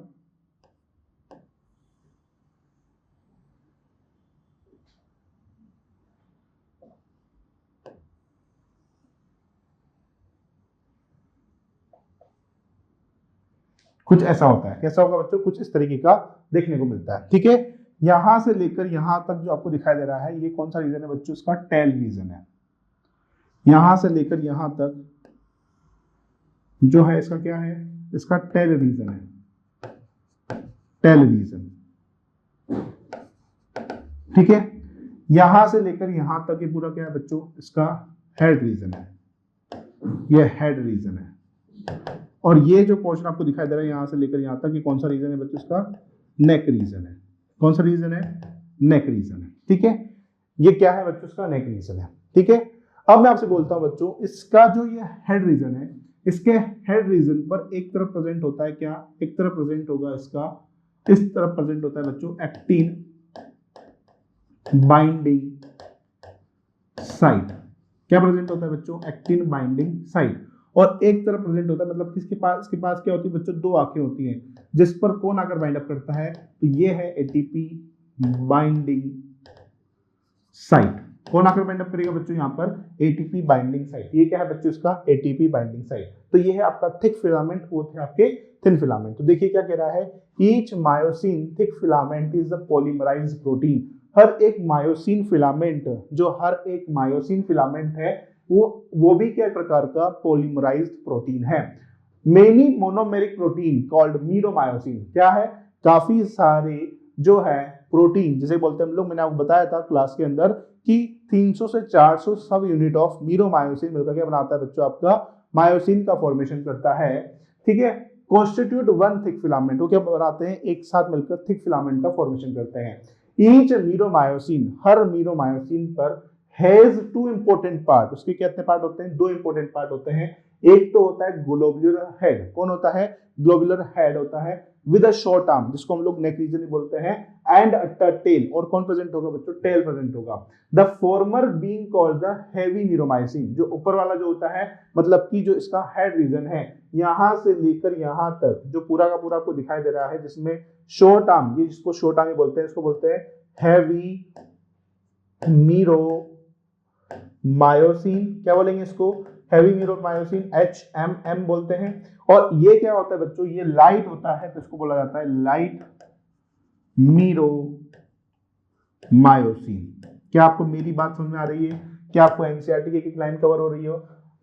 कुछ ऐसा होता है। कैसा होगा बच्चों? कुछ इस तरीके का देखने को मिलता है। ठीक है, यहां से लेकर यहां तक जो आपको दिखाई दे रहा है, ये कौन सा रीजन है बच्चों? इसका टेल रीजन है। यहां से लेकर यहां तक जो है इसका क्या है? इसका टेल रीजन है, टेल रीजन। ठीक है, यहां से लेकर यहां तक ये पूरा क्या है बच्चों? इसका हेड रीजन है, ये हेड रीजन है। और ये जो पोर्शन आपको दिखाई दे रहा है यहां से लेकर यहां तक, ये कौन सा रीजन है बच्चों? इसका नेक रीजन है। कौन सा रीजन है? नेक रीजन है। ठीक है, ये क्या है बच्चों? इसका नेक रीजन है। ठीक है, अब मैं आपसे बोलता हूं बच्चों, इसका जो ये हेड रीजन है, इसके हेड रीजन पर एक तरफ प्रेजेंट होता है क्या? एक तरफ प्रेजेंट होगा इसका, इस तरफ प्रेजेंट होता है बच्चों एक्टिन बाइंडिंग साइट। क्या प्रेजेंट होता है बच्चों, एक्टिन बाइंडिंग साइट, और एक तरफ प्रेजेंट होता है, मतलब किसके पास, इसके पास क्या होती है बच्चों, दो आंखें होती हैं जिस पर कौन आकर बाइंड अप करता है, तो ये है एटीपी बाइंडिंग साइट। कौन आकर बाइंड अप करेगा बच्चों, यहाँ पर एटीपी बाइंडिंग साइट। ये क्या है बच्चों, इसका एटीपी बाइंडिंग साइट। तो ये है आपका थिक फिलामेंट, वो थे आपके थिन फिलामेंट। तो देखिए क्या कह रहा है, each myosin thick filament is the polymerised protein. हर एक मायोसिन फिलामेंट, जो हर एक मायोसिन फिलामेंट है वो भी क्या प्रकार का पॉलीमराइज्ड प्रोटीन है। Many monomeric protein called meromyosin, क्या है, काफी सारे जो है प्रोटीन जिसे बोलते हैं हम लोग, मैंने आपको बताया था क्लास के अंदर कि 300 से 400 सब यूनिट ऑफ मीरोमायोसिन मिलकर क्या बनाता है बच्चों, आपका मायोसिन का फॉर्मेशन करता है। ठीक है, कॉन्स्टिट्यूट वन थिक फिलामेंट, वो क्या बनाते हैं, एक साथ मिलकर थिक फिलामेंट का फॉर्मेशन करते हैं। ईच मीरोमायोसिन, हर मीरोमायोसिन पर हैज टू इंपॉर्टेंट पार्ट, उसके कितने पार्ट होते हैं, दो इंपॉर्टेंट पार्ट होते हैं। एक तो होता है ग्लोबुलर हेड, कौन होता है, ग्लोबुलर हेड होता है विद अ शॉर्ट आर्म, जिसको हम लोग नेक रीजन बोलते हैं, एंड अ टेल, और कौन प्रेजेंट होगा बच्चों, टेल प्रेजेंट होगा। The former being called the heavy meromyosin, जो ऊपर वाला जो होता है, मतलब कि जो इसका हेड रीजन है, यहां से लेकर यहां तक जो पूरा का पूरा आपको दिखाई दे रहा है, जिसमें शॉर्ट आर्म, ये जिसको शॉर्ट आर्म बोलते हैं, इसको बोलते हैं हैवी मीरोमायोसिन। क्या बोलेंगे इसको, हैवी मीरोमायोसिन, HMM बोलते हैं। और ये क्या होता है बच्चों, ये लाइट होता है, तो इसको बोला जाता है लाइट मीरोमायोसिन। क्या आपको मेरी बात समझ में आ रही है, क्या आपको एनसीईआरटी की एक लाइन कवर हो रही हो,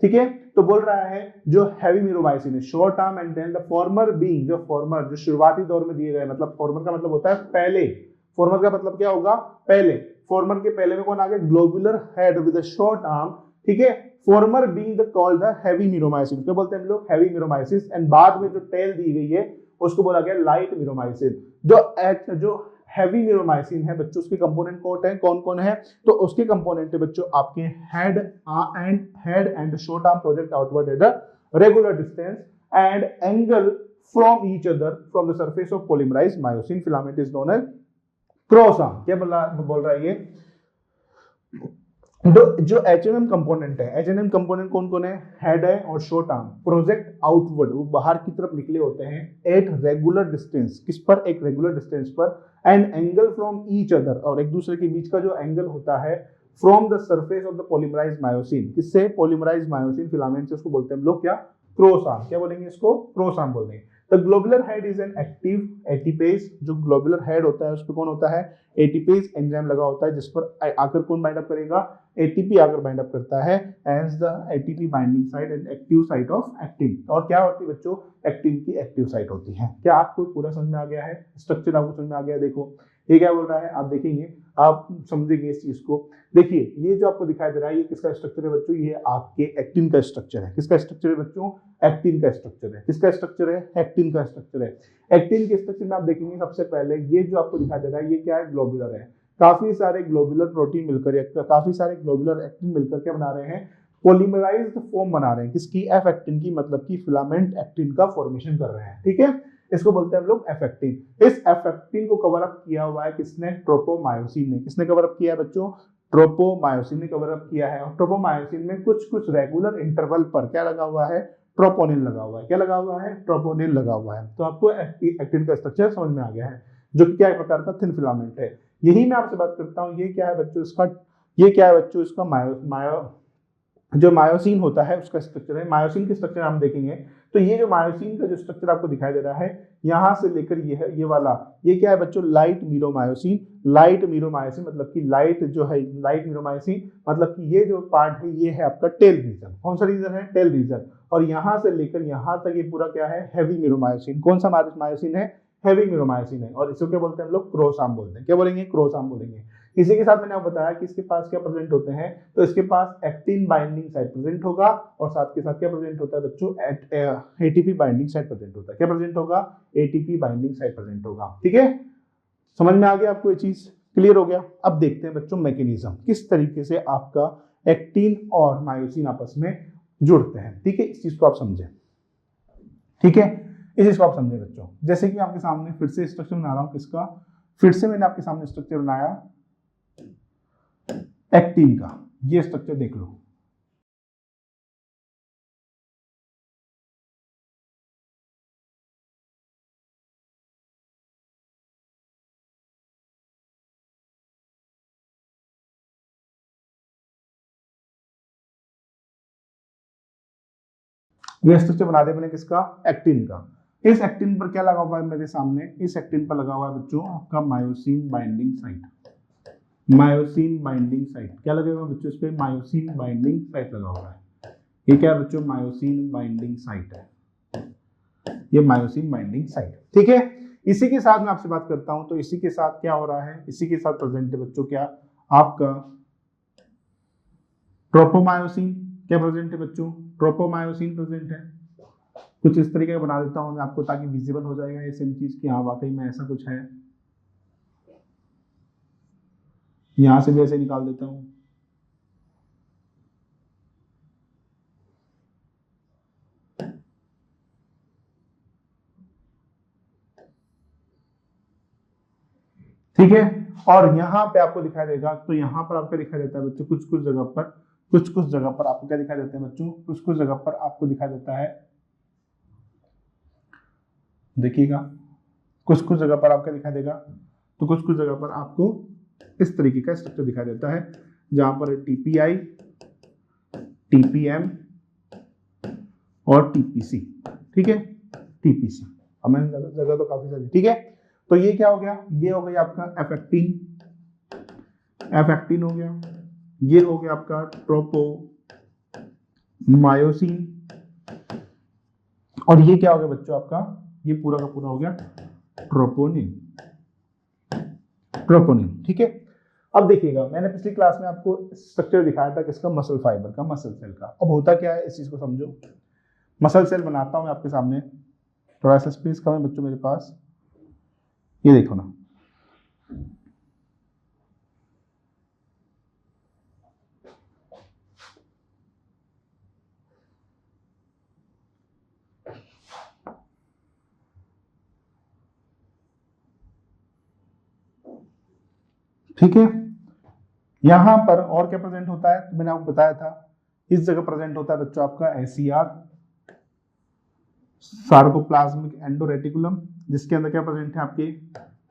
ठीक है। तो बोल रहा है जो हैवी मीरोमायोसिन है, short arm and then the former being, जो फॉर्मर जो शुरुआती दौर में दिए गए, मतलब फॉर्मर का मतलब होता है पहले, फॉर्मर का मतलब क्या होगा, पहले, फॉर्मर के पहले में कौन आ गया, globular head with a short arm, ठीक है। Farmer being the called the heavy meromyosin, क्या बोलते हैं हम लोग, हैवी मीरोमायोसिन, एंड बाद में जो टेल दी गई है उसको बोला गया लाइट मीरोमायोसिन। जो हैवी मीरोमायोसिन है बच्चों, उसके कंपोनेंट कौन कौन है, तो उसके कंपोनेंट है बच्चों आपके head and short arm project outward at the regular distance and angle from each other from the surface of polymerised myosin filament is known as cross arm. क्या बोल रहा है ये, जो HMM कंपोनेंट है, HMM कंपोनेंट कौन कौन है, हेड है और शॉर्ट आर्म, प्रोजेक्ट आउटवर्ड, वो बाहर की तरफ निकले होते हैं, एट रेगुलर डिस्टेंस, किस पर, एक रेगुलर डिस्टेंस पर, and angle from each other, और एक दूसरे के बीच का जो एंगल होता है, from the surface of the polymerised myosin, किससे, पॉलीमराइज्ड मायोसिन फिलामेंट से, उसको बोलते हैं हम लोग क्या, क्रॉस आर्म। क्या बोलेंगे इसको, क्रॉस आर्म बोलेंगे। The globular head is an active ATPase, जो ग्लोबुलर हेड होता है उस पर कौन होता है, एटीपेज एंजाइम लगा होता है, जिस पर आकर कौन बाइंड अप करेगा, एटीपी आकर बाइंड अप करता है as the ATP binding site and active site of actin. और क्या होती है बच्चों, एक्टिन की एक्टिव साइट होती है। क्या आपको पूरा समझ में आ गया है, स्ट्रक्चर आपको समझ में आ गया है। देखो ये क्या बोल रहा है, आप देखेंगे, आप समझेंगे इस चीज को। देखिए ये जो आपको दिखाई दे रहा है, ये किसका स्ट्रक्चर है बच्चों, ये आपके एक्टिन का स्ट्रक्चर है। किसका स्ट्रक्चर है बच्चों, एक्टिन का स्ट्रक्चर है। किसका स्ट्रक्चर है, एक्टिन का स्ट्रक्चर है। एक्टिन के स्ट्रक्चर में आप देखेंगे सबसे पहले ये जो आपको दिखाई दे रहा है, ये क्या है, ग्लोबुलर है। काफी सारे ग्लोबुलर प्रोटीन मिलकर, काफी सारे ग्लोबुलर एक्टिन मिलकर क्या बना रहे हैं, पॉलीमराइज्ड फॉर्म बना रहे हैं, किसकी, एफ एक्टिन की, मतलब कि फिलामेंट एक्टिन का फॉर्मेशन कर रहे हैं। ठीक है, इसको बोलते हैं हम लोग एफ एक्टिन। इस एफ एक्टिन को कवर अप किया हुआ है किसने, ट्रोपोमायोसिन ने। किसने कवर अप किया है बच्चों, ट्रोपोमायोसिन ने कवर अप किया है। और ट्रोपोमायोसिन में कुछ कुछ रेगुलर इंटरवल पर क्या लगा हुआ है, ट्रोपोनिन लगा हुआ है। क्या लगा हुआ है, ट्रोपोनिन लगा हुआ है। तो आपको एक्टिन का स्ट्रक्चर समझ में आ गया है, जो क्या एक प्रकार का थिन फिलामेंट है। यही मैं आपसे बात करता हूँ, ये क्या है बच्चों इसका, ये क्या है बच्चों इसका जो मायोसिन होता है उसका स्ट्रक्चर है। मायोसिन के स्ट्रक्चर हम देखेंगे तो ये जो मायोसिन का जो स्ट्रक्चर आपको दिखाई दे रहा है, यहां से लेकर ये है, ये वाला, ये क्या है बच्चों, लाइट मीरोमायोसिन। लाइट मीरोमायोसिन मतलब कि लाइट जो है, लाइट मीरोमायोसिन मतलब कि ये जो पार्ट है ये है आपका टेल रीजन। कौन सा रीजन है, टेल रीजन। और यहां से लेकर यहां तक ये पूरा क्या है, हैवी मीरोमायोसिन। कौन सा मायोसिन है, हैवी मीरोमायोसिन है। और इसको क्या बोलते हैं हम लोग, क्रॉस आर्म बोलते हैं। क्या बोलेंगे, क्रॉस आर्म बोलेंगे। इसी के साथ मैंने आपको बताया कि इसके पास क्या प्रेजेंट होते हैं, तो इसके पास एक्टिन बाइंडिंग साइट प्रेजेंट होगा, और साथ के साथ क्या प्रेजेंट होता है बच्चों, एटीपी बाइंडिंग साइट प्रेजेंट होता है। क्या प्रेजेंट होगा, एटीपी बाइंडिंग साइट प्रेजेंट होगा। ठीक है, समझ में आ गया आपको, ये चीज क्लियर हो गया। अब देखते हैं बच्चों मैकेनिज्म, किस तरीके से आपका एक्टिन और मायोसिन आपस में जुड़ते हैं। ठीक है, इस चीज को आप समझे। ठीक है, इस चीज को आप समझे बच्चों। जैसे कि आपके सामने फिर से स्ट्रक्चर बना रहा हूं, किसका, फिर से मैंने आपके सामने स्ट्रक्चर बनाया एक्टिन का। ये स्ट्रक्चर देख लो, ये स्ट्रक्चर बना दिया मैंने किसका, एक्टिन का। इस एक्टिन पर क्या लगा हुआ है मेरे सामने, इस एक्टिन पर लगा हुआ है बच्चों आपका myosin binding site. Myosin binding site क्या लगा हुआ है बच्चों, इस पे मायोसिन बाइंडिंग साइट लगा हुआ है। ये क्या है बच्चों, मायोसिन बाइंडिंग साइट है, ये मायोसिन बाइंडिंग साइट, ठीक है। इसी के साथ मैं आपसे बात करता हूं, तो इसी के साथ क्या हो रहा है, इसी के साथ प्रेजेंट है बच्चों क्या, आपका ट्रोपोमायोसिन। क्या प्रेजेंट है बच्चों, ट्रोपोमायोसिन प्रेजेंट है। कुछ इस तरीके का बना देता हूं मैं आपको, ताकि विजिबल हो जाएगा ये सेम चीज कि हाँ वाकई में ऐसा कुछ है। यहां से भी ऐसे निकाल देता हूं। ठीक है, और यहाँ पे आपको दिखाई देगा, तो यहाँ पर आपको दिखाई देता है बच्चों कुछ कुछ जगह पर, कुछ कुछ जगह पर आपको क्या दिखाई देता है बच्चों, कुछ कुछ जगह पर आपको दिखाई देता है, देखिएगा कुछ कुछ जगह पर आपको दिखाई देगा, तो कुछ कुछ जगह पर आपको इस तरीके का स्ट्रक्चर दिखाई देता है, जहां पर टीपीआई, टीपीएम और टीपीसी, ठीक है, टीपीसी। अब मैंने जगह तो काफी सारी, ठीक है। तो ये क्या हो गया, ये हो गया आपका एफेक्टिन, एफेक्टिन हो गया, ये हो गया आपका ट्रोपोमायोसिन, और ये क्या हो गया बच्चों आपका, ये पूरा का पूरा हो गया ट्रोपोनिन, ट्रोपोनिन, ठीक है। अब देखिएगा, मैंने पिछली क्लास में आपको स्ट्रक्चर दिखाया था किसका, मसल फाइबर का, मसल सेल का। अब होता क्या है इस चीज को समझो। मसल सेल बनाता हूं मैं आपके सामने, थोड़ा सा स्पेस कम है बच्चों मेरे पास, ये देखो ना, ठीक है। यहां पर और क्या प्रेजेंट होता है, तो मैंने आपको बताया था, इस जगह प्रेजेंट होता है बच्चों आपका एसीआर, सार्कोप्लाज्मिक एंडोरेटिकुलम, जिसके अंदर क्या प्रेजेंट है आपके,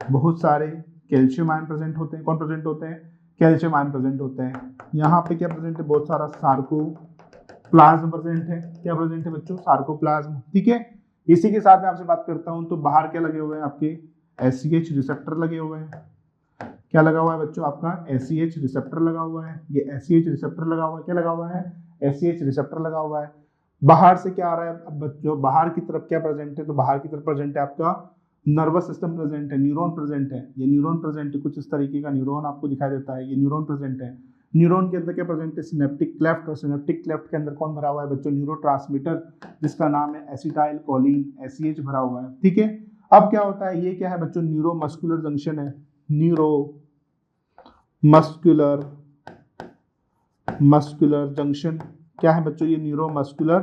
बहुत सारे कैल्शियम आयन प्रेजेंट होते हैं। कौन प्रेजेंट होते हैं, कैल्शियम आयन प्रेजेंट होते हैं। यहाँ पे क्या प्रेजेंट है, बहुत सारा सार्कोप्लाज्म प्रेजेंट है। क्या प्रेजेंट है बच्चों, सार्कोप्लाज्म, ठीक है। इसी के साथ में आपसे बात करता हूं, तो बाहर क्या लगे हुए हैं आपके, एससीएच रिसेप्टर लगे हुए हैं। क्या लगा हुआ है बच्चों आपका, एससीएच रिसेप्टर लगा हुआ है, ये एससीएच रिसेप्टर लगा हुआ है, क्या लगा हुआ है, एससीएच रिसेप्टर लगा हुआ है। बाहर से क्या आ रहा है, अब बच्चों बाहर की तरफ क्या प्रेजेंट है, तो बाहर की तरफ प्रेजेंट है आपका नर्वस सिस्टम प्रेजेंट है, न्यूरॉन प्रेजेंट है, ये न्यूरॉन प्रेजेंट है, कुछ इस तरीके का न्यूरॉन आपको दिखाई देता है, ये न्यूरॉन प्रेजेंट है। न्यूरॉन के अंदर क्या प्रेजेंट है, सिनेप्टिक क्लेफ्ट, और सिनेप्टिक क्लेफ्ट के अंदर कौन भरा हुआ है बच्चों, न्यूरोट्रांसमीटर, जिसका नाम है एसिटाइल कोलिन, एसीएच भरा हुआ है, ठीक है। अब क्या होता है, ये क्या है बच्चों, न्यूरोमस्कुलर जंक्शन है, न्यूरो मस्कुलर जंक्शन, क्या है बच्चों, ये न्यूरोमस्कुलर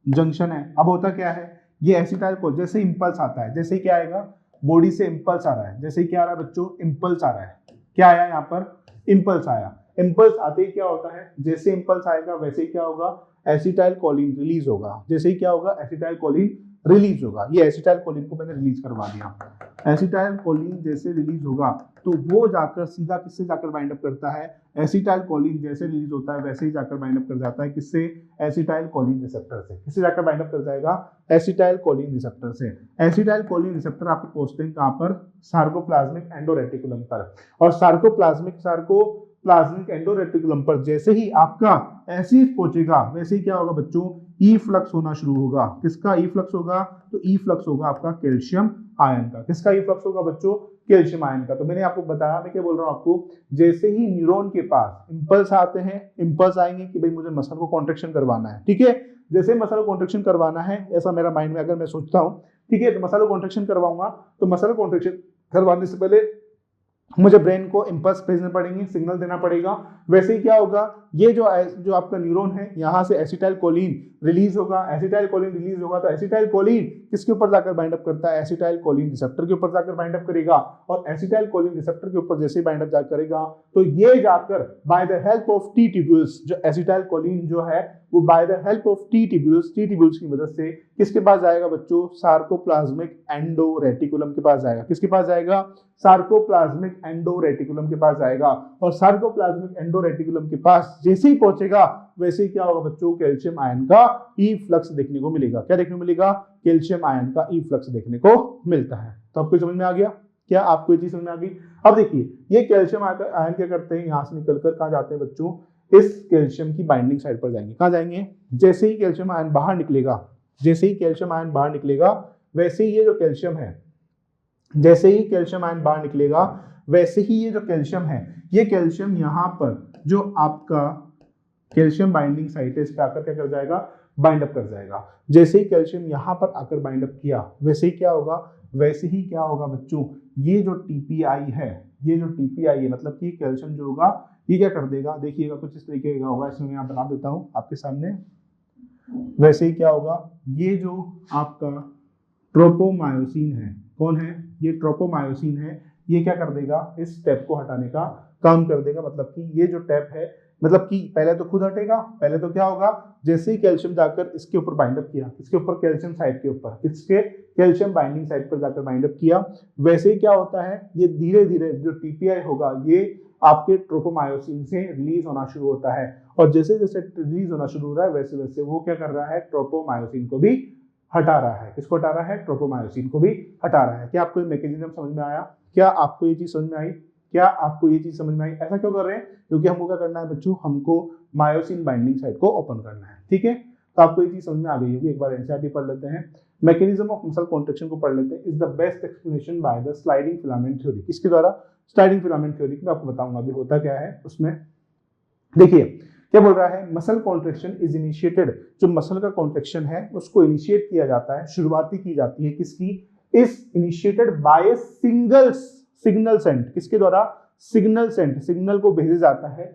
जंक्शन है। अब होता क्या है, ये एसिटाइल को जैसे इंपल्स आता है, जैसे ही क्या आएगा, बॉडी से इंपल्स आ रहा है, जैसे ही क्या आ रहा है बच्चों, इंपल्स आ रहा है, क्या आया यहाँ पर, इंपल्स आया। इंपल्स आते ही क्या होता है, जैसे इंपल्स आएगा वैसे ही क्या होगा, एसिटाइल कोलिन रिलीज होगा, जैसे ही क्या होगा, एसिटाइल कोलिन रिलीज होगा। ये एसिटाइल कोलिन को मैंने रिलीज करवा दिया। एसिटाइल कोलिन जैसे रिलीज होगा तो वो जाकर सीधा किससे जाकर बाइंड अप करता है, एसिटाइल कोलिन जैसे रिलीज होता है वैसे ही जाकर बाइंड अप कर जाता है, किससे, एसिटाइल कोलिन रिसेप्टर से। किससे जाकर बाइंड अप कर जाएगा, एसिटाइल कोलिन रिसेप्टर से। एसिटाइल कोलिन रिसेप्टर आपको पहुंचते हैं कहां पर, सार्कोप्लाज्मिक एंडोरेटिकुलम पर, और सार्कोप्लाज्मिक एंडोरेटिकुलम पर जैसे ही आपका एसिड पहुंचेगा वैसे ही क्या होगा बच्चों, ई फ्लक्स होना शुरू होगा। किसका ई फ्लक्स होगा, तो ई फ्लक्स होगा आपका कैल्शियम आयन का। किसका ई फ्लक्स होगा बच्चों, कैल्शियम आयन का। तो मैंने आपको बताया, मैं क्या बोल रहा हूं आपको, जैसे ही न्यूरॉन के पास इंपल्स आते हैं, इंपल्स आएंगे कि भाई मुझे मसल को कॉन्ट्रेक्शन करवाना है, ठीक है। जैसे मसल को कॉन्ट्रेक्शन करवाना है, ऐसा मेरा माइंड में अगर मैं सोचता हूं, ठीक है, तो मसल को कॉन्ट्रेक्शन करवाऊंगा, तो मसल को कॉन्ट्रेक्शन करवाने से पहले मुझे ब्रेन को इंपल्स भेजने पड़ेंगे, सिग्नल देना पड़ेगा। वैसे ही क्या होगा, ये जो आपका न्यूरॉन है, यहाँ से एसिटाइल कोलिन रिलीज होगा। एसिटाइल कोलिन रिलीज होगा तो एसिटाइल कोलिन किसके ऊपर जाकर बाइंड अप करता है, एसिटाइल कोलिन रिसेप्टर के ऊपर जाकर बाइंड अप करेगा। और एसिटाइल कोलिन रिसेप्टर के ऊपर जैसे ही बाइंड अप जाकर करेगा तो ये जाकर bye the help of T tubules, जो एसिटाइल कोलिन जो है वो bye the help of T tubules की मदद से किसके पास जाएगा बच्चों, सार्कोप्लाज्मिक एंडोरेटिकुलम के पास जाएगा। किसके पास जाएगा, सार्कोप्लाज्मिक एंडोरेटिकुलम के पास जाएगा। और सार्कोप्लाज्मिक एंडोरेटिकुलम के पास जैसे ही पहुंचेगा वैसे ही क्या होगा बच्चों, कैल्शियम आयन का ई फ्लक्स देखने को मिलेगा। क्या देखने को मिलेगा? कैल्शियम आयन का ई फ्लक्स देखने को मिलता है। तो आपको समझ में आ गया? क्या आपको ये चीज समझ में आ गई? अब देखिए, ये कैल्शियम आयन क्या करते हैं, यहाँ से निकलकर कहाँ जाते हैं बच्चों, इस कैल्शियम की बाइंडिंग साइड पर जाएंगे। कहाँ जाएंगे? जैसे ही कैल्शियम आयन बाहर निकलेगा, जैसे ही कैल्शियम आयन बाहर निकलेगा, वैसे ही ये जो कैल्शियम है, जैसे ही कैल्शियम आयन बाहर निकलेगा, वैसे ही ये जो कैल्शियम है, ये कैल्शियम यहाँ पर जो आपका कैल्शियम बाइंडिंग साइट है, इस पर आकर क्या कर जाएगा, बाइंड अप कर जाएगा। जैसे ही कैल्शियम यहाँ पर आकर बाइंड अप किया, वैसे ही क्या होगा, वैसे ही क्या होगा बच्चों, ये जो टीपीआई है, ये जो टीपीआई है मतलब कि कैल्शियम जो होगा ये क्या कर देगा, देखिएगा कुछ इस तरीके का होगा, इसमें मैं बना देता हूँ आपके सामने। वैसे ही क्या होगा, ये जो आपका ट्रोपोमायोसिन है, कौन है ये? ट्रोपोमायोसिन है। ये क्या कर देगा, इस टैप को हटाने का काम कर देगा। मतलब कि ये जो टैप है, मतलब कि पहले तो खुद हटेगा, पहले तो क्या होगा, जैसे ही कैल्शियम जाकर इसके ऊपर बाइंड अप किया, इसके ऊपर कैल्शियम साइड के ऊपर, इसके कैल्शियम बाइंडिंग साइड पर जाकर बाइंड अप किया, वैसे ही क्या होता है, ये धीरे धीरे जो टीपीआई होगा ये आपके ट्रोपोमायोसिन से रिलीज होना शुरू होता है। और जैसे जैसे रिलीज होना शुरू हो रहा है, वैसे वैसे वो क्या कर रहा है, ट्रोपोमायोसिन को भी हटा रहा है। किसको हटा रहा है? ट्रोपोमायोसिन को भी हटा रहा है। क्या आपको ये मैकेनिज्म समझ में आया? क्या आपको ये चीज समझ में आई? क्या आपको ये चीज समझ में आई? ऐसा क्यों कर रहे हैं? क्योंकि हमको क्या करना है बच्चों, हमको मायोसिन बाइंडिंग साइट को ओपन करना है। ठीक है, तो आपको ये चीज समझ में आ गई होगी। एक बार एनसीईआरटी पढ़ लेते हैं, मैकेनिज्म ऑफ मसल कॉन्ट्रैक्शन को पढ़ लेते हैं। Is the best explanation by the sliding filament theory. किसके द्वारा? Sliding filament theory. मैं आपको बताऊंगा अभी होता क्या है उसमें। देखिए क्या बोल रहा है, मसल कॉन्ट्रैक्शन इज इनिशिएटेड। जो मसल का कॉन्ट्रैक्शन है उसको इनिशिएट किया जाता है, शुरुआती की जाती है किसकी? Is initiated by single signal sent. किसके द्वारा? Signal sent. सिग्नल को भेजा जाता है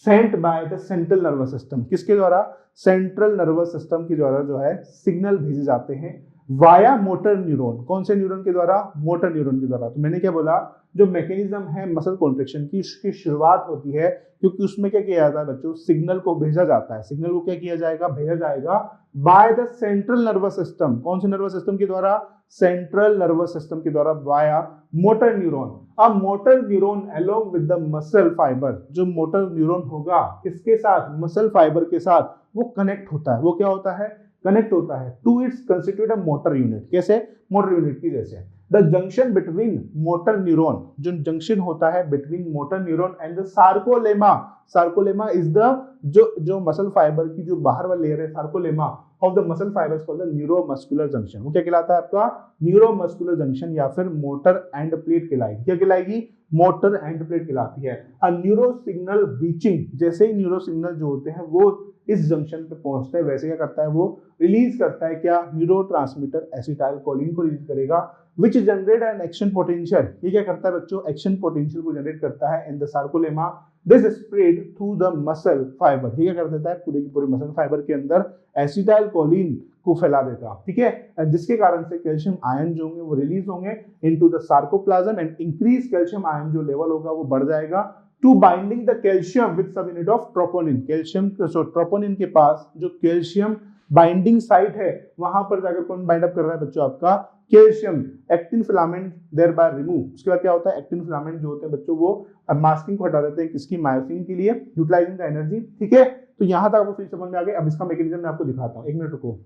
sent by the central nervous system. किसके द्वारा? सेंट्रल नर्वस सिस्टम के द्वारा जो है सिग्नल भेजे जाते हैं वाया मोटर न्यूरॉन। कौन से न्यूरॉन के द्वारा? मोटर न्यूरॉन के द्वारा। तो मैंने क्या बोला, जो मैकेनिज्म है मसल कॉन्ट्रैक्शन की, उसकी शुरुआत होती है क्योंकि उसमें क्या किया जाता है बच्चों, सिग्नल को भेजा जाता है। सिग्नल को क्या किया जाएगा? भेजा जाएगा bye the central nervous system. कौन से नर्वस सिस्टम के द्वारा? सेंट्रल नर्वस सिस्टम के द्वारा वाया मोटर न्यूरॉन। अब motor neuron along with the muscle fibre, जो मोटर न्यूरॉन होगा किसके साथ? मसल फाइबर के साथ वो कनेक्ट होता है। वो क्या होता है? कनेक्ट होता है to its constitute a motor unit. कैसे? मोटर यूनिट की जैसे। The junction between motor neuron, जो जंक्शन होता है between motor neuron and the sarcolemma. Sarcolemma is the जो मसल फाइबर की जो बाहर वाली लेयर है, sarcolemma of the muscle fibres called the neuromuscular junction. वो क्या कहलाता है आपका? न्यूरोमस्कुलर जंक्शन या फिर मोटर एंड प्लेट कहलाएगी। क्या कहलाएगी? मोटर एंड प्लेट कहलाती है। अ न्यूरो सिग्नल रीचिंग, जैसे ही न्यूरो सिग्नल जो होते हैं वो इस जंक्शन पे पहुंचते हैं, वैसे क्या करता है वो रिलीज करता है क्या? न्यूरोट्रांसमीटर एसिटाइलकोलिन को रिलीज करेगा, which generate an action potential। ये क्या करता है बच्चों? एक्शन पोटेंशियल को जनरेट करता है in the sarcolemma. This spread through the muscle fibre. ये क्या कर देता है? पूरे की पूरे मसल फाइबर के अंदर एसिटाइलकोलिन को फैला देगा। ठीक है, जिसके कारण से कैल्शियम आयन जो होंगे वो रिलीज होंगे into the sarcoplasm and increase calcium ion जो लेवल होगा वो बढ़ जाएगा to binding the calcium with subunit of troponin. Calcium troponin के पास जो कैल्शियम बाइंडिंग साइट है वहां पर जाकर कौन बाइंड अप कर रहा है बच्चों? आपका calcium. Actin filament thereby remove. उसके बाद क्या होता है? एक्टिन फिलामेंट जो होते हैं बच्चों वो मास्किंग को हटा देते हैं किसकी? मायोसिन के लिए, यूटिलाइजिंग द एनर्जी। ठीक है, तो यहां तक आपको फिर समझ में आ गया। अब इसका मैकेनिज्म मैं आपको दिखाता हूं, एक मिनट रुको,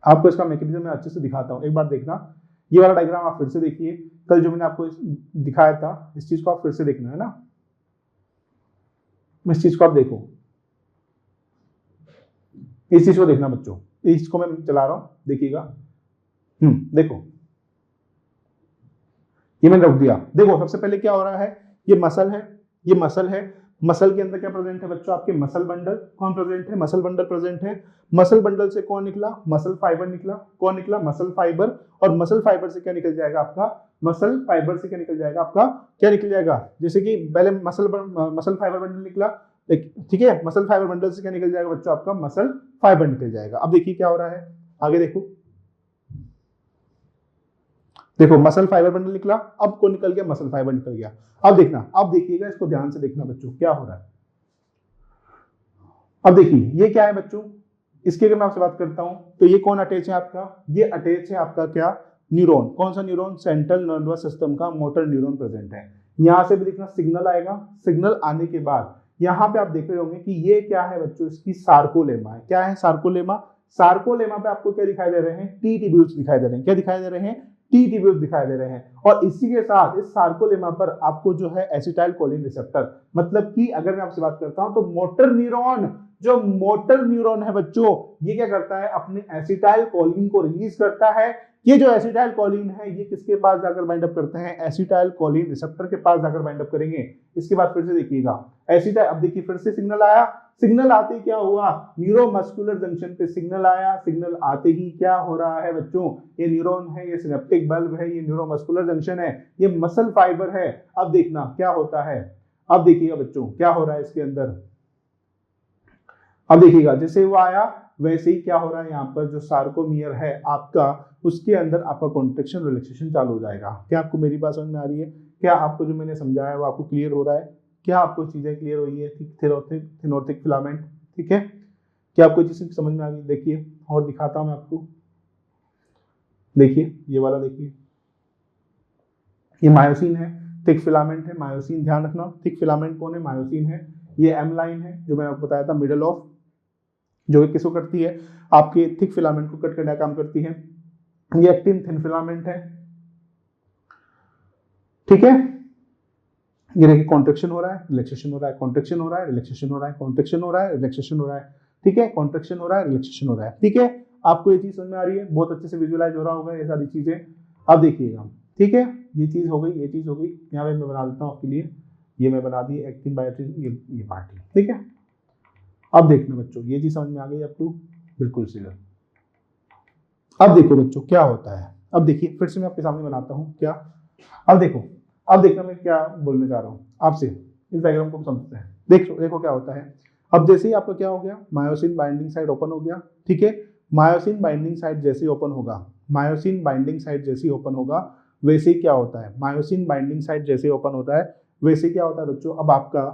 आपको इसका मैकेनिज्म मैं अच्छे से दिखाता हूं। एक बार देखना, ये वाला डायग्राम आप फिर से देखिए। कल जो मैंने आपको दिखाया था इस चीज को आप फिर से देखना है ना, इस चीज को आप देखो, इस चीज को देखना बच्चों, इसको मैं चला रहा हूं, देखिएगा। देखो ये मैंने रख दिया। देखो सबसे पहले क्या हो रहा है, ये मसल है, ये मसल है। मसल के अंदर क्या प्रेजेंट है बच्चों? आपके मसल बंडल। कौन प्रेजेंट है? मसल बंडल प्रेजेंट है। मसल बंडल से कौन निकला? मसल फाइबर निकला। कौन निकला? Muscle fibre. और मसल फाइबर से क्या निकल जाएगा आपका? मसल फाइबर से क्या निकल जाएगा आपका? क्या निकल जाएगा? जैसे कि पहले मसल फाइबर बंडल निकला, ठीक है, मसल फाइबर बंडल से क्या निकल जाएगा बच्चों? आपका मसल फाइबर निकल जाएगा। अब देखिए क्या हो रहा है, आगे देखो, देखो मसल फाइबर बंडल निकला, अब कौन निकल गया? मसल फाइबर निकल गया। अब देखना, अब देखिएगा, इसको ध्यान से देखना बच्चों क्या हो रहा है। अब देखिए ये क्या है बच्चों, इसकी अगर मैं आपसे बात करता हूं तो ये कौन अटैच है आपका? ये अटैच है आपका क्या? न्यूरॉन। कौन सा न्यूरॉन? सेंट्रल नर्वस सिस्टम का मोटर न्यूरॉन प्रेजेंट है। यहां से भी देखना सिग्नल आएगा, सिग्नल आने के बाद यहाँ पे आप देख रहे होंगे कि ये क्या है बच्चों, इसकी सार्कोलेमा है। क्या है सार्कोलेमा? सार्कोलेमा पे आपको क्या दिखाई दे रहे हैं? टी ट्यूब्यूल्स दिखाई दे रहे हैं। क्या दिखाई दे रहे हैं? टी ट्यूब्यूल्स दिखाई दे रहे हैं। और इसी के साथ इस सार्कोलेमा पर आपको जो है एसिटाइल कोलिन रिसेप्टर, मतलब कि अगर मैं आपसे बात करता हूं तो मोटर न्यूरॉन, जो मोटर न्यूरॉन है बच्चों, ये क्या करता है? अपने एसिटाइल कोलिन को रिलीज करता है। ये जो एसिटाइल कोलिन है ये किसके पास जाकर बाइंड अप करते हैं? एसिटाइल कोलिन रिसेप्टर के पास जाकर बाइंड अप करेंगे। इसके बाद फिर से देखिएगा एसिटाइल, अब देखिए फिर से सिग्नल आया, सिग्नल आते ही क्या हुआ? न्यूरोमस्कुलर जंक्शन पे सिग्नल आया। सिग्नल आते ही क्या हो रहा है बच्चों? ये न्यूरॉन है, ये सिनेप्टिक बल्ब है, ये न्यूरोमस्कुलर जंक्शन है, ये मसल फाइबर है। अब देखना क्या होता है, अब देखिएगा बच्चों क्या हो रहा है इसके अंदर। अब देखिएगा जैसे वो आया वैसे ही क्या हो रहा है, यहाँ पर जो सार्कोमियर है आपका, उसके अंदर आपका कॉन्ट्रैक्शन रिलैक्सेशन चालू हो जाएगा। क्या आपको मेरी बात समझ में आ रही है? क्या आपको जो मैंने समझाया वो आपको क्लियर हो रहा है? क्या आपको चीजें क्लियर हुई है? थिनोर्थिक फिलामेंट, ठीक है। क्या आपको चीज समझ में आ गई? देखिए और दिखाता हूं मैं आपको। देखिए ये वाला देखिए, ये मायोसिन है, थिक फिलामेंट है, मायोसिन। ध्यान रखना थिक फिलामेंट कौन है? मायोसिन है। ये एम लाइन है जो मैंने आपको बताया था, मिडल ऑफ, जो किसको करती है? आपके थिक फिलामेंट को कट करने का काम करती है। ये एक्टिन थिन फिलामेंट है, ठीक है। ये देखिए कॉन्ट्रैक्शन हो रहा है, रिलैक्सेशन हो रहा है, कॉन्ट्रैक्शन हो रहा है, रिलैक्सेशन हो रहा है, कॉन्ट्रैक्शन हो रहा है, रिलैक्सेशन हो रहा है, ठीक है। कॉन्ट्रैक्शन हो रहा है, रिलैक्सेशन हो रहा है, ठीक है। आपको ये चीज समझ में आ रही है? बहुत अच्छे से विजुअलाइज हो रहा होगा ये सारी चीजें। अब देखिएगा, ठीक है, ये चीज हो गई, ये चीज हो गई। यहाँ पे मैं बना देता हूँ आपके लिए, ये मैं बना दी एक्टिन बायोटिन, ये पार्टी, ठीक है। अब देखना बच्चों, ये चीज समझ में आ गई आपको? बिल्कुल सही। अब देखो बच्चों क्या होता है। अब देखिए फिर से मैं आपके सामने बनाता हूँ क्या। अब देखो, अब देखना मैं क्या बोलने जा रहा हूँ आपसे, इस डायग्राम को समझते हैं। देखो देखो क्या होता है। अब जैसे ही आपका क्या हो गया, मायोसिन बाइंडिंग साइट ओपन हो गया, ठीक है। मायोसिन बाइंडिंग साइट जैसे ही ओपन होगा, मायोसिन बाइंडिंग साइट जैसे ही ओपन होगा, वैसे ही क्या होता है? मायोसिन बाइंडिंग साइट जैसे ही ओपन होता है वैसे क्या होता है बच्चों? अब आपका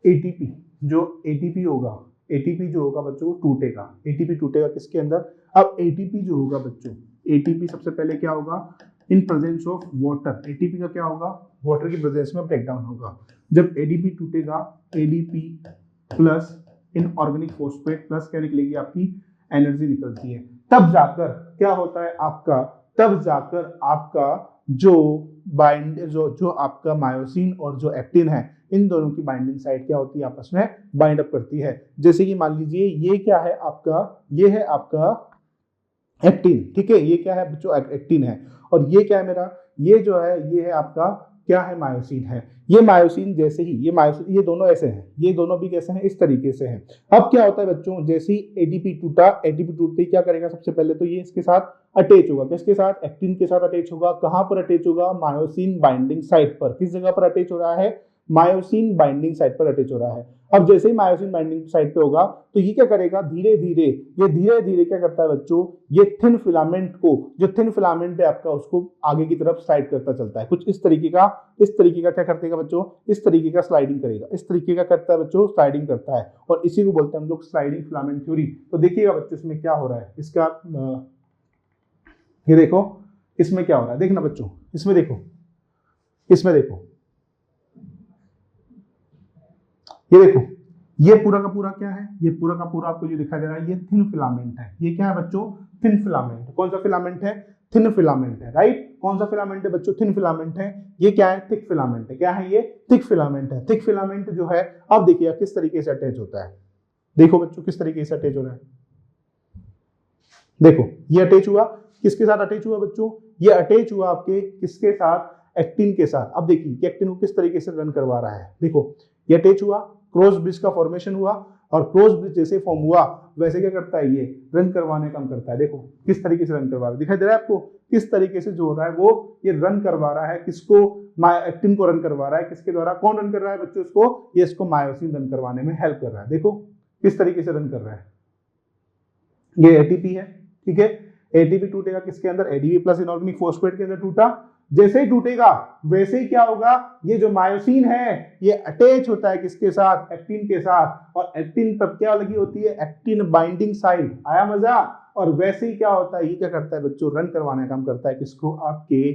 एटीपी, जो एटीपी होगा, एटीपी जो होगा बच्चों टूटेगा। एटीपी टूटेगा किसके अंदर? अब एटीपी जो होगा बच्चों, एटीपी सबसे पहले क्या होगा? In presence of water. ATP का क्या होगा? वाटर की प्रेजेंस में ब्रेक डाउन होगा। जब एडीपी टूटेगा, ADP plus inorganic phosphate plus क्या निकलेगी? आपकी एनर्जी निकलती है। तब जाकर क्या होता है आपका? तब जाकर आपका जो बाइंड जो आपका मायोसिन और जो एक्टिन है, इन दोनों की बाइंडिंग साइट क्या होती है? आपस में बाइंड अप करती है। जैसे कि मान लीजिए ये क्या है आपका? ये है आपका एक्टिन, ठीक है। ये क्या है बच्चों? एक्टिन है। और ये क्या है मेरा? ये जो है ये है आपका क्या है? मायोसिन है। ये मायोसिन जैसे ही ये मायोसिन, ये दोनों ऐसे हैं, ये दोनों भी कैसे हैं? इस तरीके से हैं। अब क्या होता है बच्चों? जैसे ही एडीपी टूटा, एडीपी टूटते ही क्या करेगा? सबसे पहले तो ये इसके साथ अटैच होगा। किसके साथ? एक्टिन के साथ अटैच होगा। कहां पर अटैच होगा? मायोसिन बाइंडिंग साइट पर। किस जगह पर अटैच हो रहा है? मायोसिन बाइंडिंग साइट पर अटैच हो रहा है। अब जैसे ही मायोसिन बाइंडिंग साइट पे होगा तो ये क्या करेगा? धीरे धीरे क्या करता है बच्चों? ये थिन फिलामेंट को, जो थिन फिलामेंट है आपका, उसको आगे की तरफ स्लाइड करता चलता है। कुछ इस तरीके का क्या करतेगा बच्चों? इस तरीके का स्लाइडिंग करेगा। इस तरीके का करता है बच्चों, स्लाइडिंग करता है। और इसी को बोलते हैं हम लोग स्लाइडिंग फिलामेंट थ्योरी। तो देखिएगा बच्चों इसमें क्या हो रहा है इसका, ये देखो इसमें क्या हो रहा है, देखना बच्चों, इसमें देखो, इसमें देखो, ये देखो, ये पूरा का पूरा क्या है? ये पूरा का पूरा आपको जो दिखाई दे रहा है ये थिन फिलामेंट है। ये क्या है बच्चों? Thin filament. कौन सा फिलामेंट है? थिन फिलामेंट है, राइट। कौन सा फिलामेंट है बच्चों? थिन फिलामेंट है। ये क्या है? थिक फिलामेंट है। क्या है ये? थिक फिलामेंट है। थिक फिलामेंट जो है, अब देखिए किस तरीके से अटैच होता है। देखो बच्चों किस तरीके से अटैच हो रहा है। देखो ये अटैच हुआ, किसके साथ अटैच हुआ बच्चों? ये अटैच हुआ आपके किसके साथ? एक्टिन के साथ। अब देखिए एक्टिन को किस तरीके से रन करवा रहा है। देखो ये अटैच हुआ, क्रॉस ब्रिज का फॉर्मेशन हुआ, और क्रॉस ब्रिज जैसे फॉर्म हुआ वैसे क्या करता है? ये रन करवाने का काम करता है। देखो किस तरीके से रन करवा रहा है, दिखाई दे रहा है आपको? किस तरीके से जो हो रहा है वो ये रन करवा रहा है। किसको? एक्टिन को रन करवा रहा है। किसके द्वारा? कौन रन कर रहा है बच्चों इसको? ये इसको मायोसिन रन करवाने में हेल्प कर रहा है। देखो किस तरीके से रन कर रहा है। ये एटीपी है, ठीक है। एटीपी टूटेगा किसके अंदर? एडीपी प्लस इनऑर्गेनिक फॉस्फेट के अंदर टूटा। जैसे ही टूटेगा वैसे ही क्या होगा? ये जो मायोसिन है ये अटैच होता है किसके साथ? एक्टिन के साथ। और एक्टिन पर क्या लगी होती है? Actin binding site. आया मजा? और वैसे ही क्या होता है? ये क्या करता है बच्चों? रन करवाने का काम करता है। किसको? आपके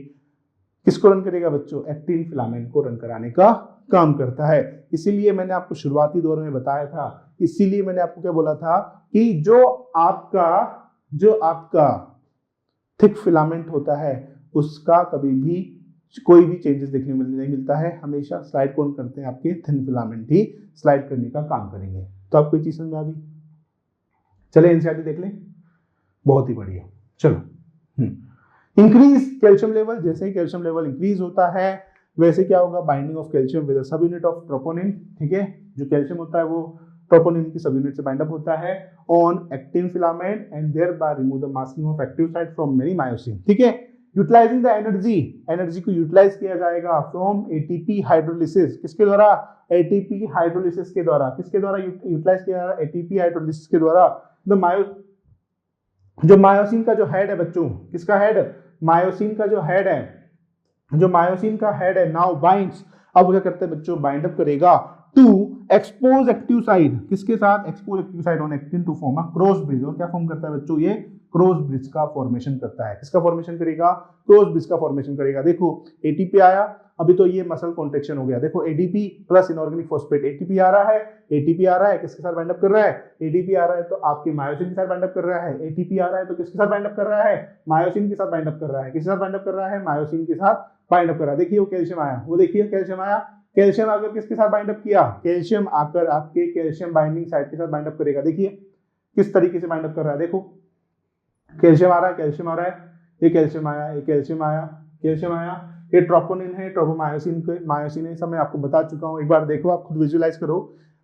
किसको रन करेगा बच्चों? एक्टिन फिलामेंट को रन कराने का काम करता है। इसीलिए मैंने आपको शुरुआती दौर में बताया था, इसीलिए मैंने आपको क्या बोला था कि जो आपका थिक फिलामेंट होता है उसका कभी भी कोई भी चेंजेस देखने में नहीं मिलता है, हमेशा स्लाइड कौन करते हैं? आपके थिन फिलामेंट ही स्लाइड करने का काम करेंगे। तो आपको ये चीज समझ में आ गई? चले एनसीईआरटी देख लें, बहुत ही बढ़िया। चलो, इंक्रीज कैल्शियम लेवल, जैसे ही कैल्शियम लेवल इंक्रीज होता है वैसे क्या होगा? Binding of calcium with subunit of troponin, ठीक है, जो कैल्शियम होता है वो ट्रोपोनिन की सब यूनिट से बाइंड अप होता है on actin filament and thereby remove the masking of active site from many myosin, ठीक है। यूटिलाइजिंग द एनर्जी को यूटिलाइज किया जाएगा फ्रॉम एटीपी हाइड्रोलिसिस, किसके द्वारा? एटीपी हाइड्रोलिसिस के द्वारा। किसके द्वारा यूटिलाइज किया जा रहा है? एटीपी हाइड्रोलिसिस के द्वारा। जो मायोसिन का जो हेड है बच्चों, किसका हेड? मायोसिन का जो हेड है, नाउ बाइंड्स, अब क्या करते हैं बच्चों? बाइंड अप करेगा टू एक्सपोज एक्टिव साइट, किसके साथ? Expose active site on actin to form a cross bridge. और क्या फॉर्म करता है बच्चों? ये क्रॉस ब्रिज का फॉर्मेशन करता है। किसका फॉर्मेशन करेगा? क्रॉस ब्रिज का फॉर्मेशन करेगा। देखो एटीपी आया, अभी तो ये मसल कॉन्ट्रैक्शन हो गया। देखो ADP plus inorganic phosphate, ATP आ रहा है, किसके साथ बाइंड अप कर रहा है? एडीपी आ रहा है तो आपके मायोसिन के साथ बाइंड अप कर रहा है। एटीपी आ रहा है तो किसके साथ बाइंड अप कर रहा है? मायोसिन के साथ बाइंड अप कर रहा है। किसके साथ बाइंड अप कर रहा है? मायोसिन के साथ बाइंड अप कर रहा है। देखिए वो कैल्शियम आया, कैल्शियम आकर किसके साथ बाइंड अप किया? कैल्शियम आकर आपके कैल्शियम बाइंडिंग साइट के साथ बाइंड अप करेगा। देखिए किस तरीके से बाइंड अप कर रहा है, देखो कैल्शियम आ रहा है, ये कैल्शियम आया, ये ट्रोपोनिन है, मायोसिन है, सब मैं आपको बता चुका हूँ। एक बार देखो, आप खुद विजुअलाइज करो।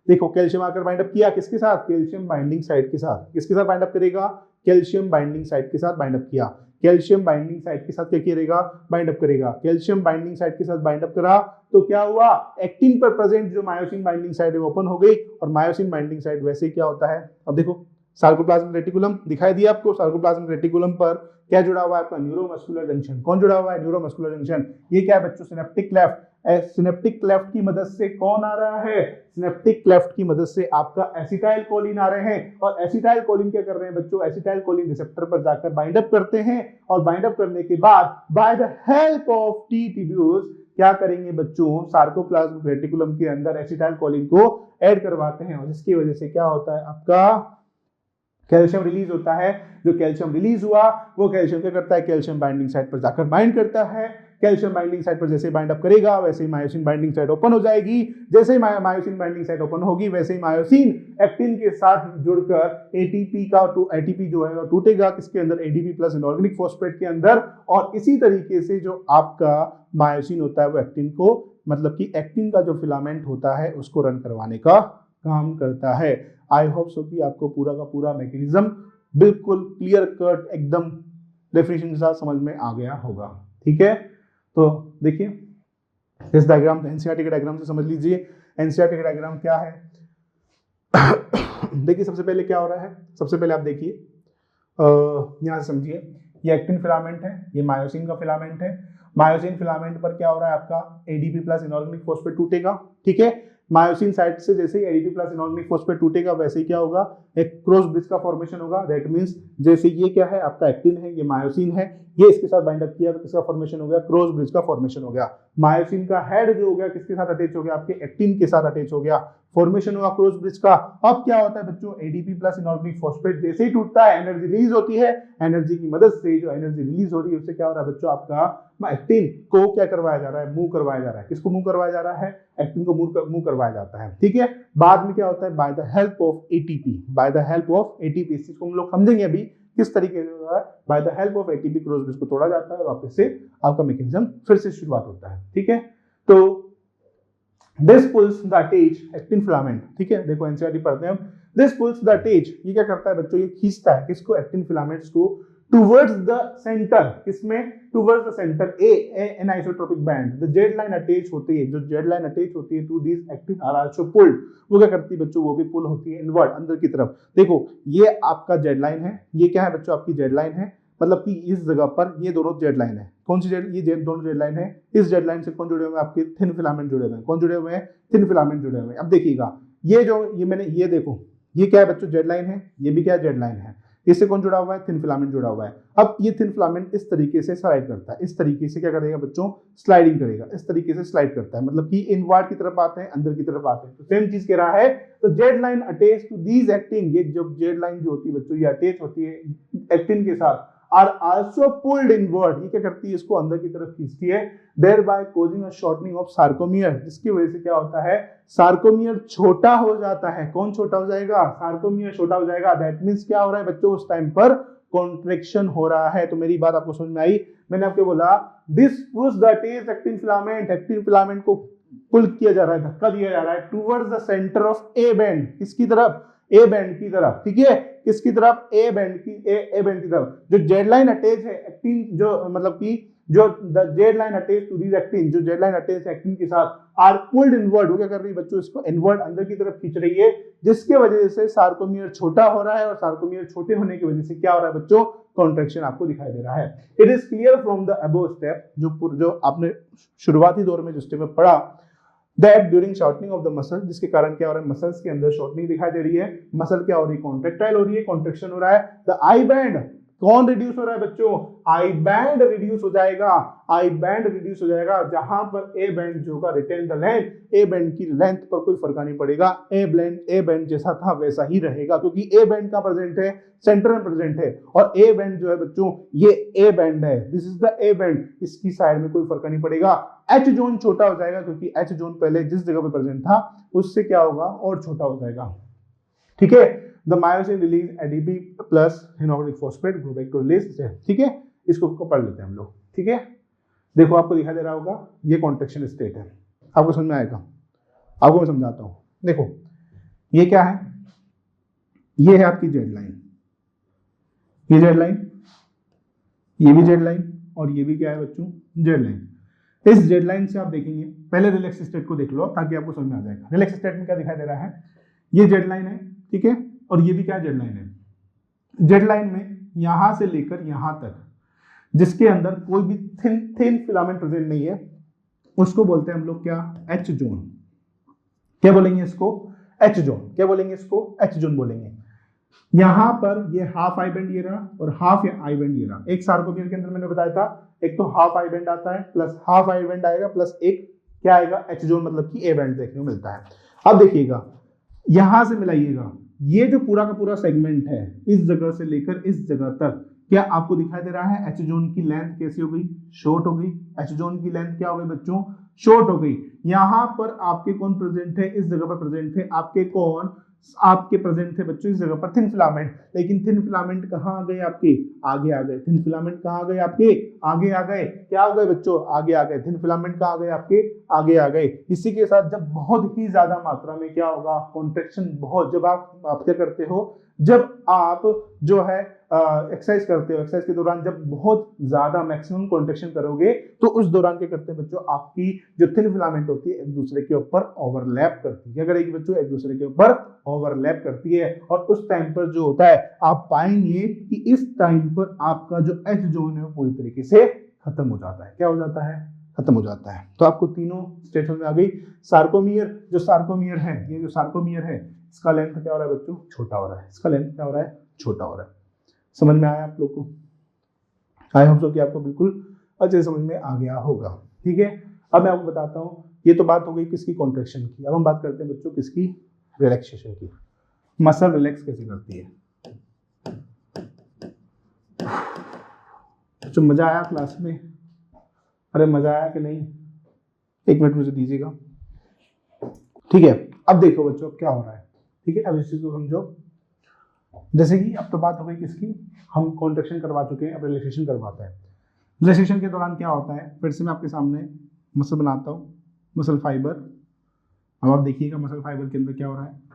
देखो कैल्शियम आकर बाइंड अप किया किसके साथ? कैल्शियम बाइंडिंग साइट के साथ। किसके साथ बाइंड अप करेगा? कैल्शियम बाइंडिंग साइट के साथ बाइंड अप किया। कैल्शियम बाइंडिंग साइट के साथ क्या करेगा? बाइंड अप करेगा। कैल्शियम बाइंडिंग साइट के साथ बाइंड अप करा तो क्या हुआ? एक्टिन पर प्रेजेंट जो मायोसिन बाइंडिंग साइट है ओपन हो गई, और मायोसिन बाइंडिंग साइट वैसे ही क्या होता है? अब देखो सार्कोप्लाज्मिक रेटिकुलम दिखाई दिया आपको। सार्कोप्लाज्मिक रेटिकुलम पर क्या जुड़ा हुआ है? आपका न्यूरोमस्कुलर जंक्शन। कौन जुड़ा हुआ है? Neuromuscular junction. ये क्या है बच्चों? Synaptic cleft. सिनेप्टिक क्लेफ्ट की मदद से कौन आ रहा है? सिनेप्टिक क्लेफ्ट की मदद से आपका एसिटाइल कोलिन आ रहे हैं। और एसिटाइल कोलिन क्या कर रहे हैं बच्चों? एसिटाइल कोलिन रिसेप्टर पर जाकर बाइंड अप करते हैं, और बाइंड अप करने के बाद bye the help of T tubules क्या करेंगे बच्चों? सार्कोप्लाज्मिक रेटिकुलम के अंदर एसिटाइल कोलिन को ऐड करवाते हैं, और जिसकी वजह से क्या होता है? आपका कैल्शियम रिलीज होता है। जो कैल्शियम रिलीज हुआ वो कैल्शियम क्या करता है? कैल्शियम बाइंडिंग साइट पर जाकर बाइंड करता है। कैल्शियम बाइंडिंग साइट पर जैसे बाइंड अप करेगा वैसे ही मायोसिन बाइंडिंग साइट ओपन हो जाएगी। जैसे ही मायोसिन बाइंडिंग साइट ओपन होगी वैसे ही मायोसिन एक्टिन के साथ जुड़कर एटीपी जो है वो टूटेगा किसके अंदर? एडीपी प्लस इनऑर्गेनिक फॉस्फेट के अंदर। और इसी तरीके से जो आपका मायोसिन होता है वो एक्टिन को, मतलब कि एक्टिन का जो फिलामेंट होता है उसको रन करवाने का काम करता है। आई होप सो कि आपको पूरा का पूरा मैकेनिज्म बिल्कुल क्लियर कट एकदम डेफिनेशन के साथ समझ में आ गया होगा। ठीक है, तो देखिए इस डायग्राम एनसीईआरटी के डायग्राम से समझ लीजिए। एनसीईआरटी का डायग्राम क्या है? देखिए सबसे पहले क्या हो रहा है, सबसे पहले आप देखिए यहां से समझिए, ये एक्टिन फिलामेंट है, ये मायोसिन का फिलामेंट है। मायोसिन फिलामेंट पर क्या हो रहा है? आपका एडीपी प्लस इनऑर्गेनिक फॉस्फेट टूटेगा। ठीक है, मायोसिन साइट से जैसे ही एडीपी प्लस इनऑर्गेनिक फॉस्फेट टूटेगा वैसे ही क्या होगा? एक क्रॉस ब्रिज का फॉर्मेशन होगा। दैट मींस जैसे ये क्या है? आपका एक्टिन है, ये मायोसिन है, ये इसके साथ बाइंड अप किया तो किसका फॉर्मेशन हो गया? क्रॉस ब्रिज का फॉर्मेशन हो गया। मायोसिन का हेड जो हो गया किसके साथ अटैच हो गया? आपके एक्टिन के साथ अटैच हो गया, फॉर्मेशन हुआ क्रॉस ब्रिज का। अब क्या होता है बच्चों? एडीपी प्लस इनऑर्गेनिक फॉस्फेट जैसे ही टूटता है एनर्जी रिलीज होती है। एनर्जी की मदद से जो एनर्जी रिलीज हो रही है उससे क्या हो रहा है बच्चों? आपका एक्टिन को क्या करवाया जा रहा है? मूव करवाया जा रहा है। किसको मूव करवाया जा रहा है? एक्टिन को मूव करवाया जाता है। ठीक है, बाद में क्या होता है? Bye the help of ATP, bye the help of ATP, इसको हम लोग समझेंगे अभी किस तरीके से हो रहा है। Bye the help of ATP cross bridge को तोड़ा जाता है, वापस से आपका मैकेनिज्म फिर से शुरुआत होता है। ठीक है, तो this pulls the attach actin filament. ठीक है, देखो एनसीईआरटी पढ़ते हैं हम। दिस पुल्स द अटैच, ये क्या करता है बच्चों? ये खींचता है किसको? एक्टिन फिलामेंट्स को टुवर्ड्स द सेंटर। किसमें? Towards the centre anisotropic band. The Z line attach होती है, जो जेड लाइन अटैच होती है to this actin are also pulled. वो क्या करती है बच्चों? वो भी पुल होती है इनवर्ड, अंदर की तरफ। देखो ये आपका जेड लाइन है, ये क्या है बच्चों? आपकी जेड लाइन है, मतलब कि इस जगह पर ये दोनों जेड लाइन है। कौन सी जेड? ये दोनों जेड लाइन है। इस जेड लाइन से कौन जुड़े हुए हैं? आपके थिन फिलामेंट जुड़े हुए हैं। कौन जुड़े हुए हैं? थिन फिलामेंट जुड़े हुए हैं। अब देखिएगा ये जो ये मैंने ये देखो, ये क्या है बच्चों? जेड लाइन है, ये भी क्या है? जेड लाइन है। इससे कौन जुड़ा हुआ है, थिन फिलामेंट जुड़ा हुआ है। अब ये थिन फिलामेंट इस तरीके से स्लाइड करता है, इस तरीके से क्या करेगा बच्चों, स्लाइडिंग करेगा, इस तरीके से स्लाइड करता है, मतलब कि इनवर्ड की तरफ आते हैं, अंदर की तरफ आते हैं। तो सेम चीज कह रहा है, तो Z line attach to these actin, ये जो जेड लाइन जो होती है बच्चों, ये अटैच होती है एक्टिन के साथ, आर आल्सो पुल्ड इनवर्ड, ये क्या करती है, इसको अंदर की तरफ खींचती है, thereby causing a shortening of sarcomere, जिसकी वजह से क्या होता है, सार्कोमियर छोटा हो जाता है। कौन छोटा हो जाएगा, सार्कोमियर छोटा हो जाएगा। दैट मींस क्या हो रहा है बच्चों, उस टाइम पर कॉन्ट्रैक्शन हो रहा है। तो मेरी बात आपको समझ में आई, मैंने आपको बोला this push the attached actin filament, actin filament को पुल किया जा रहा है, धक्का दिया जा रहा है towards the centre of A band, किसकी तरफ, ए बैंड की तरफ, ठीक है, किसकी तरफ, ए बैंड की, ए बैंड की तरफ। जो जेड लाइन अटैच है एक्टिन, जो मतलब कि जो the Z line attach to these actin, जो जेड लाइन अटैच है एक्टिन के साथ, आर पुल्ड इनवर्ड, वो क्या कर रही है बच्चों, इसको इनवर्ड अंदर की तरफ खींच रही है, जिसके वजह से सार्कोमियर छोटा हो रहा है, और सार्कोमियर छोटे होने की वजह से क्या हो रहा है बच्चों, कॉन्ट्रैक्शन आपको दिखाई दे रहा है। It is clear from the above step, जो आपने शुरुआती दौर में जो स्टेप में पढ़ा, that during shortening of the muscle, जिसके कारण क्या हो रहा है, मसल्स के अंदर शॉर्टनिंग दिखाई दे रही है, मसल क्या हो रही है, कॉन्ट्रैक्टाइल हो रही है, कॉन्ट्रैक्शन हो रहा है। द आई बैंड कौन रिड्यूस हो रहा है बच्चों, आई बैंड रिड्यूस हो जाएगा, आई बैंड रिड्यूस हो जाएगा, जहां पर ए बैंड जो होगा retain the length, A band की लेंथ पर कोई फर्क नहीं पड़ेगा, ए बैंड जैसा था वैसा ही रहेगा, क्योंकि ए बैंड का प्रेजेंट है, सेंटर में प्रेजेंट है, और ए बैंड जो है बच्चों ये ए बैंड है, this is the A band, इसकी साइड में कोई फर्क नहीं पड़ेगा। एच जोन छोटा हो जाएगा, क्योंकि एच जोन पहले जिस जगह पे प्रेजेंट था उससे क्या होगा, और छोटा हो जाएगा, ठीक है। The myosin release ADP plus हेनोक्लिक phosphate go back to release, ठीक है, इसको पढ़ लेते हैं हम लोग, ठीक है। देखो आपको दिखाई दे रहा होगा, ये कॉन्ट्रैक्शन स्टेट है, आपको समझ में आएगा, आपको मैं समझाता हूं। देखो ये क्या है, ये है आपकी जेड लाइन, ये जेड लाइन, ये भी जेड लाइन, और ये भी क्या है बच्चों, जेड लाइन। इस जेड लाइन से आप देखेंगे, पहले रिलैक्स स्टेट को देख लो ताकि आपको समझ में आ जाएगा। रिलैक्स स्टेट में क्या दिखाई दे रहा है, ये जेड लाइन है, ठीक है, और ये भी क्या जेड लाइन है। जेड लाइन में यहां से लेकर यहां तक जिसके अंदर कोई भी थिन फिलामेंट प्रेजेंट नहीं है, उसको बोलते हैं हम लोग क्या, एच जोन। क्या बोलेंगे इसको, एच जोन। क्या बोलेंगे इसको, एच जोन बोलेंगे। यहां पर ये हाफ आई बैंड ये रहा, और हाफ आई बैंड ये रहा। एक सार्कोमियर के अंदर मैंने बताया था, एक तो हाफ आई बैंड आता है, प्लस हाफ आई बैंड आएगा, प्लस एक क्या आएगा, एच जोन, मतलब कि ए बैंड देखने को मिलता है। अब देखिएगा, यहां से मिलाइएगा, ये जो पूरा का पूरा सेगमेंट है, इस जगह से लेकर इस जगह तक, क्या आपको दिखाई दे रहा है, एच जोन की लेंथ कैसी हो गई, शॉर्ट हो गई। एच जोन की लेंथ क्या हो गई बच्चों, शॉर्ट हो गई। यहां पर आपके कौन प्रेजेंट है, इस जगह पर प्रेजेंट थे आपके कौन, आपके प्रेजेंट थे बच्चों इस जगह पर थिन फिलामेंट, लेकिन थिन फिलामेंट कहां आ गए आपके, आगे आ गए। थिन फिलामेंट कहां आ गए आपके, आगे आ गए। क्या हो गए बच्चों, आगे आ गए। थिन फिलामेंट कहां आ गए आपके, आगे आ गए। इसी के साथ जब बहुत ही ज्यादा मात्रा में क्या होगा, कॉन्ट्रैक्शन बहुत, जब आप क्या करते हो, जब आप जो है एक्सरसाइज करते हो, एक्सरसाइज के दौरान जब बहुत ज्यादा मैक्सिमम कॉन्ट्रैक्शन करोगे, तो उस दौरान क्या करते हैं बच्चों, आपकी जो थिन फिलामेंट होती है एक दूसरे के ऊपर ओवरलैप करती है। क्या करेगी बच्चों, एक दूसरे के ऊपर ओवरलैप करती है, और उस टाइम पर जो होता है, आप पाएंगे कि इस टाइम पर आपका जो एच जोन है वो पूरी तरीके से खत्म हो जाता है। क्या हो जाता है, खत्म हो जाता है। तो आपको तीनों स्टेटमेंट में आ गई। सार्कोमियर, जो सार्कोमियर है, ये जो सार्कोमियर है, इसका लेंथ क्या हो रहा है बच्चों, छोटा हो रहा है। इसका लेंथ क्या हो रहा है, छोटा हो रहा है। समझ में आया आप लोग को, आई होप सो कि आपको बिल्कुल अच्छे समझ में आ गया होगा, ठीक है। अब मैं आपको बताता हूँ, ये तो बात हो गई किसकी, कॉन्ट्रैक्शन की। अब हम बात करते हैं बच्चों किसकी, रिलैक्सेशन की। मसल रिलैक्स कैसे करती है। तो मजा आया क्लास में, अरे मजा आया कि नहीं, एक मिनट मुझे दीजिएगा, ठीक है। अब देखो बच्चों, अब क्या हो रहा है, ठीक है, अब इस चीज को समझो। जैसे कि अब तो बात हो गई किसकी, हम कॉन्ट्रैक्शन करवा चुके हैं, अब रिलैक्सेशन करवाते हैं। रिलैक्सेशन के दौरान क्या होता है, फिर से मैं आपके सामने मसल बनाता हूँ, मसल फाइबर। अब आप देखिएगा मसल फाइबर के अंदर क्या हो रहा है।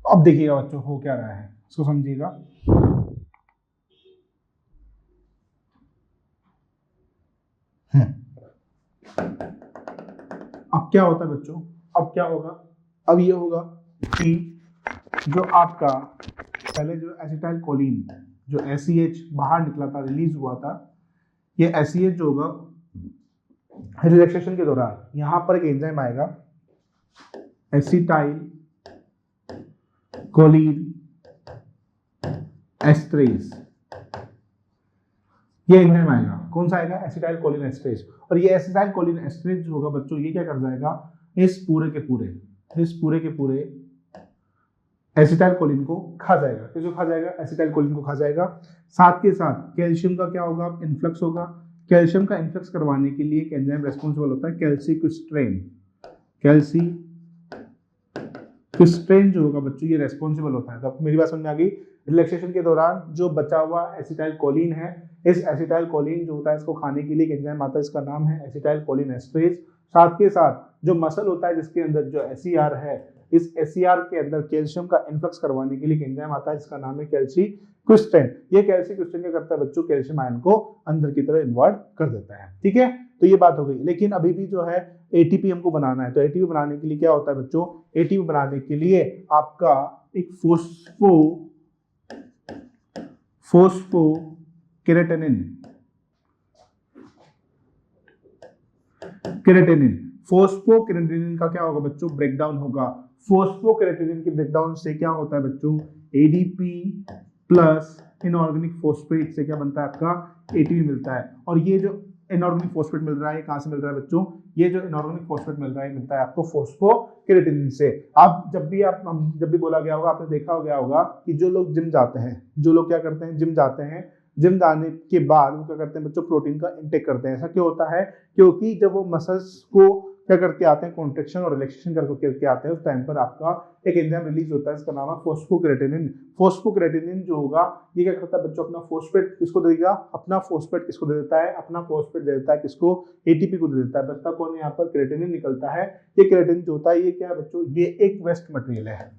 अब देखिएगा बच्चों हो क्या रहा है, इसको समझिएगा। अब क्या होता है बच्चों, अब क्या होगा, अब ये होगा कि जो आपका पहले जो एसिटाइल कोलिन जो एसीएच बाहर निकला था, रिलीज हुआ था, ये एसीएच जो होगा रिलैक्सेशन के दौरान यहां पर एक एंजाइम आएगा एसिटाइल कोलिन एस्ट्रेज, ये एंजाइम आएगा। कौन सा आएगा, एसिटाइल कोलिन एस्ट्रेज। और ये एसिटाइल कोलिन एस्ट्रेज जो होगा बच्चों, ये क्या कर जाएगा, इस पूरे के पूरे एसिटाइल कोलिन को खा जाएगा। किसको खा जाएगा, एसिटाइल कोलिन को खा जाएगा। साथ के साथ कैल्शियम का क्या होगा, इन्फ्लक्स होगा। कैल्शियम का इन्फ्लक्स करवाने के लिए एक एंजाइम रेस्पॉन्सिबल होता है कैल्सिक्विस्ट्रेन। कैल्सिक्विस्ट्रेन जो होगा बच्चों, ये रेस्पॉन्सिबल होता है। तो मेरी बात समझ में आ गई। रिलैक्सेशन के दौरान जो बचा हुआ एसिटाइल कोलिन है, इस एसिटाइल कोलिन जो होता है इसको खाने के लिए एक एंजाइम आता है, इसका नाम है एसिटाइल कोलिन एस्ट्रेज। साथ के साथ जो मसल होता है जिसके अंदर जो एसीआर है, इस एसीआर के अंदर कैल्शियम का इन्फ्लक्स करवाने के लिए एक एंजाइम आता है, इसका नाम है कैल्सिक्विस्ट्रेन। ये कैल्सिक्विस्ट्रेन क्या करता है बच्चों, कैल्शियम आयन को अंदर की तरफ इन्वर्ट कर देता है। ठीक है, तो ये बात हो गई। लेकिन अभी भी जो है एटीपी हमको बनाना है, तो एटीपी बनाने के लिए क्या होता है बच्चों, एटीपी बनाने के लिए आपका एक फोस्फोकेरेटिनिन का क्या होगा बच्चों, ब्रेकडाउन होगा। फोस्फोकेरेटिनिन के ब्रेकडाउन से क्या होता है बच्चों, एडीपी प्लस इनऑर्गेनिक फोस्फेट से क्या बनता है आपका, एटीपी मिलता है। और ये जो इनऑर्गेनिक फोस्फेट मिल रहा है, कहां से मिल रहा है बच्चों, ये जो इनऑर्गेनिक फोस्फेट मिल रहा है, मिलता है आपको फोस्फोकेरेटिनिन से। आप जब भी बोला गया होगा, आपने देखा हो गया होगा कि जो लोग जिम जाते हैं, जो लोग क्या करते हैं, जिम जाते हैं, जिम जाने के बाद वो क्या करते हैं बच्चों, प्रोटीन का इंटेक करते हैं। ऐसा क्यों होता है, क्योंकि जब वो मसल्स को क्या करके आते हैं, कॉन्ट्रैक्शन और रिलैक्सेशन करके आते हैं, उस टाइम पर आपका एक एंजाइम रिलीज होता है, इसका नाम है फोस्फोकेरेटिनिन। फोस्फोकेरेटिनिन जो होगा ये क्या करता है बच्चों, अपना फोस्फेट किसको देगा, अपना फोस्फेट किसको दे देता है, अपना फोस्फेट दे देता है किसको, एटीपी को दे देता है। बचता कौन है यहाँ पर, केराटिनिन निकलता है। ये केराटिनिन जो होता है ये क्या है बच्चों, ये एक वेस्ट मटेरियल है।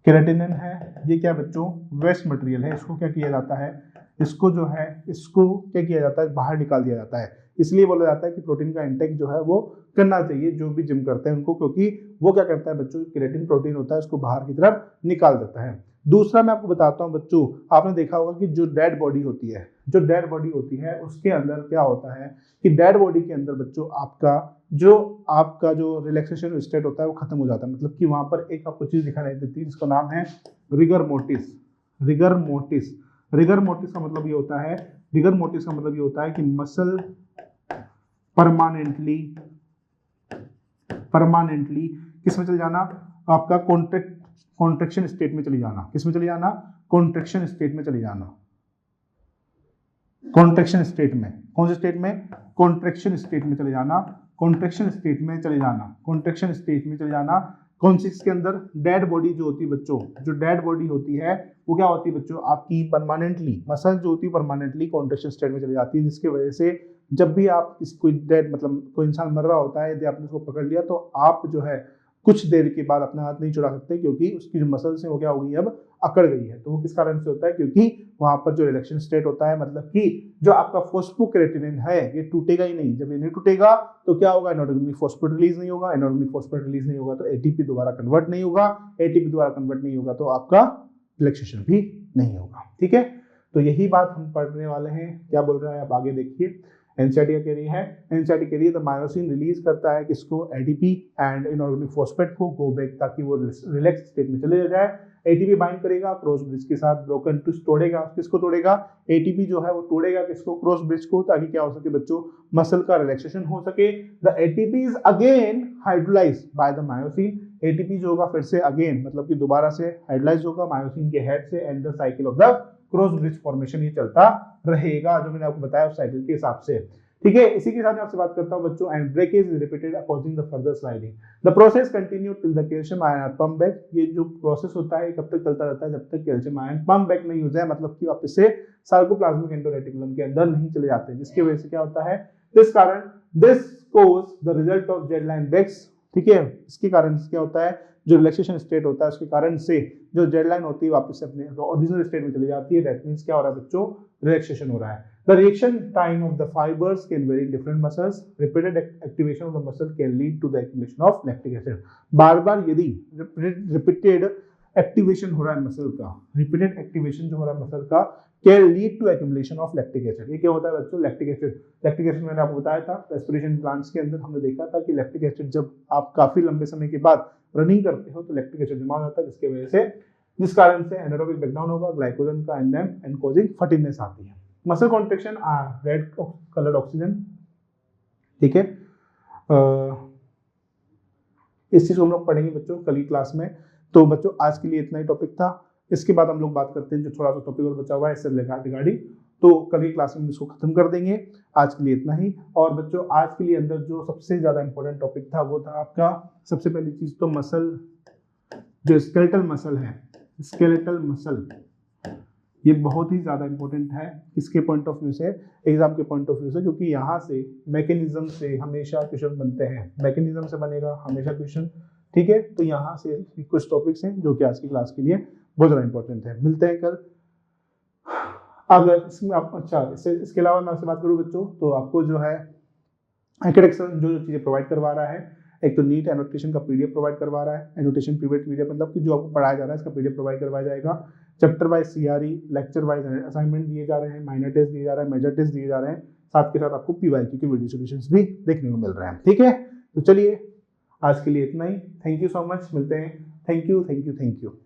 केराटिनिन है ये क्या बच्चों, वेस्ट मटेरियल है। इसको क्या किया जाता है, इसको जो है इसको क्या किया जाता है, बाहर निकाल दिया जाता है। इसलिए बोला जाता है कि प्रोटीन का इंटेक जो है वो करना चाहिए जो भी जिम करते हैं उनको, क्योंकि वो क्या करता है बच्चों, केराटिन प्रोटीन होता है उसको बाहर की तरफ निकाल देता है। दूसरा मैं आपको बताता हूं बच्चों, आपने देखा होगा कि जो डेड बॉडी होती है, उसके अंदर क्या होता है कि डेड बॉडी के अंदर बच्चों आपका जो रिलैक्सेशन स्टेट होता है वो खत्म हो जाता है। मतलब कि वहां पर एक आपको चीज दिखाई देती है जिसका नाम है रिगर मोर्टिस। रिगर मोर्टिस का मतलब ये होता है कि मसल परमानेंटली किसमें चले जाना, आपका कॉन्ट्रैक्शन स्टेट में चले जाना। किसमें चले जाना, कॉन्ट्रैक्शन स्टेट में चले जाना। कॉन्ट्रैक्शन स्टेट में, कौन से स्टेट में, कॉन्ट्रैक्शन स्टेट में चले जाना। कौन सी इसके अंदर, डेड बॉडी जो होती है बच्चों, जो डेड बॉडी होती है वो क्या होती है बच्चों, आपकी परमानेंटली मसल जो होती है परमानेंटली कॉन्ट्रैक्शन स्टेट में चली जाती है, जिसकी वजह से जब भी आप कोई डेड मतलब कोई इंसान मर रहा होता है, यदि आपने उसको पकड़ लिया तो आप जो है कुछ देर के बाद अपना हाथ नहीं छुड़ा सकते, क्योंकि उसकी जो मसल्स है वो क्या हो गई, अब अकड़ गई है। तो वो किस कारण से होता है, क्योंकि वहां पर जो रिलैक्सेशन स्टेट होता है, मतलब कि जो आपका फोस्फोकेरेटिनिन है ये टूटेगा ही नहीं। जब ये नहीं टूटेगा तो क्या होगा, इनऑर्गेनिक फोस्फेट रिलीज नहीं होगा, तो एटीपी दोबारा कन्वर्ट नहीं होगा, तो आपका रिलैक्सेशन भी नहीं होगा। ठीक है, तो यही बात हम पढ़ने वाले हैं। क्या बोल रहा है आप आगे देखिए। एनसीईआरटी कह रही है द मायोसिन रिलीज करता है किसको, एटीपी एंड इनऑर्गेनिक फोस्फेट को गो बैक, ताकि वो रिलैक्स स्टेट में चले जाए। एटीपी बाइंड करेगा क्रॉस ब्रिज के साथ, ब्रोकन टू तोड़ेगा, किसको तोड़ेगा, एटीपी जो है वो तोड़ेगा किसको, क्रॉस ब्रिज को, ताकि क्या हो सके बच्चों, मसल का रिलैक्सेशन हो सके। The ATP is again hydrolysed by the myosin. ATP जो होगा फिर से अगेन मतलब कि दोबारा से हाइड्रोलाइज होगा मायोसिन के हेड से, and the cycle of the cross bridge formation ये चलता रहेगा, जो मैंने आपको बताया उस साइकिल के हिसाब से। ठीक है, इसी के साथ मैं आपसे बात करता हूं बच्चों, and breakage is repeated causing the further sliding. The process continue till the calcium ion are pumped back. ये जो प्रोसेस होता है कब तक चलता रहता है, जब तक कैल्शियम आयन पंप बैक नहीं हो जाए, मतलब कि वापस से सार्कोप्लाज्मिक एंडोरेटिकुलम के अंदर नहीं चले जाते, जिसकी वजह से क्या होता है, दिस कारण this cause the result of Z line breaks ठीक है। इसके कारण क्या होता है, जो रिलैक्सेशन स्टेट होता है उसके कारण से जो डेडलाइन होती है वापस से अपने ओरिजिनल स्टेट में चली जाती है। दैट मींस क्या हो रहा है बच्चों, रिलैक्सेशन हो रहा है। The reaction time of the fibres can very different muscles, repeated activation of the muscle can lead to the accumulation of lactic acid. बार बार यदि रिपीटेड एक्टिवेशन हो रहा है मसल का, रिपीटेड एक्टिवेशन जो हो रहा है मसल का, can lead to accumulation of lactic acid. ये क्या होता है बच्चों, लैक्टिक एसिड। लैक्टिक एसिड मैंने आपको बताया था रेस्पिरेशन प्लांट्स के अंदर हमने देखा था कि लैक्टिक एसिड जब आप काफी लंबे समय के बाद रनिंग करते हो तो लैक्टिक एसिड जमा हो जाता है, जिसके वजह से, जिस कारण से एनारोबिक ब्रेकडाउन होगा, ग्लाइकोजन का एंजाइम एंड कॉजिंग फटीनेस आती है। Muscle contraction red coloured oxygen, ठीक है। इस चीज को हम लोग पढ़ेंगे बच्चों कल की क्लास में। तो बच्चों आज के लिए इतना ही टॉपिक था। इसके बाद हम लोग बात करते हैं जो थोड़ा सा टॉपिक और बचा हुआ है इससे रिगार्डिंग, तो कल की क्लास में इसको खत्म कर देंगे। आज के लिए इतना ही। और बच्चों आज के लिए अंदर जो सबसे ज्यादा इंपॉर्टेंट टॉपिक था वो था आपका, सबसे पहली चीज तो मसल, जो स्केलेटल मसल है, स्केलेटल मसल, ये बहुत ही ज्यादा इंपॉर्टेंट है। किसके पॉइंट ऑफ व्यू से, एग्जाम के पॉइंट ऑफ व्यू से, क्योंकि यहाँ से मैकेनिज्म से हमेशा क्वेश्चन बनते हैं, मैकेनिज्म से बनेगा हमेशा क्वेश्चन, ठीक है। तो यहाँ से कुछ टॉपिक्स हैं जो कि आज की क्लास के लिए बहुत ज्यादा इंपॉर्टेंट है। मिलते हैं कल। अगर इसमें आप इसके अलावा मैं आपसे बात करूँ बच्चों, तो आपको जो है एक्सेल जो चीजें प्रोवाइड करवा रहा है, एक तो नीट एनोटेशन का पीडीएफ प्रोवाइड करवा रहा है। एनोटेशन पीडीएफ मतलब कि जो आपको पढ़ाया जा रहा है इसका पीडीएफ प्रोवाइड करवाया जाएगा। Chapter wise CRE, lecture wise assignment दिए जा रहे हैं, माइनर टेस्ट दिए जा रहे हैं, मेजर टेस्ट दिए जा रहे हैं, साथ के साथ आपको पीवाईक्यू के वीडियो सॉल्यूशंस भी देखने को मिल रहे हैं, ठीक है। तो चलिए आज के लिए इतना ही। थैंक यू सो मच, मिलते हैं। Thank you, thank you, thank you.